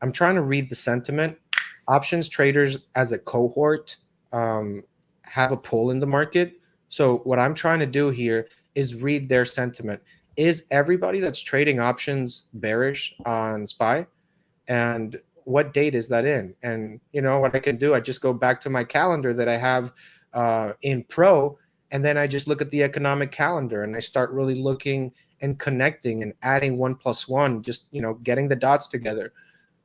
I'm trying to read the sentiment. Options traders as a cohort have a pull in the market. So what I'm trying to do here is read their sentiment. Is everybody that's trading options bearish on SPY? And what date is that in? And what I can do, I just go back to my calendar that I have in Pro, and then I just look at the economic calendar and I start really looking and connecting and adding 1 + 1, just getting the dots together.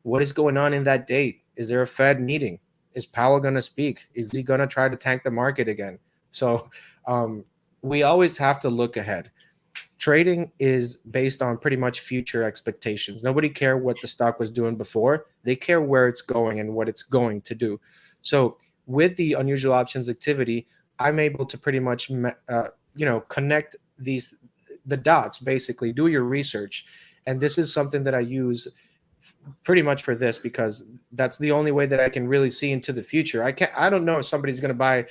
What is going on in that date? Is there a Fed meeting? Is Powell going to speak? Is he going to try to tank the market again? So we always have to look ahead. Trading is based on pretty much future expectations. Nobody cares what the stock was doing before. They care where it's going and what it's going to do. So with the unusual options activity, I'm able to pretty much connect the dots, basically do your research. And this is something that I use pretty much for this, because that's the only way that I can really see into the future. I don't know if somebody's going to buy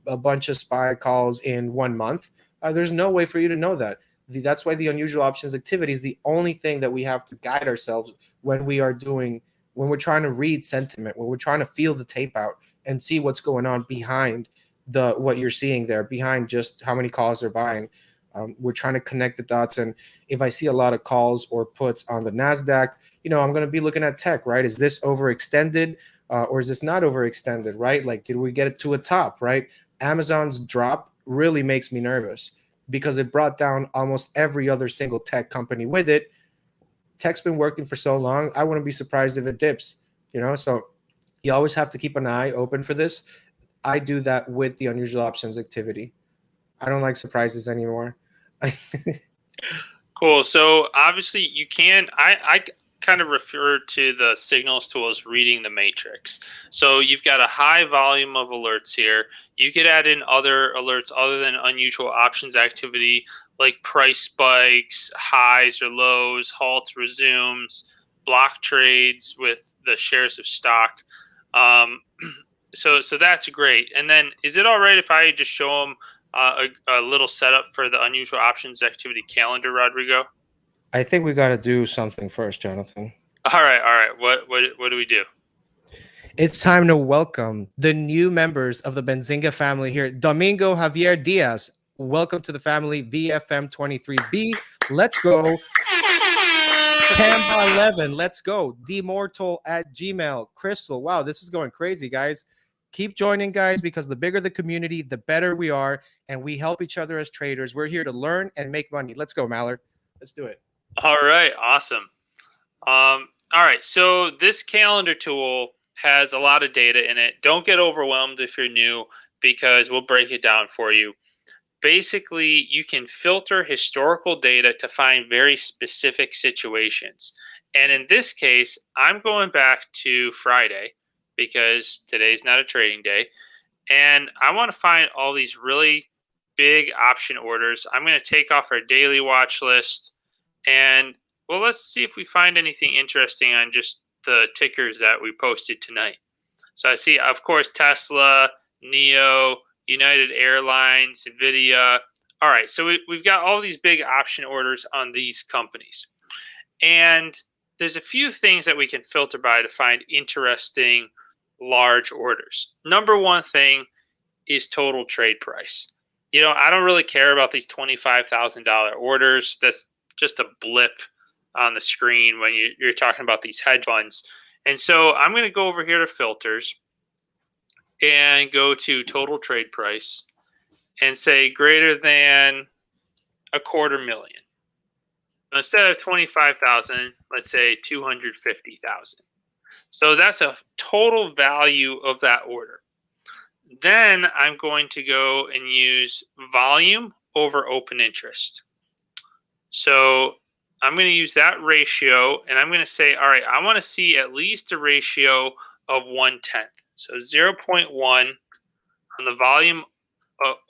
a bunch of SPY calls in 1 month. There's no way for you to know that. That's why the unusual options activity is the only thing that we have to guide ourselves when we're trying to read sentiment, when we're trying to feel the tape out and see what's going on behind what you're seeing there, behind just how many calls they're buying. We're trying to connect the dots. And if I see a lot of calls or puts on the NASDAQ, I'm going to be looking at tech, right? Is this overextended or is this not overextended, right? Like, did we get it to a top, right? Amazon's drop really makes me nervous because it brought down almost every other single tech company with it. Tech's been working for so long. I wouldn't be surprised if it dips, So you always have to keep an eye open for this. I do that with the unusual options activity. I don't like surprises anymore. Cool. So obviously you can, I kind of refer to the signals tool as reading the matrix. So you've got a high volume of alerts here. You could add in other alerts other than unusual options activity, like price spikes, highs or lows, halts, resumes, block trades with the shares of stock. So that's great. And then is it all right if I just show them a little setup for the unusual options activity calendar, Rodrigo? I think we got to do something first, Jonathan. All right. What do we do? It's time to welcome the new members of the Benzinga family here. Domingo Javier Diaz, welcome to the family. VFM23B, let's go. Camba11, let's go. Demortal@gmail. Crystal, wow, this is going crazy, guys. Keep joining, guys, because the bigger the community, the better we are, and we help each other as traders. We're here to learn and make money. Let's go, Mallard. Let's do it. All right, awesome. All right, so this calendar tool has a lot of data in it. Don't get overwhelmed if you're new, because we'll break it down for you. Basically, you can filter historical data to find very specific situations. And in this case, I'm going back to Friday because today's not a trading day. And I want to find all these really big option orders. I'm going to take off our daily watch list. And well, let's see if we find anything interesting on just the tickers that we posted tonight. So I see, of course, Tesla, NEO, United Airlines, NVIDIA. All right, so we've got all these big option orders on these companies. And there's a few things that we can filter by to find interesting large orders. Number one thing is total trade price. I don't really care about these $25,000 orders. That's just a blip on the screen when you're talking about these hedge funds. And so I'm going to go over here to filters and go to total trade price and say greater than $250,000. Instead of 25,000, let's say 250,000. So that's a total value of that order. Then I'm going to go and use volume over open interest. So I'm going to use that ratio, and I'm going to say, all right, I want to see at least a ratio of 1/10. So 0.1 on the volume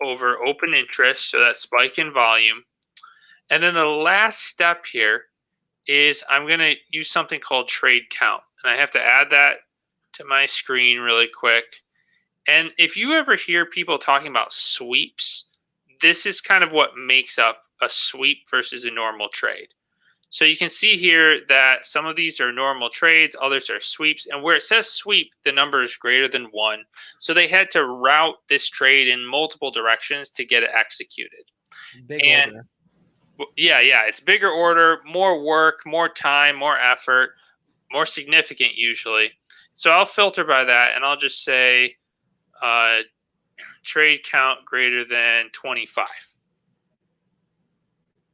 over open interest, so that spike in volume. And then the last step here is I'm going to use something called trade count. And I have to add that to my screen really quick. And if you ever hear people talking about sweeps, this is kind of what makes up a sweep versus a normal trade. So you can see here that some of these are normal trades, others are sweeps. And where it says sweep, the number is greater than 1. So they had to route this trade in multiple directions to get it executed. Big order. Yeah, it's bigger order, more work, more time, more effort, more significant usually. So I'll filter by that, and I'll just say trade count greater than 25.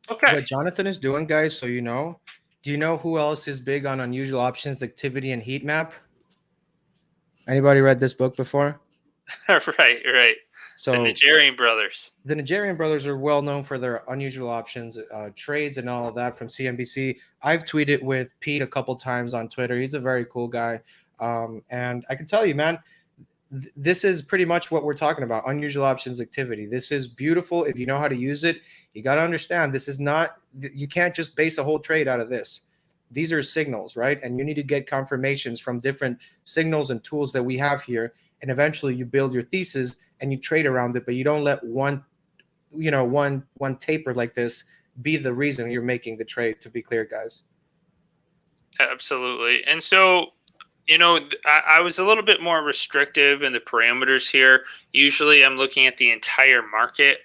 Okay. What Jonathan is doing, guys, so do you know who else is big on unusual options activity and heat map? Anybody read this book before? Right. So the Nigerian brothers. The Nigerian brothers are well known for their unusual options trades and all of that from CNBC. I've tweeted with Pete a couple times on Twitter. He's a very cool guy. And I can tell you, man, this is pretty much what we're talking about, unusual options activity. This is beautiful if you know how to use it. You got to understand, this is not, you can't just base a whole trade out of this. These are signals, right? And you need to get confirmations from different signals and tools that we have here. And eventually you build your thesis and you trade around it, but you don't let one, one taper like this be the reason you're making the trade, to be clear, guys. Absolutely. And so, I was a little bit more restrictive in the parameters here. Usually I'm looking at the entire market.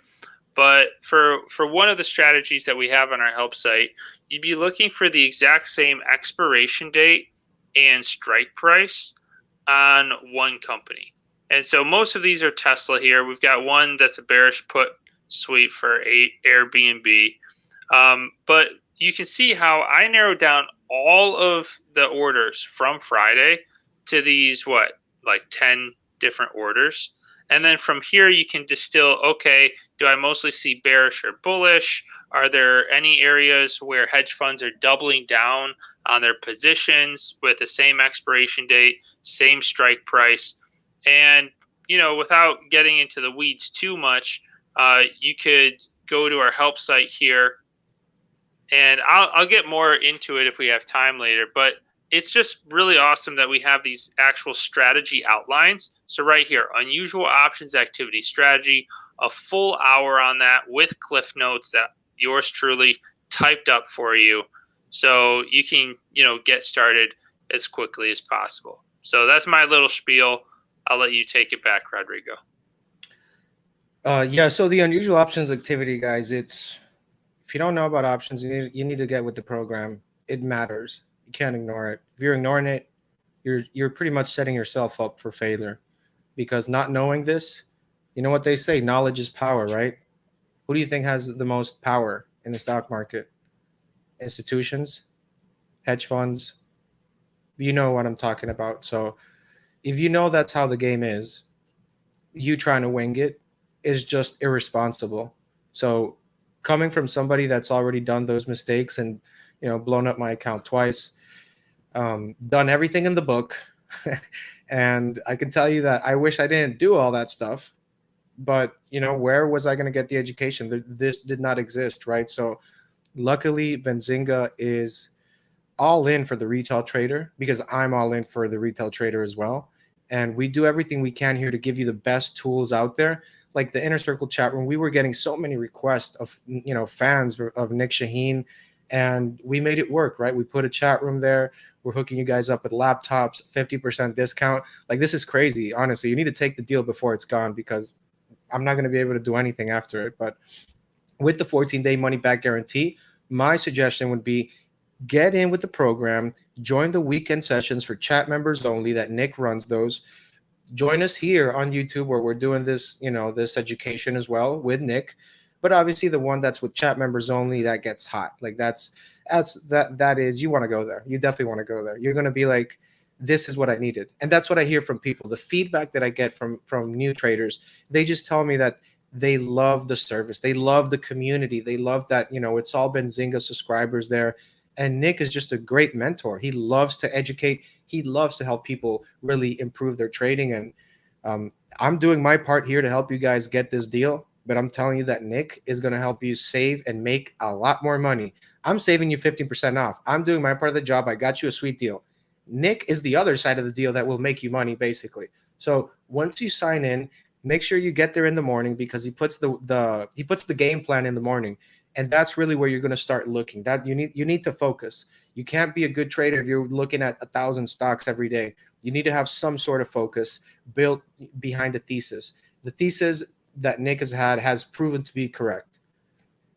But for one of the strategies that we have on our help site, you'd be looking for the exact same expiration date and strike price on one company. And so most of these are Tesla here. We've got one that's a bearish put sweep for Airbnb. But you can see how I narrowed down all of the orders from Friday to these, like 10 different orders. And then from here, you can distill, okay, do I mostly see bearish or bullish? Are there any areas where hedge funds are doubling down on their positions with the same expiration date, same strike price? And, without getting into the weeds too much, you could go to our help site here, and I'll get more into it if we have time later, but it's just really awesome that we have these actual strategy outlines. So right here, unusual options activity strategy, a full hour on that with cliff notes that yours truly typed up for you. So you can, get started as quickly as possible. So that's my little spiel. I'll let you take it back, Rodrigo. Yeah, so the unusual options activity, guys, if you don't know about options, you need to get with the program. It matters. You can't ignore it. If you're ignoring it, you're pretty much setting yourself up for failure, because not knowing this, you know what they say, knowledge is power, right? Who do you think has the most power in the stock market? Institutions, hedge funds. You know what I'm talking about. So if you know that's how the game is, you trying to wing it is just irresponsible. So coming from somebody that's already done those mistakes and blown up my account twice, done everything in the book, and I can tell you that I wish I didn't do all that stuff, but where was I going to get the education? This did not exist, right? So luckily Benzinga is all in for the retail trader, because I'm all in for the retail trader as well. And we do everything we can here to give you the best tools out there. Like the Inner Circle chat room, we were getting so many requests of fans of Nick Shaheen, and we made it work, right? We put a chat room there. We're hooking you guys up with laptops, 50% discount. Like, this is crazy. Honestly, you need to take the deal before it's gone, because I'm not going to be able to do anything after it. But with the 14-day money back guarantee, my suggestion would be get in with the program, join the weekend sessions for chat members only that Nick runs those. Join us here on YouTube where we're doing this, this education as well with Nick. But obviously the one that's with chat members only, that gets hot. Like that is, you want to go there. You definitely want to go there. You're going to be like, this is what I needed. And that's what I hear from people. The feedback that I get from new traders, they just tell me that they love the service. They love the community. They love that, it's all Benzinga subscribers there. And Nick is just a great mentor. He loves to educate. He loves to help people really improve their trading. And I'm doing my part here to help you guys get this deal. But I'm telling you that Nick is going to help you save and make a lot more money. I'm saving you 15% off. I'm doing my part of the job. I got you a sweet deal. Nick is the other side of the deal that will make you money, basically. So once you sign in, make sure you get there in the morning, because he puts the game plan in the morning. And that's really where you're going to start looking. That you need to focus. You can't be a good trader if you're looking at 1,000 stocks every day. You need to have some sort of focus built behind a thesis. The thesis that Nick has proven to be correct.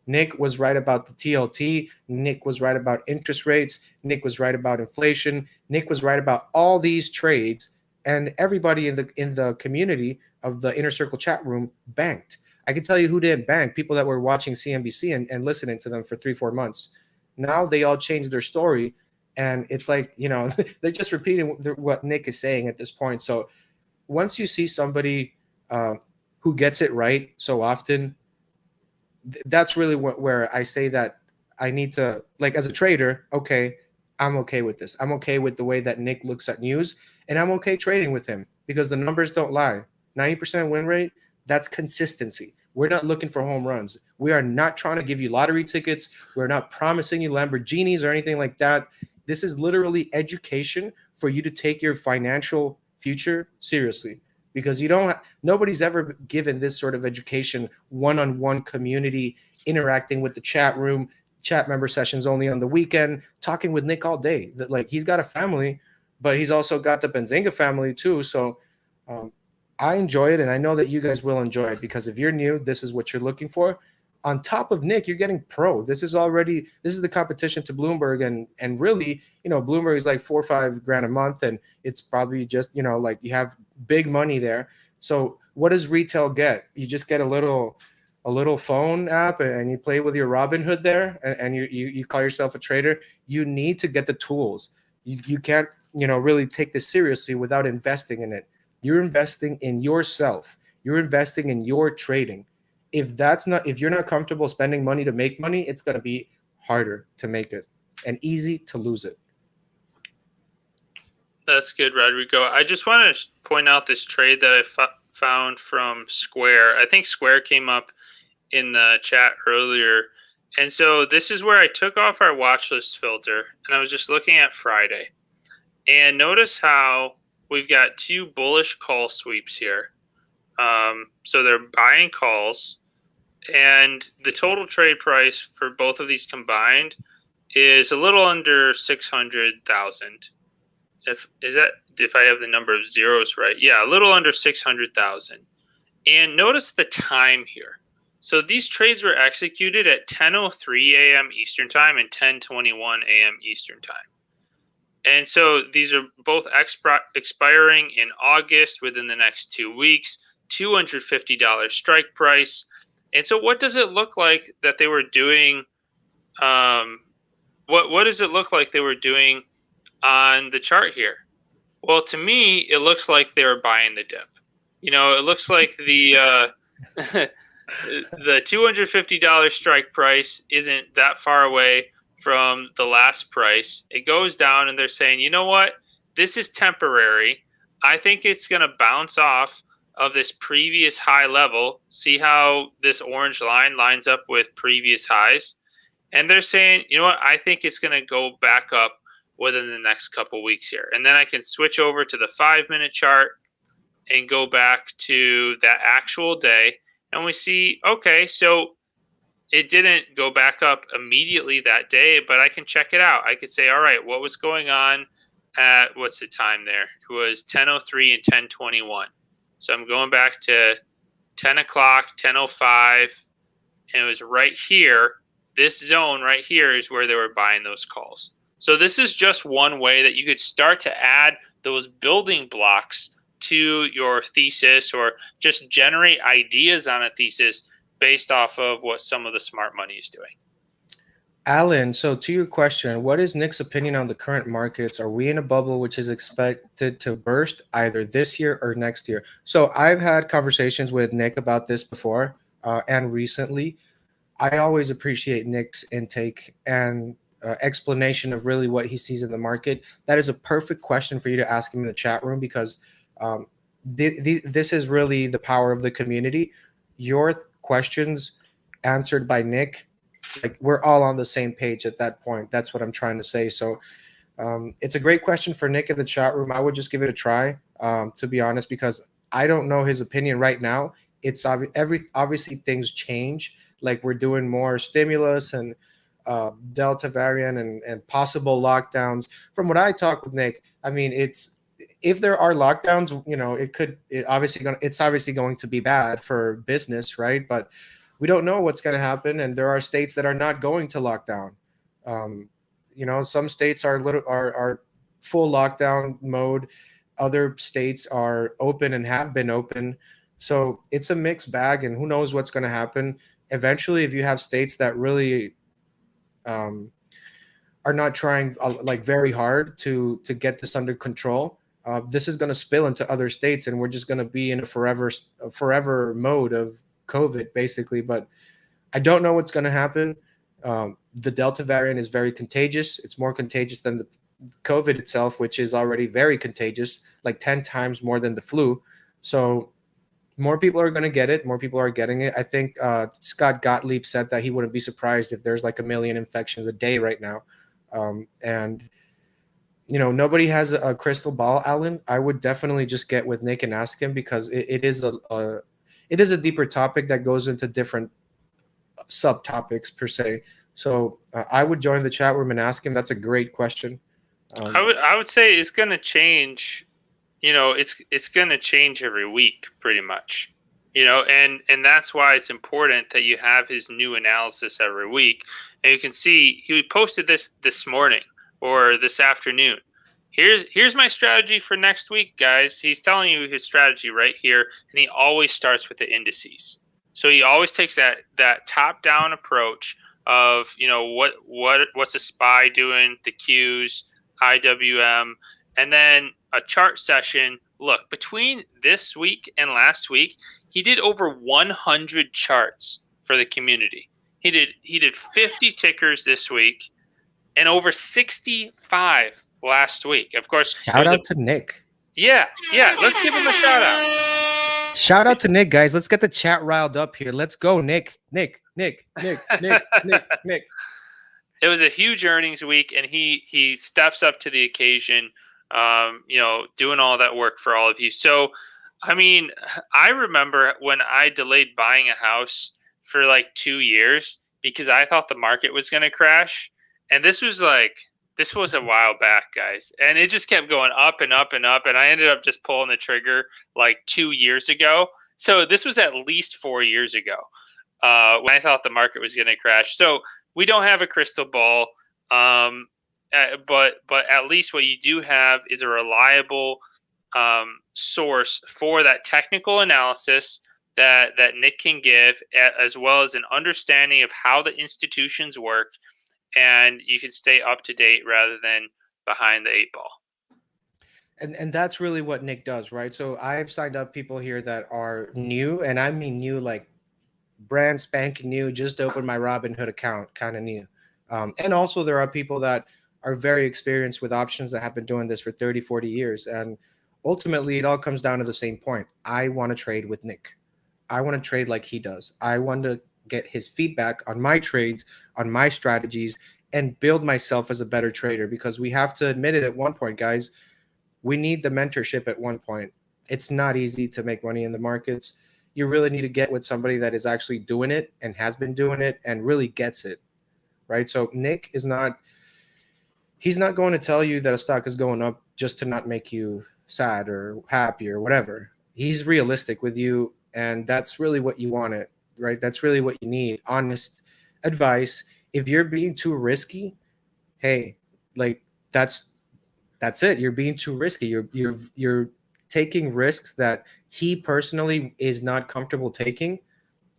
Nick was right about the TLT. Nick was right about interest rates. Nick was right about inflation. Nick was right about all these trades. And everybody in the community of the Inner Circle chat room banked. I can tell you who didn't bank: people that were watching CNBC and listening to them for 3-4 months. Now they all changed their story, and it's like, they're just repeating what Nick is saying at this point. So once you see somebody who gets it right so often, that's really where I say that I need to, like, as a trader, okay, I'm okay with this. I'm okay with the way that Nick looks at news, and I'm okay trading with him because the numbers don't lie. 90% win rate, that's consistency. We're not looking for home runs. We are not trying to give you lottery tickets. We're not promising you Lamborghinis or anything like that. This is literally education for you to take your financial future seriously because nobody's ever given this sort of education, one-on-one community, interacting with the chat room, chat member sessions only on the weekend, talking with Nick all day. That, like, he's got a family, but he's also got the Benzinga family too. So um, I enjoy it, and I know that you guys will enjoy it because if you're new, this is what you're looking for. On top of Nick, you're getting pro. This is the competition to Bloomberg, and really, Bloomberg is like 4 or 5 grand a month, and it's probably just like you have big money there. So what does retail get? You just get a little phone app and you play with your Robinhood there, and you call yourself a trader. You need to get the tools. You can't really take this seriously without investing in it. You're investing in yourself. You're investing in your trading. If you're not comfortable spending money to make money, it's going to be harder to make it and easy to lose it. That's good, Rodrigo. I just want to point out this trade that I found from Square. I think Square came up in the chat earlier. And so this is where I took off our watch list filter and I was just looking at Friday. And notice how we've got two bullish call sweeps here. So they're buying calls, and the total trade price for both of these combined is a little under 600,000. If I have the number of zeros right, yeah, a little under 600,000. And notice the time here. So these trades were executed at 10:03 a.m. Eastern time and 10:21 a.m. Eastern time. And so these are both expiring in August within the next 2 weeks, $250 strike price. And so what does it look like that they were doing? What does it look like they were doing on the chart here? Well, to me, it looks like they were buying the dip. It looks like the the $250 strike price isn't that far away from the last price. It goes down and they're saying, you know what? This is temporary. I think it's going to bounce off of this previous high level. See how this orange line lines up with previous highs? And they're saying, you know what? I think it's going to go back up within the next couple weeks here. And then I can switch over to the 5-minute chart and go back to that actual day. And we see, okay, so it didn't go back up immediately that day, but I can check it out. I could say, all right, what was going on at, what's the time there? It was 10:03 and 10:21. So I'm going back to 10 o'clock, 10:05, and it was right here. This zone right here is where they were buying those calls. So this is just one way that you could start to add those building blocks to your thesis, or just generate ideas on a thesis based off of what some of the smart money is doing. Alan, so to your question, what is Nick's opinion on the current markets? Are we in a bubble which is expected to burst either this year or next year? So I've had conversations with Nick about this before and recently. I always appreciate Nick's intake and explanation of really what he sees in the market. That is a perfect question for you to ask him in the chat room because this is really the power of the community. Your questions answered by Nick, like, we're all on the same page at that point. That's what I'm trying to say. So it's a great question for Nick in the chat room. I would just give it a try, to be honest, because I don't know his opinion right now. It's obviously things change. Like, we're doing more stimulus and Delta variant and possible lockdowns. From what I talk with Nick, I mean, if there are lockdowns, it's obviously going to be bad for business, right? But we don't know what's going to happen, and there are states that are not going to lockdown. Some states are full lockdown mode. Other states are open and have been open. So it's a mixed bag, and who knows what's going to happen. Eventually, if you have states that really are not trying very hard to get this under control, this is going to spill into other states, and we're just going to be in a forever mode of COVID, basically. But I don't know what's going to happen. The Delta variant is very contagious. It's more contagious than the COVID itself, which is already very contagious, like 10 times more than the flu. So more people are going to get it. More people are getting it. I think Scott Gottlieb said that he wouldn't be surprised if there's like 1 million infections a day right now. And nobody has a crystal ball, Alan. I would definitely just get with Nick and ask him, because it is a deeper topic that goes into different subtopics per se. So I would join the chat room and ask him. That's a great question. I would say it's going to change. It's going to change every week, pretty much. And that's why it's important that you have his new analysis every week. And you can see he posted this morning or this afternoon. Here's my strategy for next week, guys. He's telling you his strategy right here, and he always starts with the indices. So he always takes that top-down approach of what's a SPY doing, the Qs, IWM, and then a chart session. Look, between this week and last week, he did over 100 charts for the community. He did 50 tickers this week and over 65 last week. Of course, shout out to Nick. Yeah. Let's give him a shout out. Shout out to Nick, guys. Let's get the chat riled up here. Let's go, Nick. Nick. It was a huge earnings week, and he steps up to the occasion, doing all that work for all of you. So, I mean, I remember when I delayed buying a house for like 2 years because I thought the market was going to crash. And this was a while back, guys. And it just kept going up and up and up. And I ended up just pulling the trigger like 2 years ago. So this was at least 4 years ago when I thought the market was going to crash. So we don't have a crystal ball. But at least what you do have is a reliable source for that technical analysis that Nick can give, as well as an understanding of how the institutions work, and you can stay up to date rather than behind the 8 ball. And that's really what Nick does, right? So I've signed up people here that are new, and I mean new, like brand spanking new, just opened my Robinhood account, kind of new. And also there are people that are very experienced with options that have been doing this for 30, 40 years. And ultimately, it all comes down to the same point. I want to trade with Nick. I want to trade like he does. I want to get his feedback on my trades, on my strategies, and build myself as a better trader, because we have to admit it at one point, guys. We need the mentorship at one point. It's not easy to make money in the markets. You really need to get with somebody that is actually doing it and has been doing it and really gets it, right? So Nick he's not going to tell you that a stock is going up just to not make you sad or happy or whatever. He's realistic with you, and that's really what you want it, right? That's really what you need. Honest advice. If you're being too risky, hey, like that's it. You're being too risky. You're taking risks that he personally is not comfortable taking,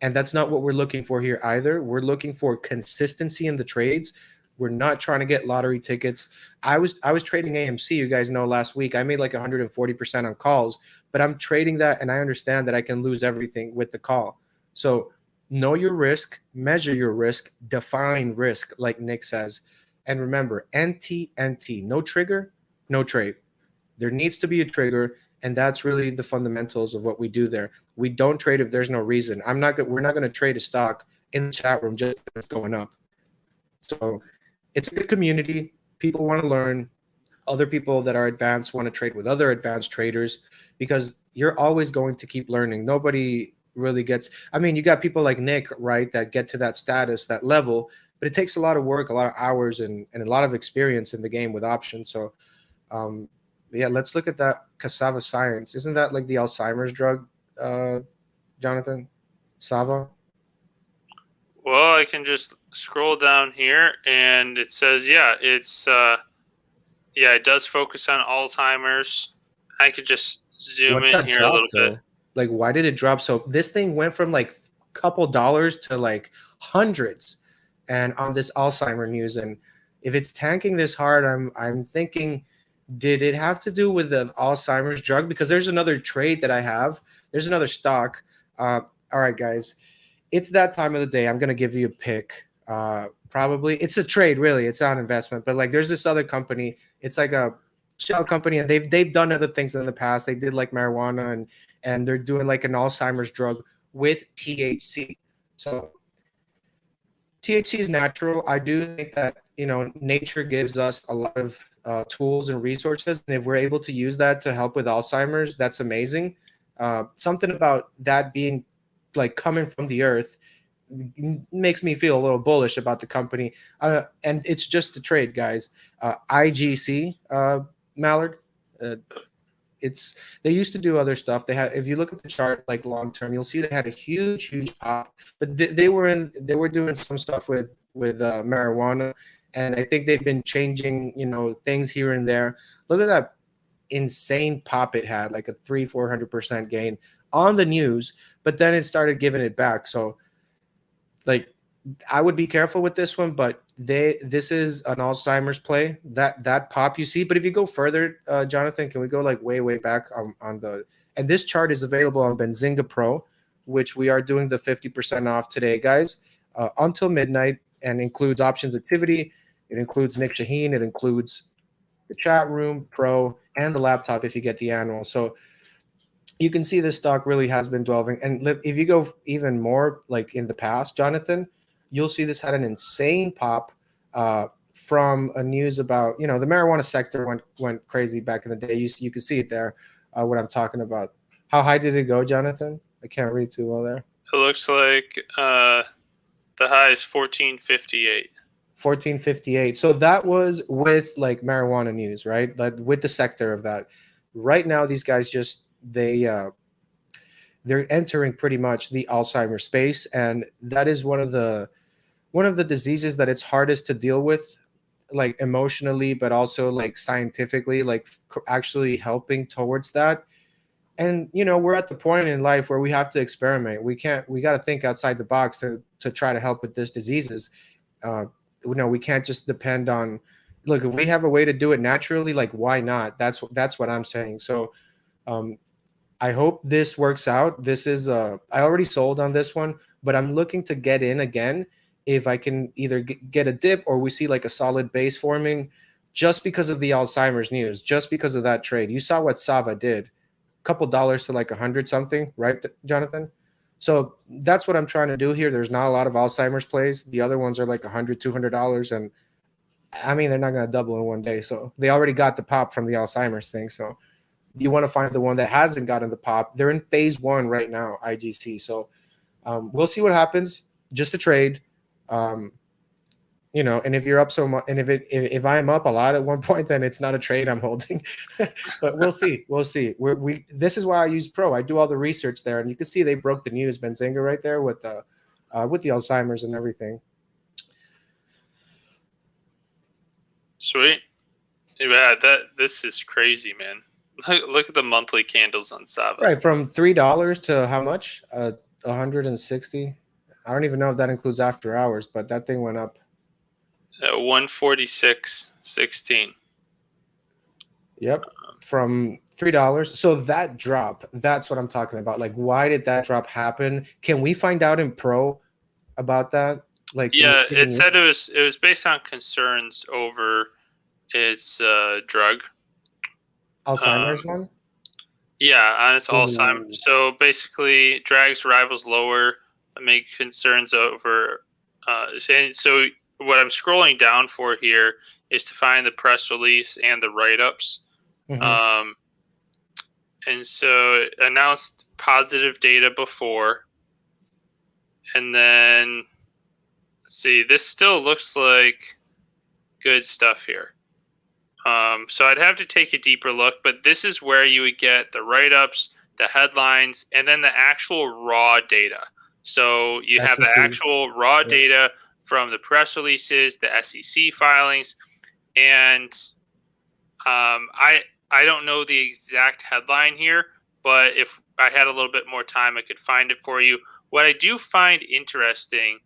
and that's not what we're looking for here either. We're looking for consistency in the trades. We're not trying to get lottery tickets. I was trading AMC, you guys know, last week. I made like 140% on calls, but I'm trading that, and I understand that I can lose everything with the call. So know your risk, measure your risk, define risk, like Nick says. And remember, NT, no trigger, no trade. There needs to be a trigger, and that's really the fundamentals of what we do there. We don't trade if there's no reason. We're not going to trade a stock in the chat room just because it's going up. So it's a good community. People want to learn. Other people that are advanced want to trade with other advanced traders, because you're always going to keep learning. Nobody really gets, I mean, you got people like Nick, right, that get to that status, that level, but it takes a lot of work, a lot of hours, and a lot of experience in the game with options. So yeah, let's look at that cassava science. Isn't that like the Alzheimer's drug, Jonathan? Sava? Well, I can just scroll down here, and it says, it does focus on Alzheimer's. I could just zoom in here a little bit. Like, why did it drop? So this thing went from like a couple dollars to like hundreds, and on this Alzheimer news. And if it's tanking this hard, I'm thinking, did it have to do with the Alzheimer's drug? Because there's another trade that I have. There's another stock. All right, guys, it's that time of the day. I'm going to give you a pick. probably. It's a trade, really. It's not an investment. But like, there's this other company. It's like a shell company, and they've done other things in the past. They did like marijuana, and they're doing like an Alzheimer's drug with THC. So THC is natural. I do think that nature gives us a lot of tools and resources, and if we're able to use that to help with Alzheimer's, that's amazing. Something about that being like coming from the earth makes me feel a little bullish about the company. And it's just a trade, guys. IGC, Mallard. Uh, it's They used to do other stuff. They had, if you look at the chart like long term, you'll see they had a huge pop, but they were doing some stuff with marijuana, and I think they've been changing things here and there. Look at that insane pop it had, like a 300-400% gain on the news, but then it started giving it back. So like, I would be careful with this one, but this is an Alzheimer's play, that pop you see. But if you go further, Jonathan, can we go like way back on the, and this chart is available on Benzinga Pro, which we are doing the 50% off today, guys, until midnight, and includes options activity. It includes Nick Shaheen. It includes the chat room pro and the laptop if you get the annual. So you can see this stock really has been dwelling. And if you go even more like in the past, Jonathan, you'll see this had an insane pop from a news about, the marijuana sector went crazy back in the day. You can see it there, what I'm talking about. How high did it go, Jonathan? I can't read too well there. It looks like the high is 1458. 1458. So that was with like marijuana news, right? Like with the sector of that. Right now, these guys they're entering pretty much the Alzheimer's space, and that is one of the diseases that it's hardest to deal with, like emotionally, but also like scientifically, like actually helping towards that. And we're at the point in life where we have to experiment. We got to think outside the box to try to help with these diseases. We can't just depend on, look, if we have a way to do it naturally, like why not? That's what I'm saying. So I hope this works out. This is I already sold on this one, but I'm looking to get in again if I can either get a dip or we see like a solid base forming, just because of the Alzheimer's news, just because of that trade. You saw what Sava did, a couple dollars to like 100 something, right, Jonathan? So that's what I'm trying to do here. There's not a lot of Alzheimer's plays. The other ones are like $100, $200, and I mean they're not going to double in one day. So they already got the pop from the Alzheimer's thing. So you want to find the one that hasn't gotten the pop. They're in phase one right now, IGC. So we'll see what happens. Just a trade, and if you're up so much, and if I'm up a lot at one point, then it's not a trade I'm holding. But we'll see. We'll see. This is why I use Pro. I do all the research there, and you can see they broke the news, Benzinga, right there with the Alzheimer's and everything. Sweet. Yeah, this is crazy, man. Look at the monthly candles on Sava. Right, from $3 to how much? 160. I don't even know if that includes after hours, but that thing went up. 146.16. Yep, from $3. So that drop, that's what I'm talking about. Like, why did that drop happen? Can we find out in Pro about that? Like, yeah, it said it was based on concerns over its drug. Alzheimer's one? Yeah, on its Alzheimer's. So basically, drags rivals lower, make concerns over. So what I'm scrolling down for here is to find the press release and the write-ups. Mm-hmm. And so it announced positive data before. And then, let's see, this still looks like good stuff here. So I'd have to take a deeper look, but this is where you would get the write-ups, the headlines, and then the actual raw data. So you have the actual raw data from the press releases, the SEC filings, and I don't know the exact headline here, but if I had a little bit more time, I could find it for you. What I do find interesting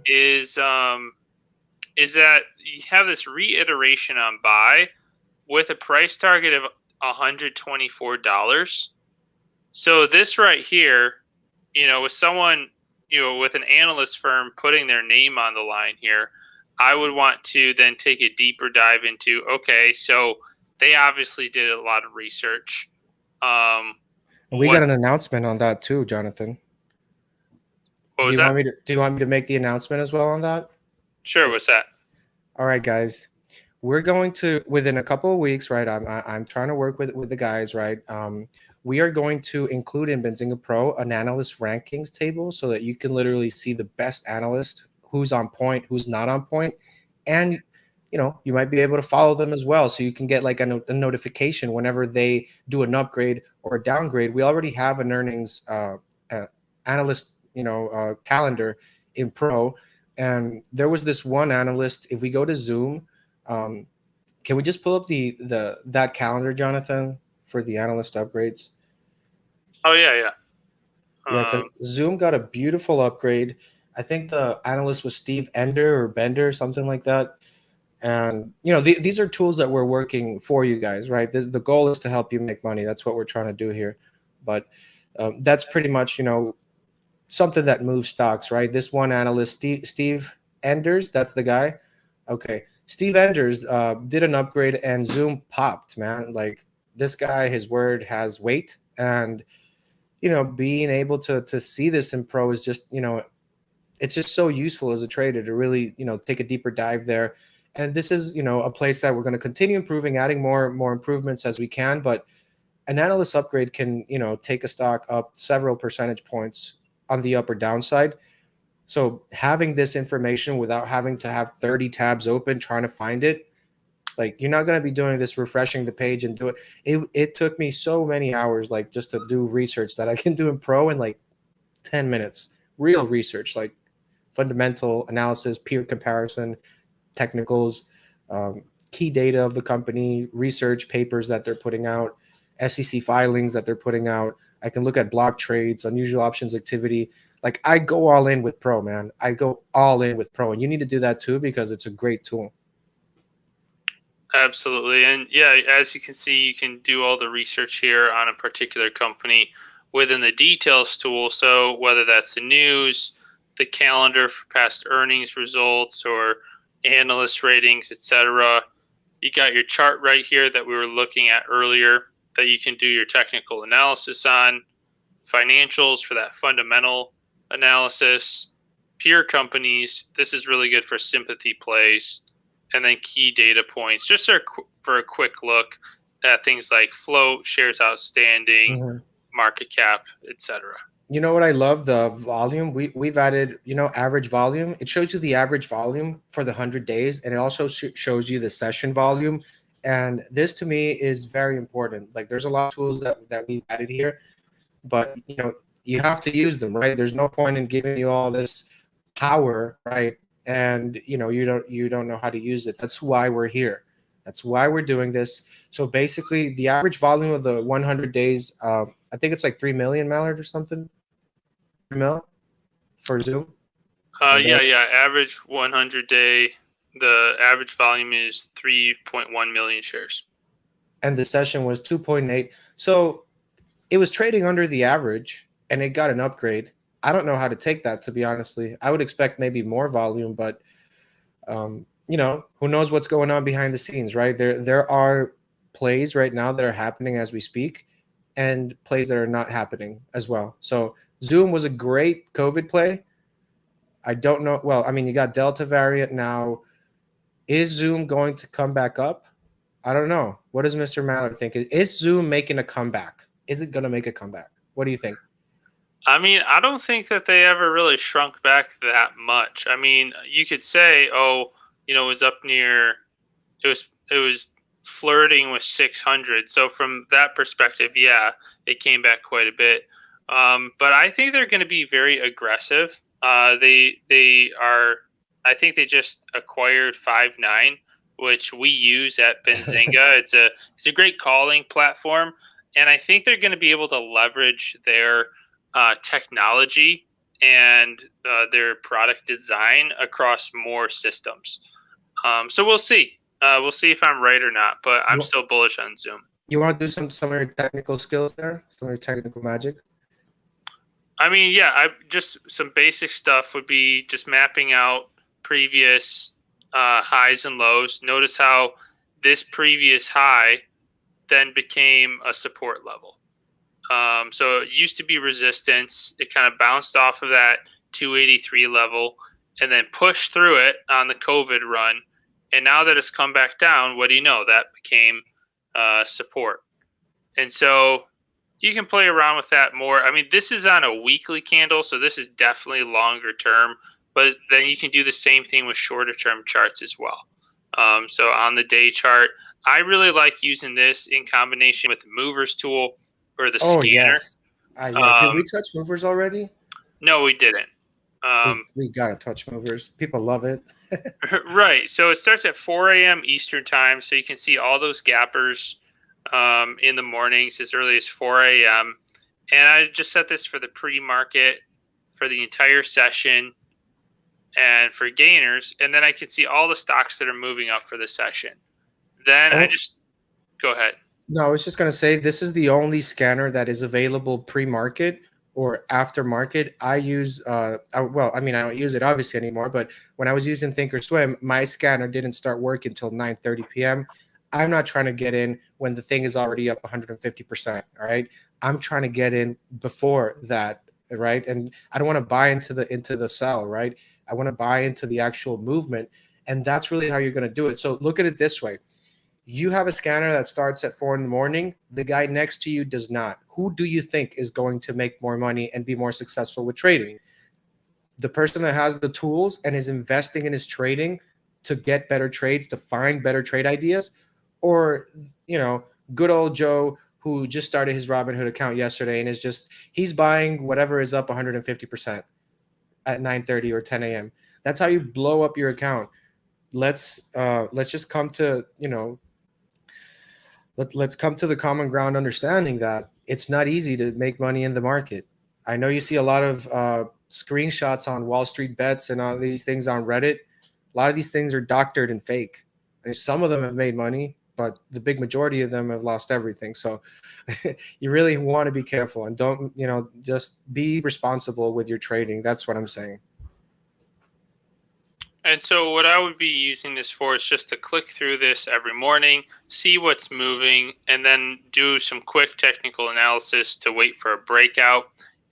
is that you have this reiteration on buy with a price target of $124. So this right here, with someone, with an analyst firm putting their name on the line here, I would want to then take a deeper dive into, okay, so they obviously did a lot of research. We What got an announcement on that too, Jonathan. what Do was you that? want me to make the announcement as well on that? Sure, what's that? All right, guys. We're going to within a couple of weeks, right? I'm trying to work with the guys, right? We are going to include in Benzinga Pro an analyst rankings table so that you can literally see the best analyst, who's on point, who's not on point, and you might be able to follow them as well, so you can get like a notification whenever they do an upgrade or a downgrade. We already have an earnings analyst, calendar in Pro, and there was this one analyst. If we go to Zoom, um, can we just pull up that calendar, Jonathan, for the analyst upgrades? Oh yeah. Yeah, because Um, Zoom got a beautiful upgrade. I think the analyst was Steve Ender or Bender, something like that. And these are tools that we're working for you guys, right? The goal is to help you make money. That's what we're trying to do here. But that's pretty much something that moves stocks, right? This one analyst, Steve Enders, that's the guy. Okay, Steve Enders did an upgrade and Zoom popped, man. Like this guy, his word has weight, and being able to see this in Pro is just it's just so useful as a trader to really take a deeper dive there. And this is a place that we're going to continue improving, adding more improvements as we can. But an analyst upgrade can take a stock up several percentage points on the up or downside. So having this information without having to have 30 tabs open trying to find it, like you're not going to be doing this refreshing the page and do it. It took me so many hours like just to do research that I can do in Pro in like 10 minutes. Real research, like fundamental analysis, peer comparison, technicals, key data of the company, research papers that they're putting out, SEC filings that they're putting out. I can look at block trades, unusual options activity. Like I go all in with Pro, man. I go all in with Pro, and you need to do that too because it's a great tool. Absolutely. And yeah, as you can see, you can do all the research here on a particular company within the details tool. So whether that's the news, the calendar for past earnings results, or analyst ratings, etc. You got your chart right here that we were looking at earlier that you can do your technical analysis on, financials for that fundamental analysis, peer companies. This is really good for sympathy plays, and then key data points just for a quick look at things like float, shares outstanding, market cap, etc. You know what I love? The volume. We've added, average volume. It shows you the average volume for the 100 days, and it also shows you the session volume. And this to me is very important. Like there's a lot of tools that we've added here, but you have to use them, right? There's no point in giving you all this power, right? And you don't know how to use it. That's why we're here. That's why we're doing this. So basically, the average volume of the 100 days, I think it's like 3 million, Mallard, or something. 3 mil for Zoom. Yeah. Average 100 day, the average volume is 3.1 million shares. And the session was 2.8. So it was trading under the average, and it got an upgrade. I don't know how to take that, to be honestly. I would expect maybe more volume, but who knows what's going on behind the scenes, right? There are plays right now that are happening as we speak, and plays that are not happening as well. So Zoom was a great COVID play. I don't know. Well, I mean, you got Delta variant now. Is Zoom going to come back up? I don't know. What does Mr. Mallard think? Is Zoom making a comeback? Is it going to make a comeback? What do you think? I mean, I don't think that they ever really shrunk back that much. I mean, you could say, oh, it was up near, it was flirting with 600. So from that perspective, yeah, it came back quite a bit. But I think they're going to be very aggressive. They are. I think they just acquired Five9, which we use at Benzinga. It's a great calling platform, and I think they're going to be able to leverage their technology and their product design across more systems. So we'll see. We'll see if I'm right or not, but I'm still bullish on Zoom. You want to do some of your technical skills there, some of your technical magic? I mean, yeah, I just some basic stuff would be just mapping out previous highs and lows. Notice how this previous high then became a support level. So it used to be resistance. It kind of bounced off of that 283 level and then pushed through it on the COVID run. And now that it's come back down, what do you know? That became support. And so you can play around with that more. I mean, this is on a weekly candle, so this is definitely longer term, but then you can do the same thing with shorter term charts as well. So on the day chart, I really like using this in combination with the movers tool or the Oh scanner. yes, yes. Did we touch movers already? No, we didn't. We gotta touch movers. People love it. Right. So it starts at 4 a.m. Eastern time. So you can see all those gappers in the mornings as early as 4 a.m. And I just set this for the pre-market for the entire session and for gainers. And then I can see all the stocks that are moving up for the session. Then I just go ahead. No, I was just gonna say this is the only scanner that is available pre-market or aftermarket. I use well, I mean I don't use it obviously anymore, but when I was using Thinkorswim, my scanner didn't start working until 9:30 p.m. I'm not trying to get in when the thing is already up 150%. All right. I'm trying to get in before that, right? And I don't want to buy into the sell, right? I want to buy into the actual movement. And that's really how you're going to do it. So look at it this way. You have a scanner that starts at 4 in the morning. The guy next to you does not. Who do you think is going to make more money and be more successful with trading? The person that has the tools and is investing in his trading to get better trades, to find better trade ideas, or, good old Joe who just started his Robinhood account yesterday and he's buying whatever is up 150% at 9:30 or 10 a.m. That's how you blow up your account. Let's just come to, let's come to the common ground understanding that it's not easy to make money in the market. I know you see a lot of screenshots on Wall Street Bets and all these things on Reddit. A lot of these things are doctored and fake. And some of them have made money, but the big majority of them have lost everything. So you really want to be careful and don't, just be responsible with your trading. That's what I'm saying. And so what I would be using this for is just to click through this every morning, see what's moving, and then do some quick technical analysis to wait for a breakout.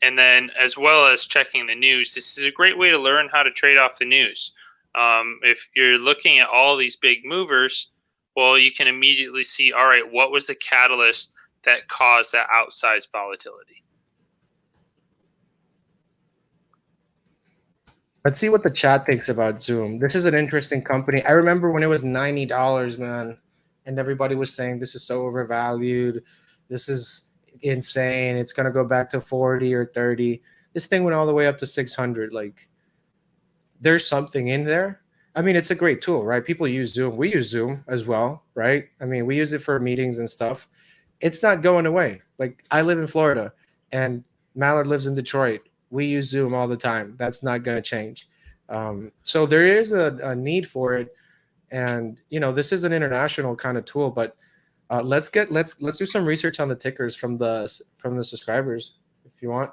And then as well as checking the news, this is a great way to learn how to trade off the news. If you're looking at all these big movers, well, you can immediately see, all right, what was the catalyst that caused that outsized volatility? Let's see what the chat thinks about Zoom. This is an interesting company. I remember when it was $90, man, and everybody was saying this is so overvalued. This is insane. It's going to go back to 40 or 30. This thing went all the way up to 600. Like, there's something in there. I mean, it's a great tool, right? People use Zoom. We use Zoom as well, right? I mean, we use it for meetings and stuff. It's not going away. Like, I live in Florida and Mallard lives in Detroit. We use Zoom all the time. That's not going to change. So there is a need for it. And, this is an international kind of tool, but let's do some research on the tickers from the subscribers if you want.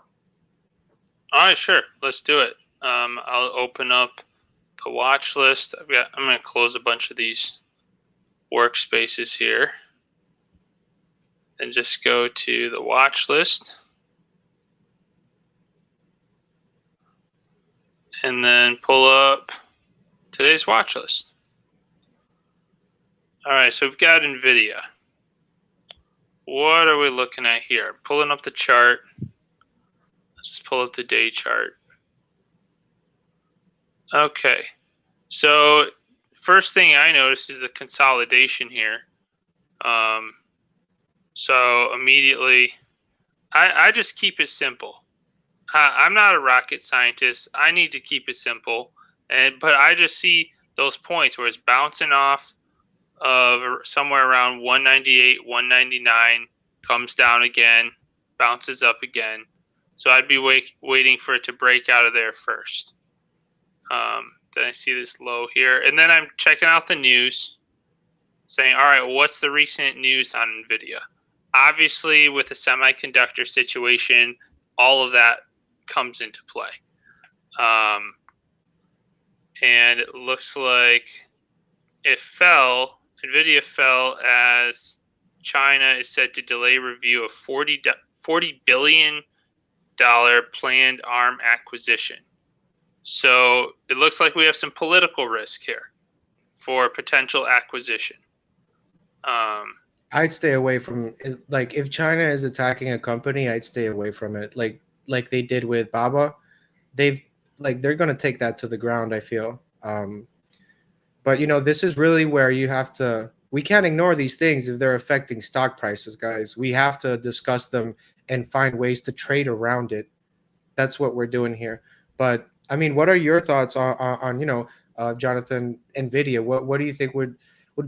All right, sure. Let's do it. I'll open up the watch list. I'm going to close a bunch of these workspaces here and just go to the watch list and then pull up today's watch list. All right, so we've got NVIDIA. What are we looking at here? Pulling up the chart. Let's just pull up the day chart. Okay, so first thing I noticed is the consolidation here. So immediately, I just keep it simple. I'm not a rocket scientist. I need to keep it simple, but I just see those points where it's bouncing off of somewhere around 198, 199, comes down again, bounces up again. So I'd be waiting for it to break out of there first. Then I see this low here, and then I'm checking out the news, saying, all right, what's the recent news on NVIDIA? Obviously, with the semiconductor situation, all of that comes into play. And it looks like it fell. Nvidia fell as China is said to delay review of $40 billion planned ARM acquisition. So it looks like we have some political risk here for potential acquisition. I'd stay away from like if China is attacking a company, I'd stay away from it. Like they did with Baba, they've like they're gonna take that to the ground. I feel. But this is really where you have to. We can't ignore these things if they're affecting stock prices, guys. We have to discuss them and find ways to trade around it. That's what we're doing here. But I mean, what are your thoughts on Jonathan, Nvidia? What do you think would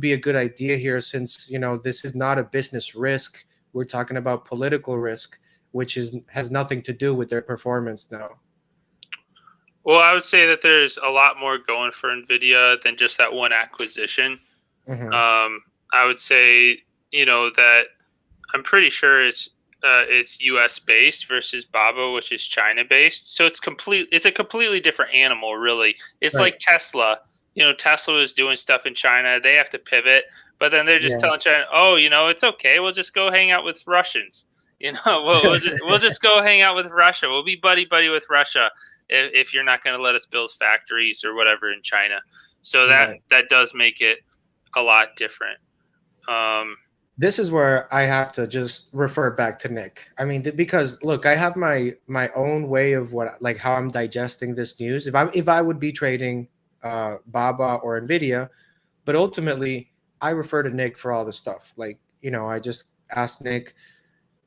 be a good idea here? Since this is not a business risk, we're talking about political risk, which has nothing to do with their performance now. Well, I would say that there's a lot more going for Nvidia than just that one acquisition. Mm-hmm. I would say that I'm pretty sure it's U.S. based versus Baba, which is China based. So it's a completely different animal, really. It's Right. like Tesla. Tesla was doing stuff in China. They have to pivot, but then they're just Yeah. telling China, "Oh, it's okay. We'll just go hang out with Russians. We'll just go hang out with Russia. We'll be buddy with Russia if you're not going to let us build factories or whatever in China." So Right. that does make it a lot different. This is where I have to just refer back to Nick. I mean, because look, I have my own way of how I'm digesting this news. If I would be trading Baba or Nvidia, but ultimately I refer to Nick for all this stuff. I just ask Nick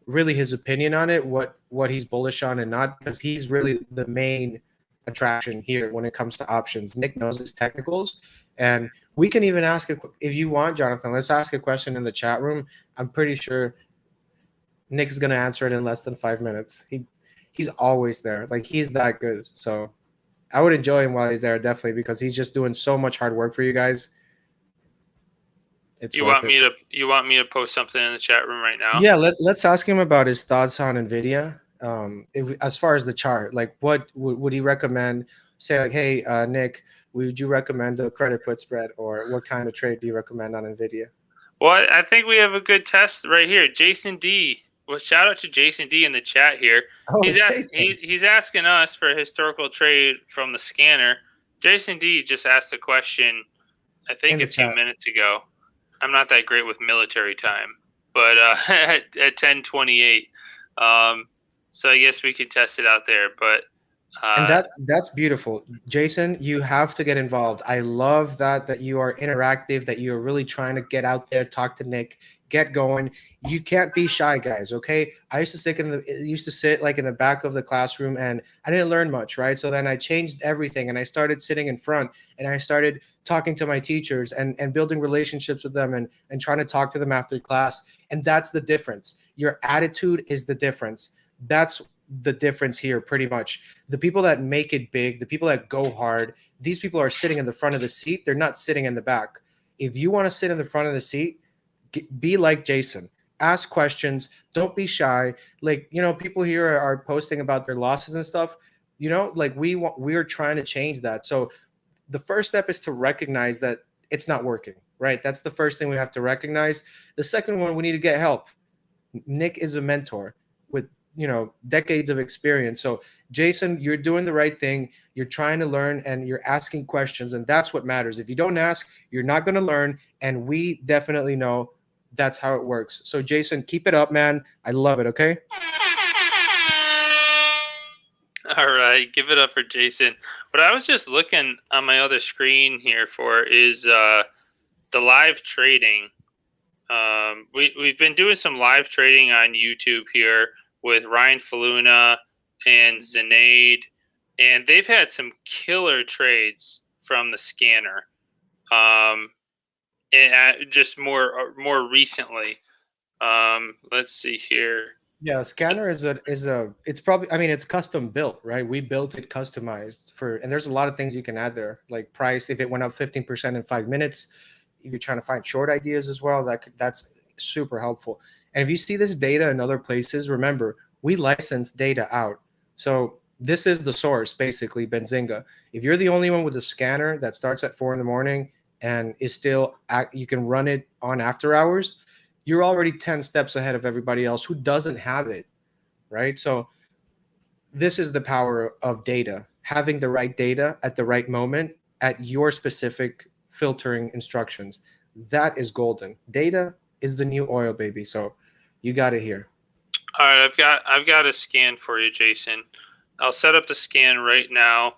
really his opinion on it, what he's bullish on and not, because he's really the main attraction here when it comes to options. Nick knows his technicals, and we can even ask if you want, Jonathan. Let's ask a question in the chat room. I'm pretty sure Nick's gonna answer it in less than 5 minutes. He's always there. Like he's that good. So I would enjoy him while he's there, definitely, because he's just doing so much hard work for you guys. It's You worth want it. me to post something in the chat room right now? Yeah, let's ask him about his thoughts on Nvidia. As far as the chart, like what would he recommend? Say like, hey, Nick, would you recommend a credit put spread, or what kind of trade do you recommend on Nvidia? Well, I think we have a good test right here. Jason D. Well, shout out to Jason D in the chat here. Oh, Jason. He's asking us for a historical trade from the scanner. Jason D just asked a question, I think In the a few chat. minutes ago. I'm not that great with military time, but at 10:28. So I guess we could test it out there. But And that's beautiful. Jason, you have to get involved. I love that you are interactive, that you're really trying to get out there, talk to Nick, get going. You can't be shy, guys, okay? I used to sit like in the back of the classroom, and I didn't learn much, right? So then I changed everything and I started sitting in front, and I started talking to my teachers and building relationships with them, and trying to talk to them after class. And that's the difference. Your attitude is the difference. That's the difference here, pretty much. The people that make it big, the people that go hard, these people are sitting in the front of the seat. They're not sitting in the back. If you want to sit in the front of the seat, be like Jason. Ask questions. Don't be shy. Like, people here are posting about their losses and stuff. Like we're trying to change that. So the first step is to recognize that it's not working, right? That's the first thing we have to recognize. The second one, we need to get help. Nick is a mentor with decades of experience. So Jason, you're doing the right thing. You're trying to learn and you're asking questions, and that's what matters. If you don't ask, you're not going to learn, and we definitely know that's how it works. So Jason, keep it up, man. I love it. Okay. all right, give it up for Jason. What I was just looking on my other screen here for is the live trading. We've been doing some live trading on YouTube here with Ryan Faluna and Zaid, and they've had some killer trades from the scanner. And just more recently. Let's see here. Yeah, scanner is a it's probably, I mean, it's custom built, right? We built it customized and there's a lot of things you can add there, like price. If it went up 15% in 5 minutes, if you're trying to find short ideas as well, that's super helpful. And if you see this data in other places, remember, we license data out. So this is the source, basically, Benzinga. If you're the only one with a scanner that starts at 4 in the morning and is still you can run it on after hours, you're already 10 steps ahead of everybody else who doesn't have it, right? So this is the power of data, having the right data at the right moment at your specific filtering instructions. That is golden. Data is the new oil, baby. So you got it here. All right, I've got a scan for you, Jason. I'll set up the scan right now.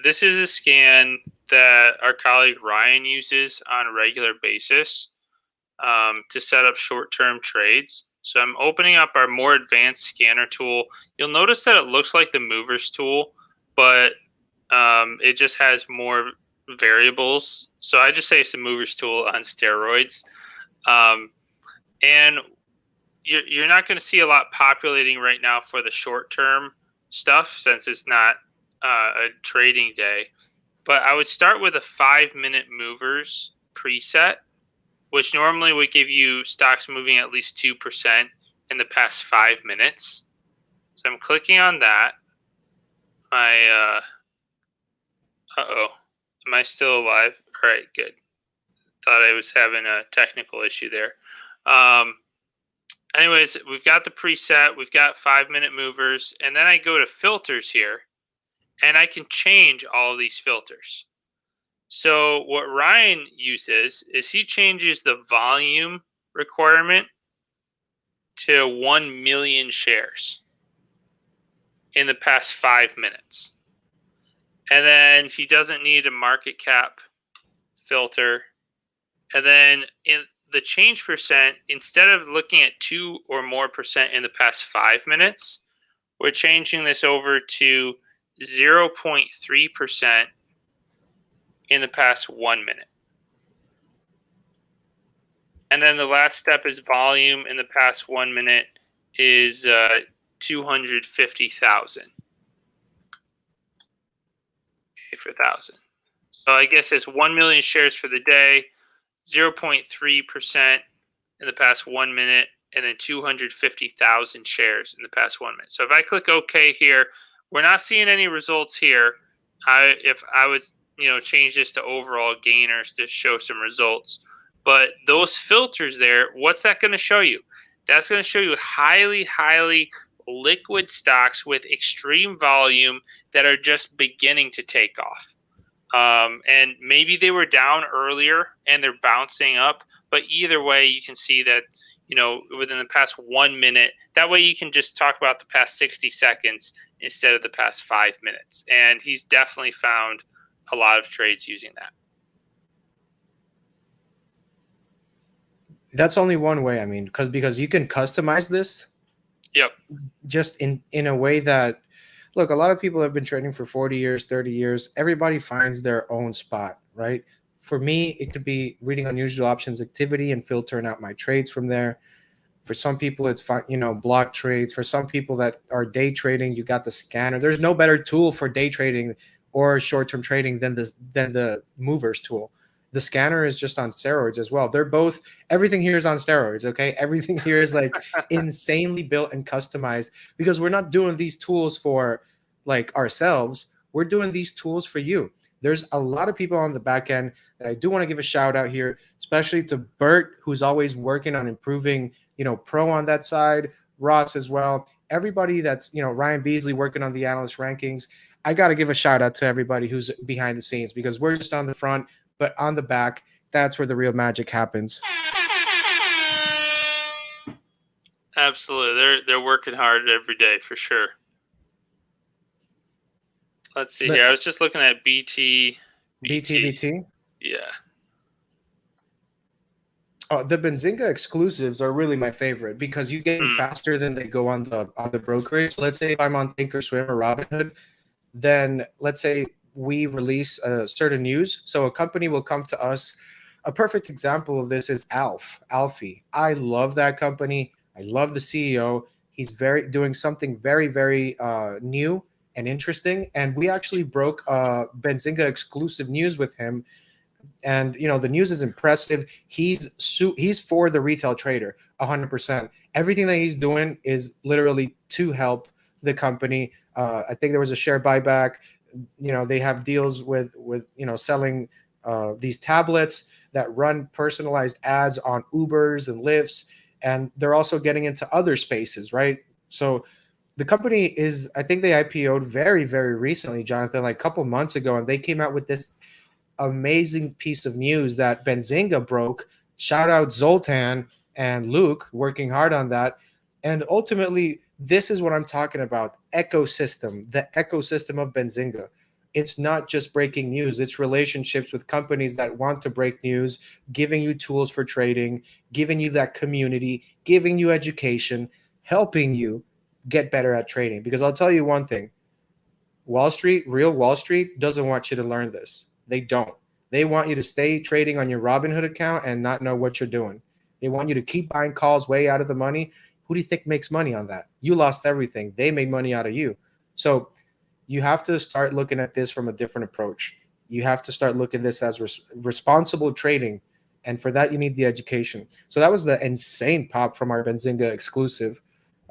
This is a scan that our colleague Ryan uses on a regular basis to set up short-term trades. So I'm opening up our more advanced scanner tool. You'll notice that it looks like the movers tool, but it just has more variables. So I just say it's the movers tool on steroids. And you're not going to see a lot populating right now for the short-term stuff since it's not a trading day. But I would start with a 5-minute movers preset, which normally would give you stocks moving at least 2% in the past 5 minutes. So I'm clicking on that. My am I still alive? All right, good. Thought I was having a technical issue there. Anyways, we've got the preset, we've got 5-minute movers, and then I go to filters here, and I can change all of these filters. So what Ryan uses is he changes the volume requirement to 1 million shares in the past 5 minutes. And then he doesn't need a market cap filter. And then in the change percent, instead of looking at 2 or more percent in the past 5 minutes, we're changing this over to 0.3% in the past 1 minute. And then the last step is volume in the past 1 minute is 250,000. Okay, for 1,000. So I guess it's 1 million shares for the day, 0.3% in the past 1 minute, and then 250,000 shares in the past 1 minute. So if I click OK here, we're not seeing any results here. If I was, change this to overall gainers to show some results. But those filters there, what's that going to show you? That's going to show you highly, highly liquid stocks with extreme volume that are just beginning to take off. And maybe they were down earlier and they're bouncing up. But either way, you can see that, within the past 1 minute, that way you can just talk about the past 60 seconds instead of the past 5 minutes. And he's definitely found a lot of trades using that. That's only one way. I mean, because you can customize this. Yep. Just in a way that, look, a lot of people have been trading for 40 years, 30 years. Everybody finds their own spot, right? For me, it could be reading unusual options activity and filtering out my trades from there. For some people, it's block trades. For some people that are day trading, you got the scanner. There's no better tool for day trading or short-term trading than the movers tool. The scanner is just on steroids as well. They're both, everything here is on steroids, okay? Everything here is like insanely built and customized because we're not doing these tools for like ourselves. We're doing these tools for you. There's a lot of people on the back end that I do want to give a shout out here, especially to Bert, who's always working on improving, pro on that side, Ross as well. Everybody that's, Ryan Beasley working on the analyst rankings. I got to give a shout out to everybody who's behind the scenes because we're just on the front, but on the back, that's where the real magic happens. Absolutely. They're working hard every day for sure. Let's see here. I was just looking at BT. Yeah. Oh, the Benzinga exclusives are really my favorite because you get them faster than they go on the brokerage. Let's say if I'm on Thinkorswim or Robinhood, then let's say we release a certain news. So a company will come to us. A perfect example of this is Alfie. I love that company. I love the CEO. He's doing something very, very new and interesting. And we actually broke Benzinga exclusive news with him. And, the news is impressive. He's for the retail trader 100%. Everything that he's doing is literally to help the company. I think there was a share buyback. They have deals with selling these tablets that run personalized ads on Ubers and Lyfts, and they're also getting into other spaces, right? So the company is, I think they IPO'd very, very recently, Jonathan, like a couple months ago, and they came out with this amazing piece of news that Benzinga broke. Shout out Zoltan and Luke working hard on that. And ultimately, this is what I'm talking about: ecosystem, the ecosystem of Benzinga. It's not just breaking news, it's relationships with companies that want to break news, giving you tools for trading, giving you that community, giving you education, helping you get better at trading. Because I'll tell you one thing: Wall Street, real Wall Street, doesn't want you to learn this. They don't. They want you to stay trading on your Robinhood account and not know what you're doing. They want you to keep buying calls way out of the money. Who do you think makes money on that? You lost everything. They made money out of you. So you have to start looking at this from a different approach. You have to start looking at this as responsible trading. And for that, you need the education. So that was the insane pop from our Benzinga exclusive.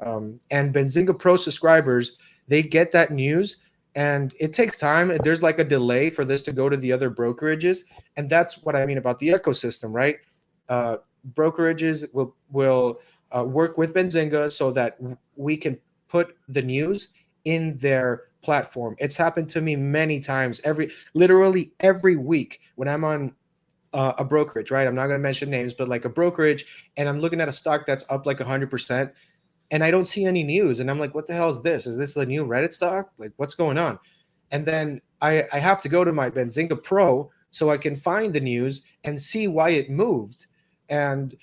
And Benzinga Pro subscribers, they get that news, and it takes time. There's like a delay for this to go to the other brokerages, and that's what I mean about the ecosystem, right? Uh, Brokerages will work with Benzinga so that we can put the news in their platform. It's happened to me many times, literally every week when I'm on a brokerage, right? I'm not going to mention names, but like a brokerage, and I'm looking at a stock that's up like 100%, and I don't see any news. And I'm like, what the hell is this? Is this a new Reddit stock? Like, what's going on? And then I have to go to my Benzinga Pro so I can find the news and see why it moved. And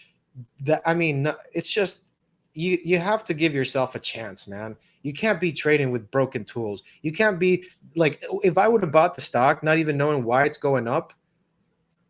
that, I mean, it's just, you have to give yourself a chance, man. You can't be trading with broken tools. You can't be like, if I would have bought the stock, not even knowing why it's going up,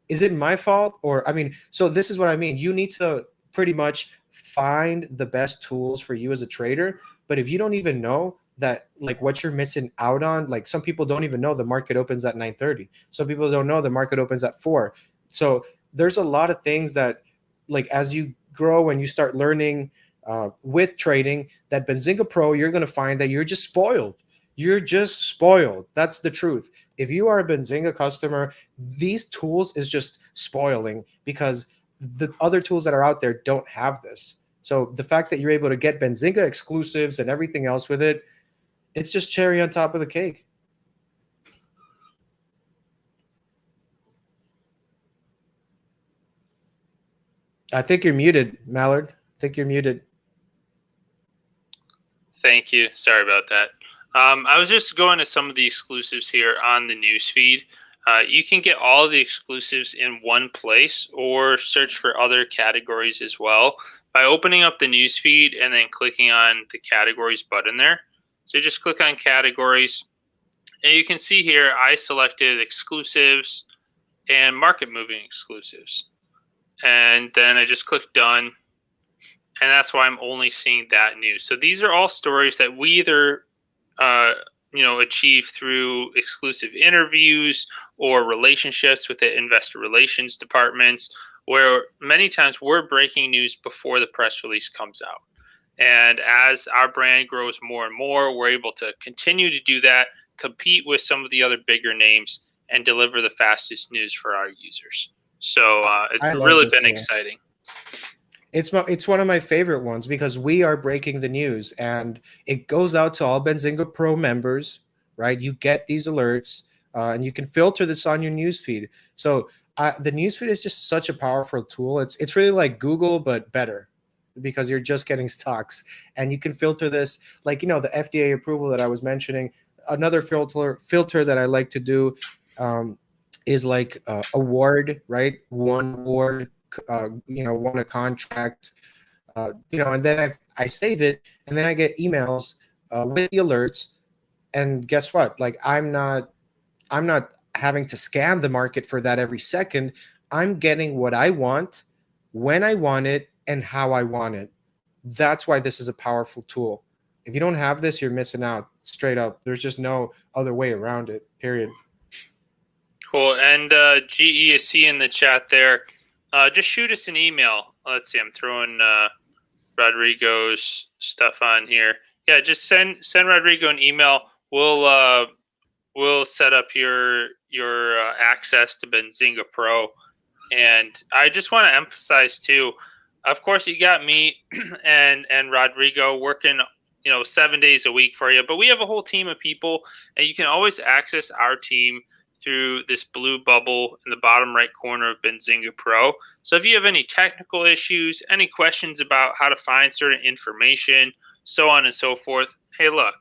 is it my fault? Or, I mean, so this is what I mean. You need to pretty much find the best tools for you as a trader. But if you don't even know that, like, what you're missing out on, like, some people don't even know the market opens at 9:30. Some people don't know the market opens at 4. So there's a lot of things that, like, as you grow and you start learning with trading, that Benzinga Pro, you're going to find that you're just spoiled. You're just spoiled. That's the truth. If you are a Benzinga customer, these tools is just spoiling because the other tools that are out there don't have this. So the fact that you're able to get Benzinga exclusives and everything else with it, it's just cherry on top of the cake. I think you're muted, Mallard. I think you're muted. Thank you. Sorry about that. I was just going to some of the exclusives here on the newsfeed. You can get all the exclusives in one place or search for other categories as well by opening up the newsfeed and then clicking on the categories button there. So just click on categories, and you can see here I selected exclusives and market moving exclusives. And then I just click done. And that's why I'm only seeing that news. So these are all stories that we either achieve through exclusive interviews or relationships with the investor relations departments, where many times we're breaking news before the press release comes out. And as our brand grows more and more, we're able to continue to do that, compete with some of the other bigger names, and deliver the fastest news for our users. So it's really been exciting. It's one of my favorite ones because we are breaking the news, and it goes out to all Benzinga Pro members, right? You get these alerts, and you can filter this on your newsfeed. So the newsfeed is just such a powerful tool. It's really like Google, but better, because you're just getting stocks, and you can filter this, like, the FDA approval that I was mentioning. Another filter that I like to do is like award, right? One award, won a contract, and then I save it, and then I get emails with the alerts. And guess what? Like, I'm not having to scan the market for that every second. I'm getting what I want, when I want it, and how I want it. That's why this is a powerful tool. If you don't have this, you're missing out, straight up. There's just no other way around it, period. Cool. And GESC in the chat there, just shoot us an email. Let's see, I'm throwing Rodrigo's stuff on here. Yeah, just send Rodrigo an email. We'll set up your your access to Benzinga Pro. And I just want to emphasize too, of course, you got me and Rodrigo working, 7 days a week for you, but we have a whole team of people, and you can always access our team through this blue bubble in the bottom right corner of Benzinga Pro. So if you have any technical issues, any questions about how to find certain information, so on and so forth, hey, look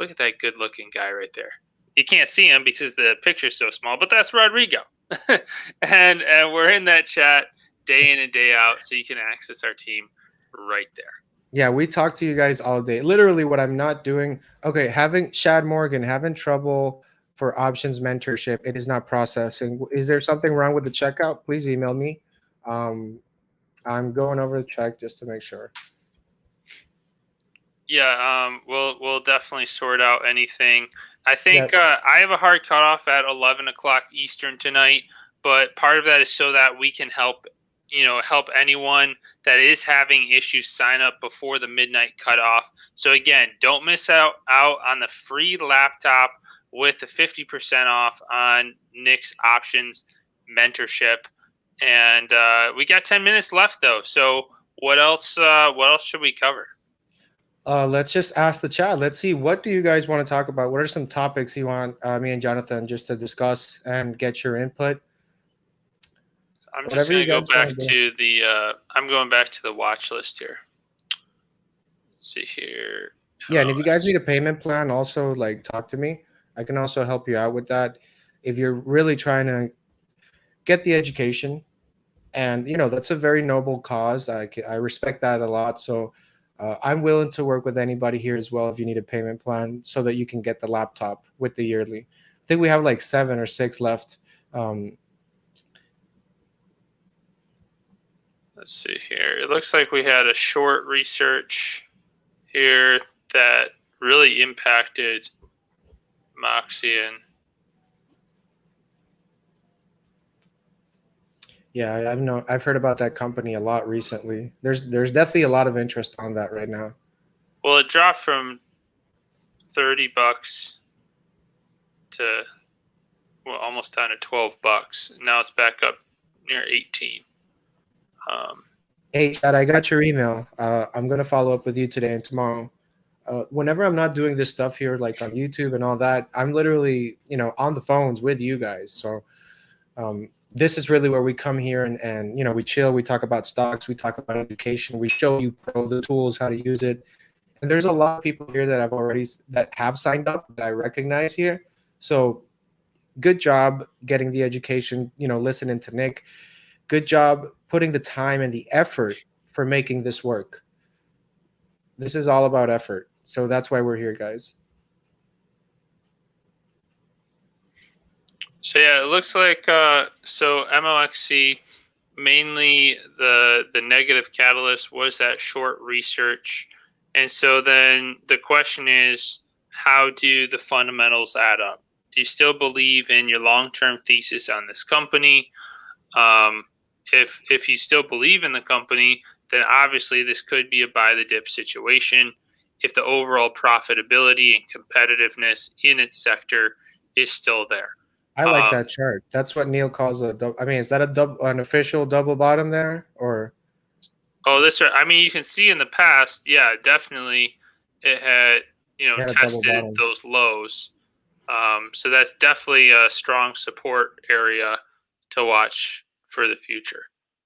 at that good looking guy right there. You can't see him because the picture's so small, but that's Rodrigo. and we're in that chat day in and day out, so you can access our team right there. Yeah, we talk to you guys all day. Literally, what I'm not doing. Okay, having Shad Morgan having trouble for options mentorship. It is not processing. Is there something wrong with the checkout? Please email me. I'm going over the check just to make sure. Yeah, we'll definitely sort out anything. I think I have a hard cutoff at 11 o'clock Eastern tonight, but part of that is so that we can help anyone that is having issues sign up before the midnight cutoff. So again, don't miss out on the free laptop with the 50% off on Nick's options mentorship. And we got 10 minutes left though. So what else should we cover? Let's just ask the chat. Let's see, what do you guys want to talk about? What are some topics you want me and Jonathan just to discuss and get your input? I'm just going to go back to the I'm going back to the watch list here. Let's see here. Yeah, and if you guys need a payment plan, also like talk to me. I can also help you out with that. If you're really trying to get the education, and that's a very noble cause. I respect that a lot. So I'm willing to work with anybody here as well if you need a payment plan so that you can get the laptop with the yearly. I think we have like 7 or 6 left. Let's see here. It looks like we had a short research here that really impacted Moxian. Yeah, I've heard about that company a lot recently. There's definitely a lot of interest on that right now. Well, it dropped from $30 to almost down to $12. Now it's back up near 18. Hey, Chad, I got your email. I'm gonna follow up with you today and tomorrow. Whenever I'm not doing this stuff here, like on YouTube and all that, I'm literally, on the phones with you guys. So this is really where we come here and we chill. We talk about stocks. We talk about education. We show you the tools, how to use it. And there's a lot of people here that have signed up that I recognize here. So good job getting the education, listening to Nick. Good job putting the time and the effort for making this work. This is all about effort. So that's why we're here, guys. So yeah, it looks like so MOXC, mainly the negative catalyst was that short research. And so then the question is, how do the fundamentals add up? Do you still believe in your long-term thesis on this company? If you still believe in the company, then obviously this could be a buy the dip situation. If the overall profitability and competitiveness in its sector is still there. I like that chart. That's what Neil calls a double. I mean, is that an official double bottom there, or? Oh, I mean, you can see in the past, yeah, definitely it had, tested those lows. So that's definitely a strong support area to watch for the future.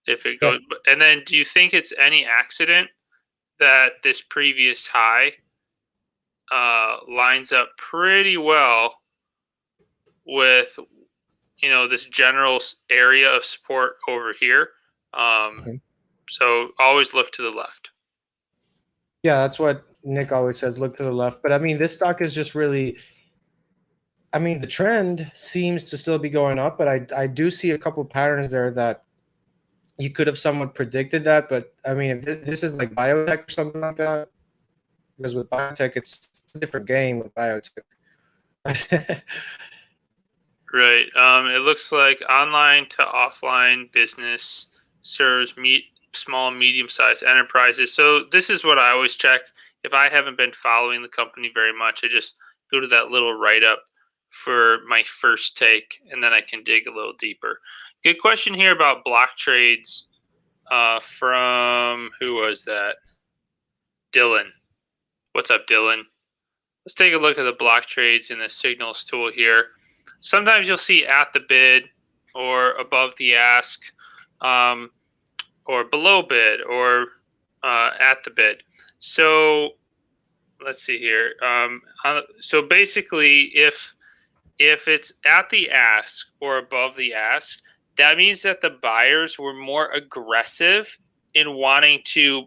If it goes, and then do you think it's any accident that this previous high lines up pretty well with this general area of support over here? So always look to the left. Yeah, that's what Nick always says, look to the left. But I mean, this stock is just really, I mean, the trend seems to still be going up, but I do see a couple patterns there that you could have somewhat predicted that. But I mean, if this is like biotech or something like that, because with biotech, it's a different game with biotech. Right. It looks like online to offline business serves small, medium-sized enterprises. So this is what I always check. If I haven't been following the company very much, I just go to that little write-up for my first take, and then I can dig a little deeper. Good question here about block trades from, who was that? Dylan. What's up, Dylan? Let's take a look at the block trades in the signals tool here. Sometimes you'll see at the bid or above the ask, or below bid or at the bid. So let's see here. So basically, if it's at the ask or above the ask, that means that the buyers were more aggressive in wanting to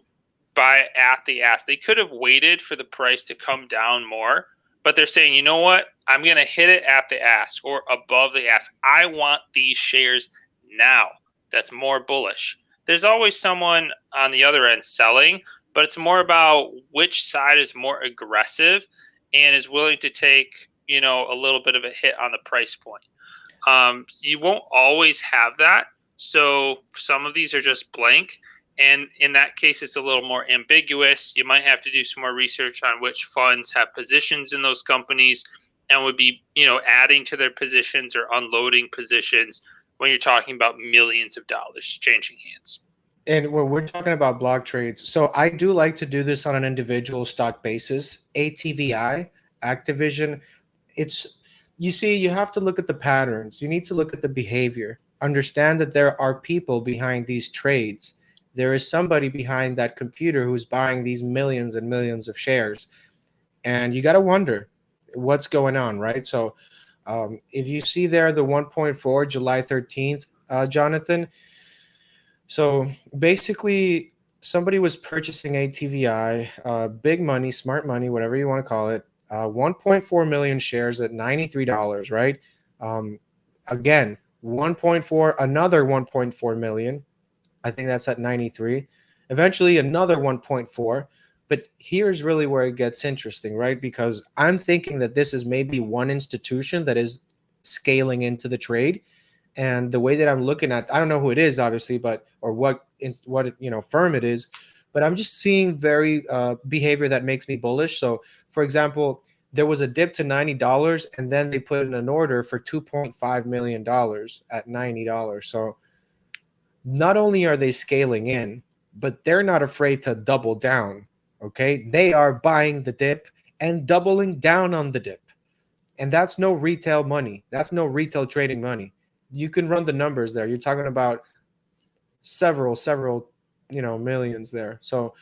buy at the ask. They could have waited for the price to come down more, but they're saying, you know what? I'm going to hit it at the ask or above the ask. I want these shares now. That's more bullish. There's always someone on the other end selling, but it's more about which side is more aggressive and is willing to take, a little bit of a hit on the price point. You won't always have that. So some of these are just blank. And in that case, it's a little more ambiguous. You might have to do some more research on which funds have positions in those companies and would be, adding to their positions or unloading positions when you're talking about millions of dollars changing hands. And when we're talking about block trades, so I do like to do this on an individual stock basis. ATVI, Activision, you have to look at the patterns. You need to look at the behavior. Understand that there are people behind these trades. There is somebody behind that computer who's buying these millions and millions of shares. And you got to wonder what's going on, right? So if you see there the 1.4 July 13th, Jonathan, so basically somebody was purchasing ATVI, big money, smart money, whatever you want to call it, 1.4 million shares at $93, right? Again, 1.4, another 1.4 million. I think that's at 93. Eventually another 1.4. But here's really where it gets interesting, right? Because I'm thinking that this is maybe one institution that is scaling into the trade. And the way that I'm looking at, I don't know who it is, obviously, but or what firm it is, but I'm just seeing very behavior that makes me bullish. So, for example, there was a dip to $90, and then they put in an order for $2.5 million at $90. So, not only are they scaling in, but they're not afraid to double down. Okay, they are buying the dip and doubling down on the dip, and that's no retail money. That's no retail trading money. You can run the numbers there. You're talking about several, millions there. So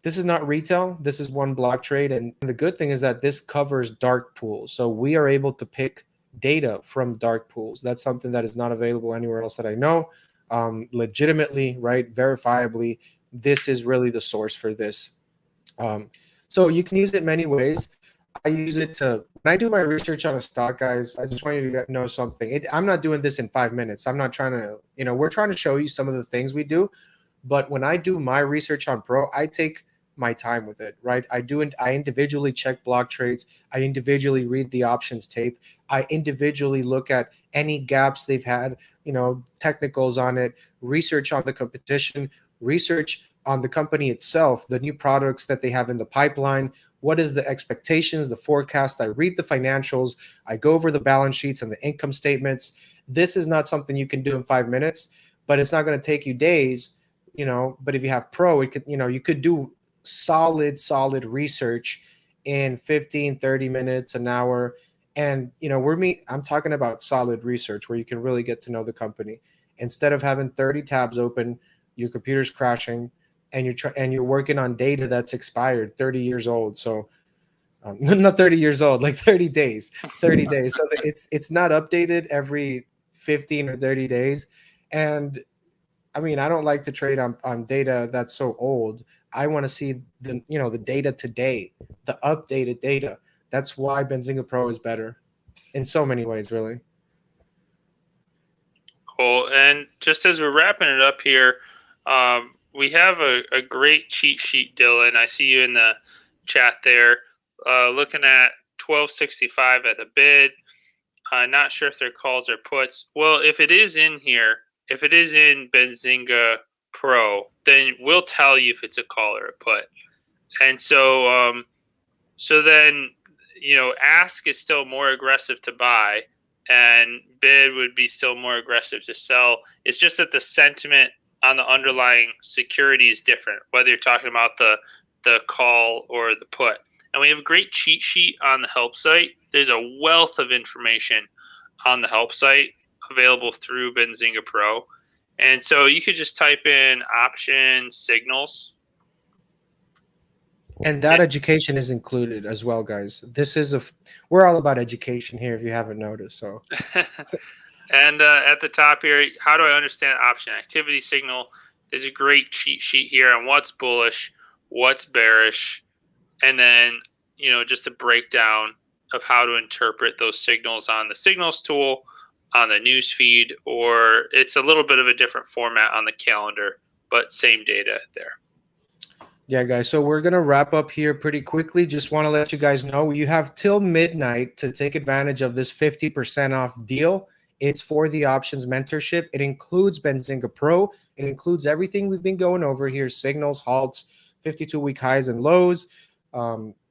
this is not retail. This is one block trade. And the good thing is that this covers dark pools. So we are able to pick data from dark pools. That's something that is not available anywhere else that I know. Legitimately, right? Verifiably, this is really the source for this. So you can use it many ways. I use it to, when I do my research on a stock, guys, I just want you to know something. I'm not doing this in 5 minutes. I'm not trying to, we're trying to show you some of the things we do. But when I do my research on Pro, I take my time with it, right? I individually check block trades. I individually read the options tape. I individually look at any gaps they've had, technicals on it, research on the competition, research on the company itself, the new products that they have in the pipeline. What is the expectations, the forecast? I read the financials. I go over the balance sheets and the income statements. This is not something you can do in 5 minutes, but it's not going to take you days, but if you have Pro, it could, you could do solid research in 15, 30 minutes, an hour. And, I'm talking about solid research where you can really get to know the company instead of having 30 tabs open, your computer's crashing, and you're working on data that's expired, 30 years old. So not 30 years old, like 30 days. So it's not updated every 15 or 30 days. And I mean, I don't like to trade on data that's so old. I want to see the data today, the updated data. That's why Benzinga Pro is better in so many ways, really. Cool. And just as we're wrapping it up here, we have a great cheat sheet, Dylan. I see you in the chat there, looking at 1265 at the bid. Not sure if they're calls or puts. Well, if it is in here, if it is in Benzinga Pro, then we'll tell you if it's a call or a put. And so then, ask is still more aggressive to buy, and bid would be still more aggressive to sell. It's just that the sentiment on the underlying security is different, whether you're talking about the call or the put. And we have a great cheat sheet on the help site. There's a wealth of information on the help site available through Benzinga Pro. And so you could just type in option signals. And that education is included as well, guys. We're all about education here, if you haven't noticed. So, and at the top here, how do I understand option activity signal? There's a great cheat sheet here on what's bullish, what's bearish, and then just a breakdown of how to interpret those signals on the signals tool, on the news feed, or it's a little bit of a different format on the calendar, but same data there. Yeah, guys. So we're going to wrap up here pretty quickly. Just want to let you guys know you have till midnight to take advantage of this 50% off deal. It's for the options mentorship. It includes Benzinga Pro. It includes everything we've been going over here: signals, halts, 52-week highs and lows,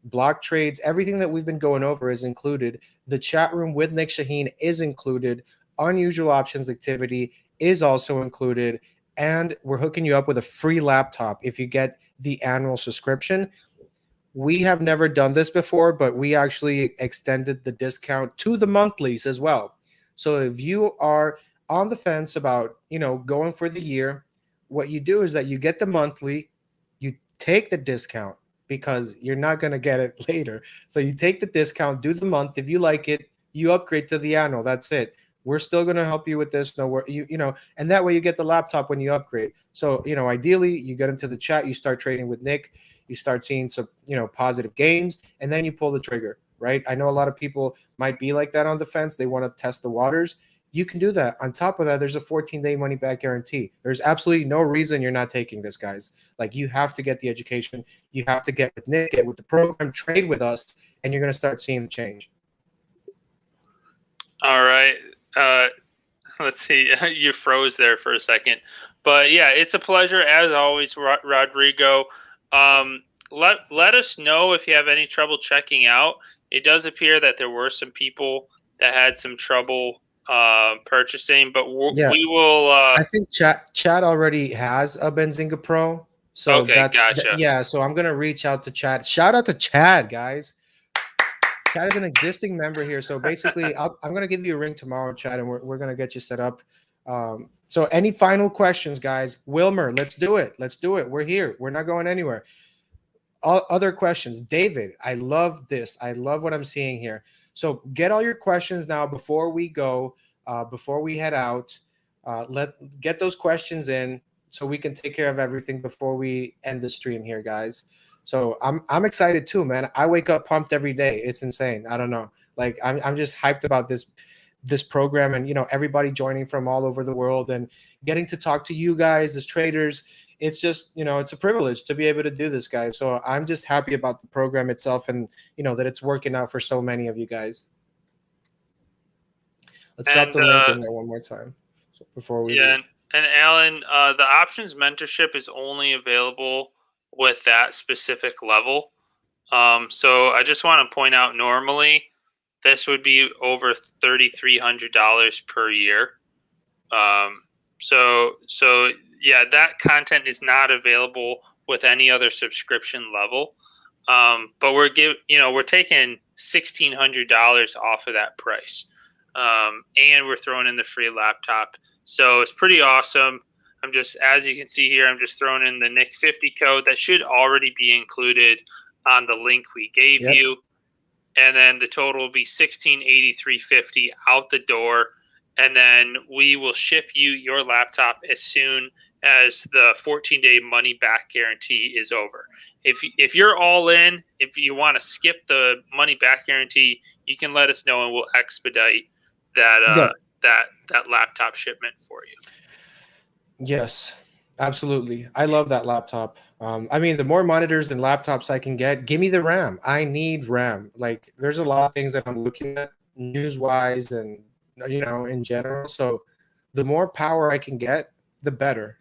block trades. Everything that we've been going over is included. The chat room with Nick Shaheen is included. Unusual options activity is also included. And we're hooking you up with a free laptop if you get the annual subscription. We have never done this before, but we actually extended the discount to the monthlies as well. So if you are on the fence about, going for the year, what you do is that you get the monthly, you take the discount because you're not going to get it later. So you take the discount, do the month. If you like it, you upgrade to the annual. That's it. We're still going to help you with this. No, and that way you get the laptop when you upgrade. So, ideally you get into the chat, you start trading with Nick, you start seeing some, positive gains, and then you pull the trigger, right? I know a lot of people might be like that on the fence. They want to test the waters. You can do that. On top of that, there's a 14-day money back guarantee. There's absolutely no reason you're not taking this, guys. Like, you have to get the education. You have to get with Nick, get with the program, trade with us, and you're going to start seeing the change. All right. Let's see. You froze there for a second, but yeah, it's a pleasure as always, Rodrigo. Let us know if you have any trouble checking out. It does appear that there were some people that had some trouble purchasing, but we will. I think Chad already has a Benzinga Pro. So okay, gotcha. Yeah, so I'm gonna reach out to Chad. Shout out to Chad, guys. Chad is an existing member here. So basically, I'm going to give you a ring tomorrow, Chad, and we're going to get you set up. So any final questions, guys? Wilmer, let's do it. Let's do it. We're here. We're not going anywhere. Other questions? David, I love this. I love what I'm seeing here. So get all your questions now before we go, before we head out. Get those questions in so we can take care of everything before we end the stream here, guys. So I'm excited too, man. I wake up pumped every day. It's insane. I don't know. Like, I'm just hyped about this program, and everybody joining from all over the world and getting to talk to you guys as traders. It's just, it's a privilege to be able to do this, guys. So I'm just happy about the program itself, and that it's working out for so many of you guys. Let's drop the link in there one more time before we leave. And Alan, the options mentorship is only available with that specific level. So I just want to point out, normally this would be over $3,300 per year. So yeah, that content is not available with any other subscription level. But we're taking $1,600 off of that price. And we're throwing in the free laptop. So it's pretty awesome. As you can see here, I'm just throwing in the Nick 50 code that should already be included on the link we gave you. And then the total will be $1,683.50 out the door. And then we will ship you your laptop as soon as the 14-day money back guarantee is over. If you're all in, if you want to skip the money back guarantee, you can let us know and we'll expedite that that laptop shipment for you. Yes, absolutely. I love that laptop. The more monitors and laptops I can get, give me the RAM. I need RAM. Like, there's a lot of things that I'm looking at news-wise and, in general. So the more power I can get, the better,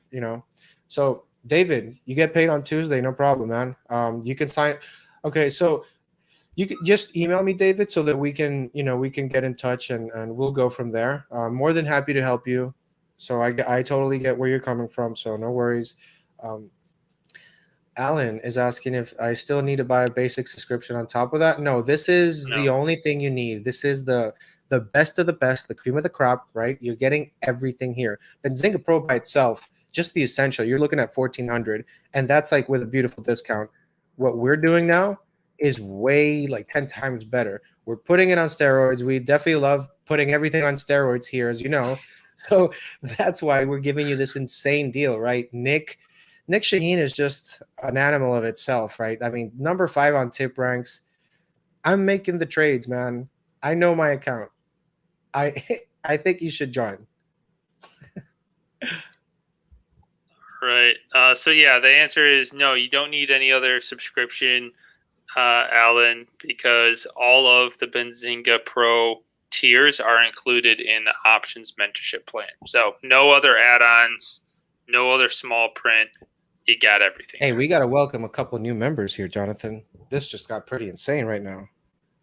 So, David, you get paid on Tuesday, no problem, man. You can sign. Okay, so You can just email me, David, so that we can, we can get in touch and we'll go from there. More than happy to help you. So I totally get where you're coming from. So no worries. Um, Alan is asking if I still need to buy a basic subscription on top of that. No, this is No. the only thing you need. This is the best of the best, the cream of the crop, right? You're getting everything here. Benzinga Pro by itself, just the essential, you're looking at 1400, and that's like with a beautiful discount. What we're doing now is way like 10 times better. We're putting it on steroids. We definitely love putting everything on steroids here, as you know. So that's why we're giving you this insane deal, right? Nick Shaheen is just an animal of itself, right? I mean, number 5 on tip ranks. I'm making the trades, man. I know my account. I I think you should join. Right. So yeah, the answer is no. You don't need any other subscription, Alan, because all of the Benzinga Pro tiers are included in the options mentorship plan. So no other add-ons, no other small print. You got everything. Hey, we got to welcome a couple new members here, Jonathan. This just got pretty insane right now.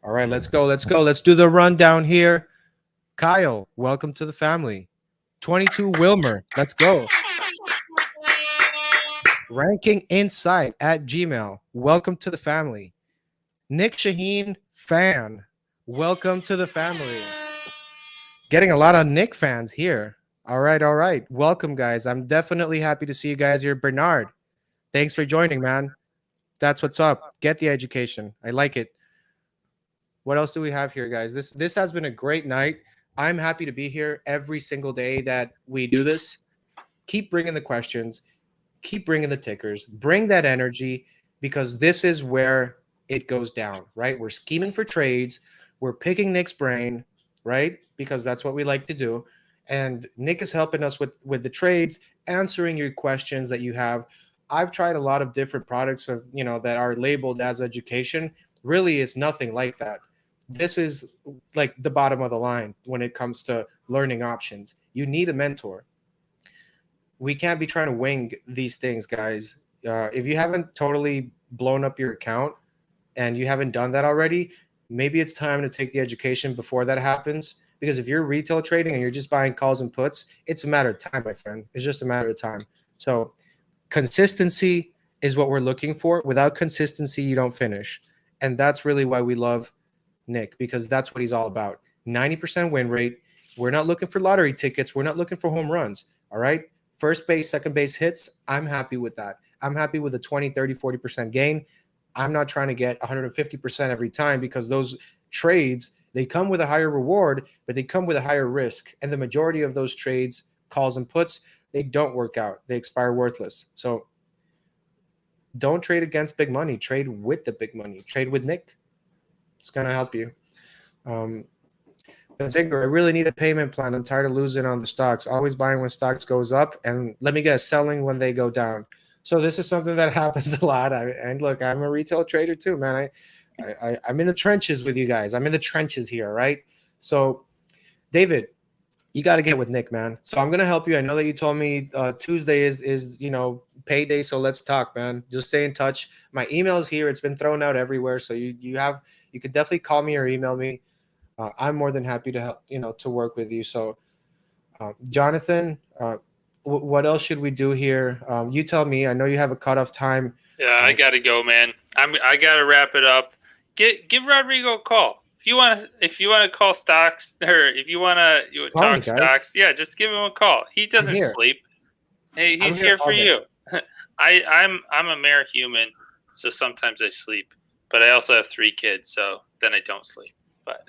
All right, let's go. Let's go. Let's do the rundown here. Kyle, welcome to the family. 22 Wilmer, let's go. Ranking Insight at Gmail, welcome to the family. Nick Shaheen, fan, welcome to the family. Getting a lot of Nick fans here. All right, all right. Welcome, guys. I'm definitely happy to see you guys here. Bernard, thanks for joining, man. That's what's up. Get the education. I like it. What else do we have here, guys? This has been a great night. I'm happy to be here every single day that we do this. Keep bringing the questions, keep bringing the tickers, bring that energy, because this is where it goes down, right? We're scheming for trades, we're picking Nick's brain, right? Because that's what we like to do. And Nick is helping us with the trades, answering your questions that you have. I've tried a lot of different products of, that are labeled as education. Really, it's nothing like that. This is like the bottom of the line when it comes to learning options. You need a mentor. We can't be trying to wing these things, guys. If you haven't totally blown up your account and you haven't done that already, maybe it's time to take the education before that happens. Because if you're retail trading and you're just buying calls and puts, it's a matter of time, my friend. It's just a matter of time. So consistency is what we're looking for. Without consistency, you don't finish. And that's really why we love Nick, because that's what he's all about. 90% win rate. We're not looking for lottery tickets. We're not looking for home runs. All right. First base, second base hits. I'm happy with that. I'm happy with a 20, 30, 40% gain. I'm not trying to get 150% every time, because those trades, they come with a higher reward, but they come with a higher risk. And the majority of those trades, calls and puts, they don't work out. They expire worthless. So don't trade against big money. Trade with the big money. Trade with Nick. It's going to help you. Benzinga, I really need a payment plan. I'm tired of losing on the stocks. Always buying when stocks goes up, and let me guess, selling when they go down. So this is something that happens a lot. And look, I'm a retail trader too, man. I'm in the trenches with you guys. I'm in the trenches here, right? So, David, you got to get with Nick, man. So I'm gonna help you. I know that you told me Tuesday is payday, so let's talk, man. Just stay in touch. My email is here. It's been thrown out everywhere, so you could definitely call me or email me. I'm more than happy to help, to work with you. So, Jonathan, what else should we do here? You tell me. I know you have a cutoff time. Yeah, I gotta go, man. I gotta wrap it up. Give Rodrigo a call if you want to call stocks, or if you want to talk stocks. Yeah, just give him a call. He doesn't sleep. Hey, he's here for you. I'm a mere human, so sometimes I sleep, but I also have 3 kids, so then I don't sleep. But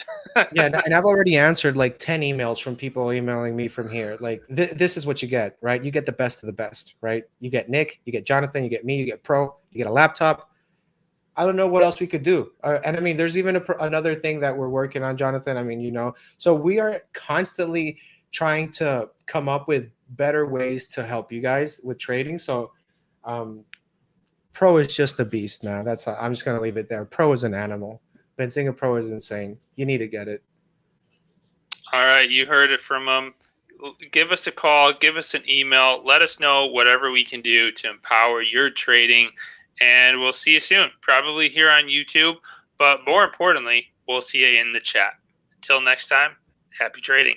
yeah, and I've already answered like 10 emails from people emailing me from here. Like this is what you get, right? You get the best of the best, right? You get Nick, you get Jonathan, you get me, you get Pro, you get a laptop. I don't know what else we could do. And I mean, there's even another thing that we're working on, Jonathan. I mean, so we are constantly trying to come up with better ways to help you guys with trading. So Pro is just a beast now. I'm just going to leave it there. Pro is an animal. Benzinga Pro is insane. You need to get it. All right, you heard it from him. Give us a call, give us an email, let us know whatever we can do to empower your trading, and we'll see you soon. Probably here on YouTube, But more importantly, we'll see you in the chat. Until next time, happy trading.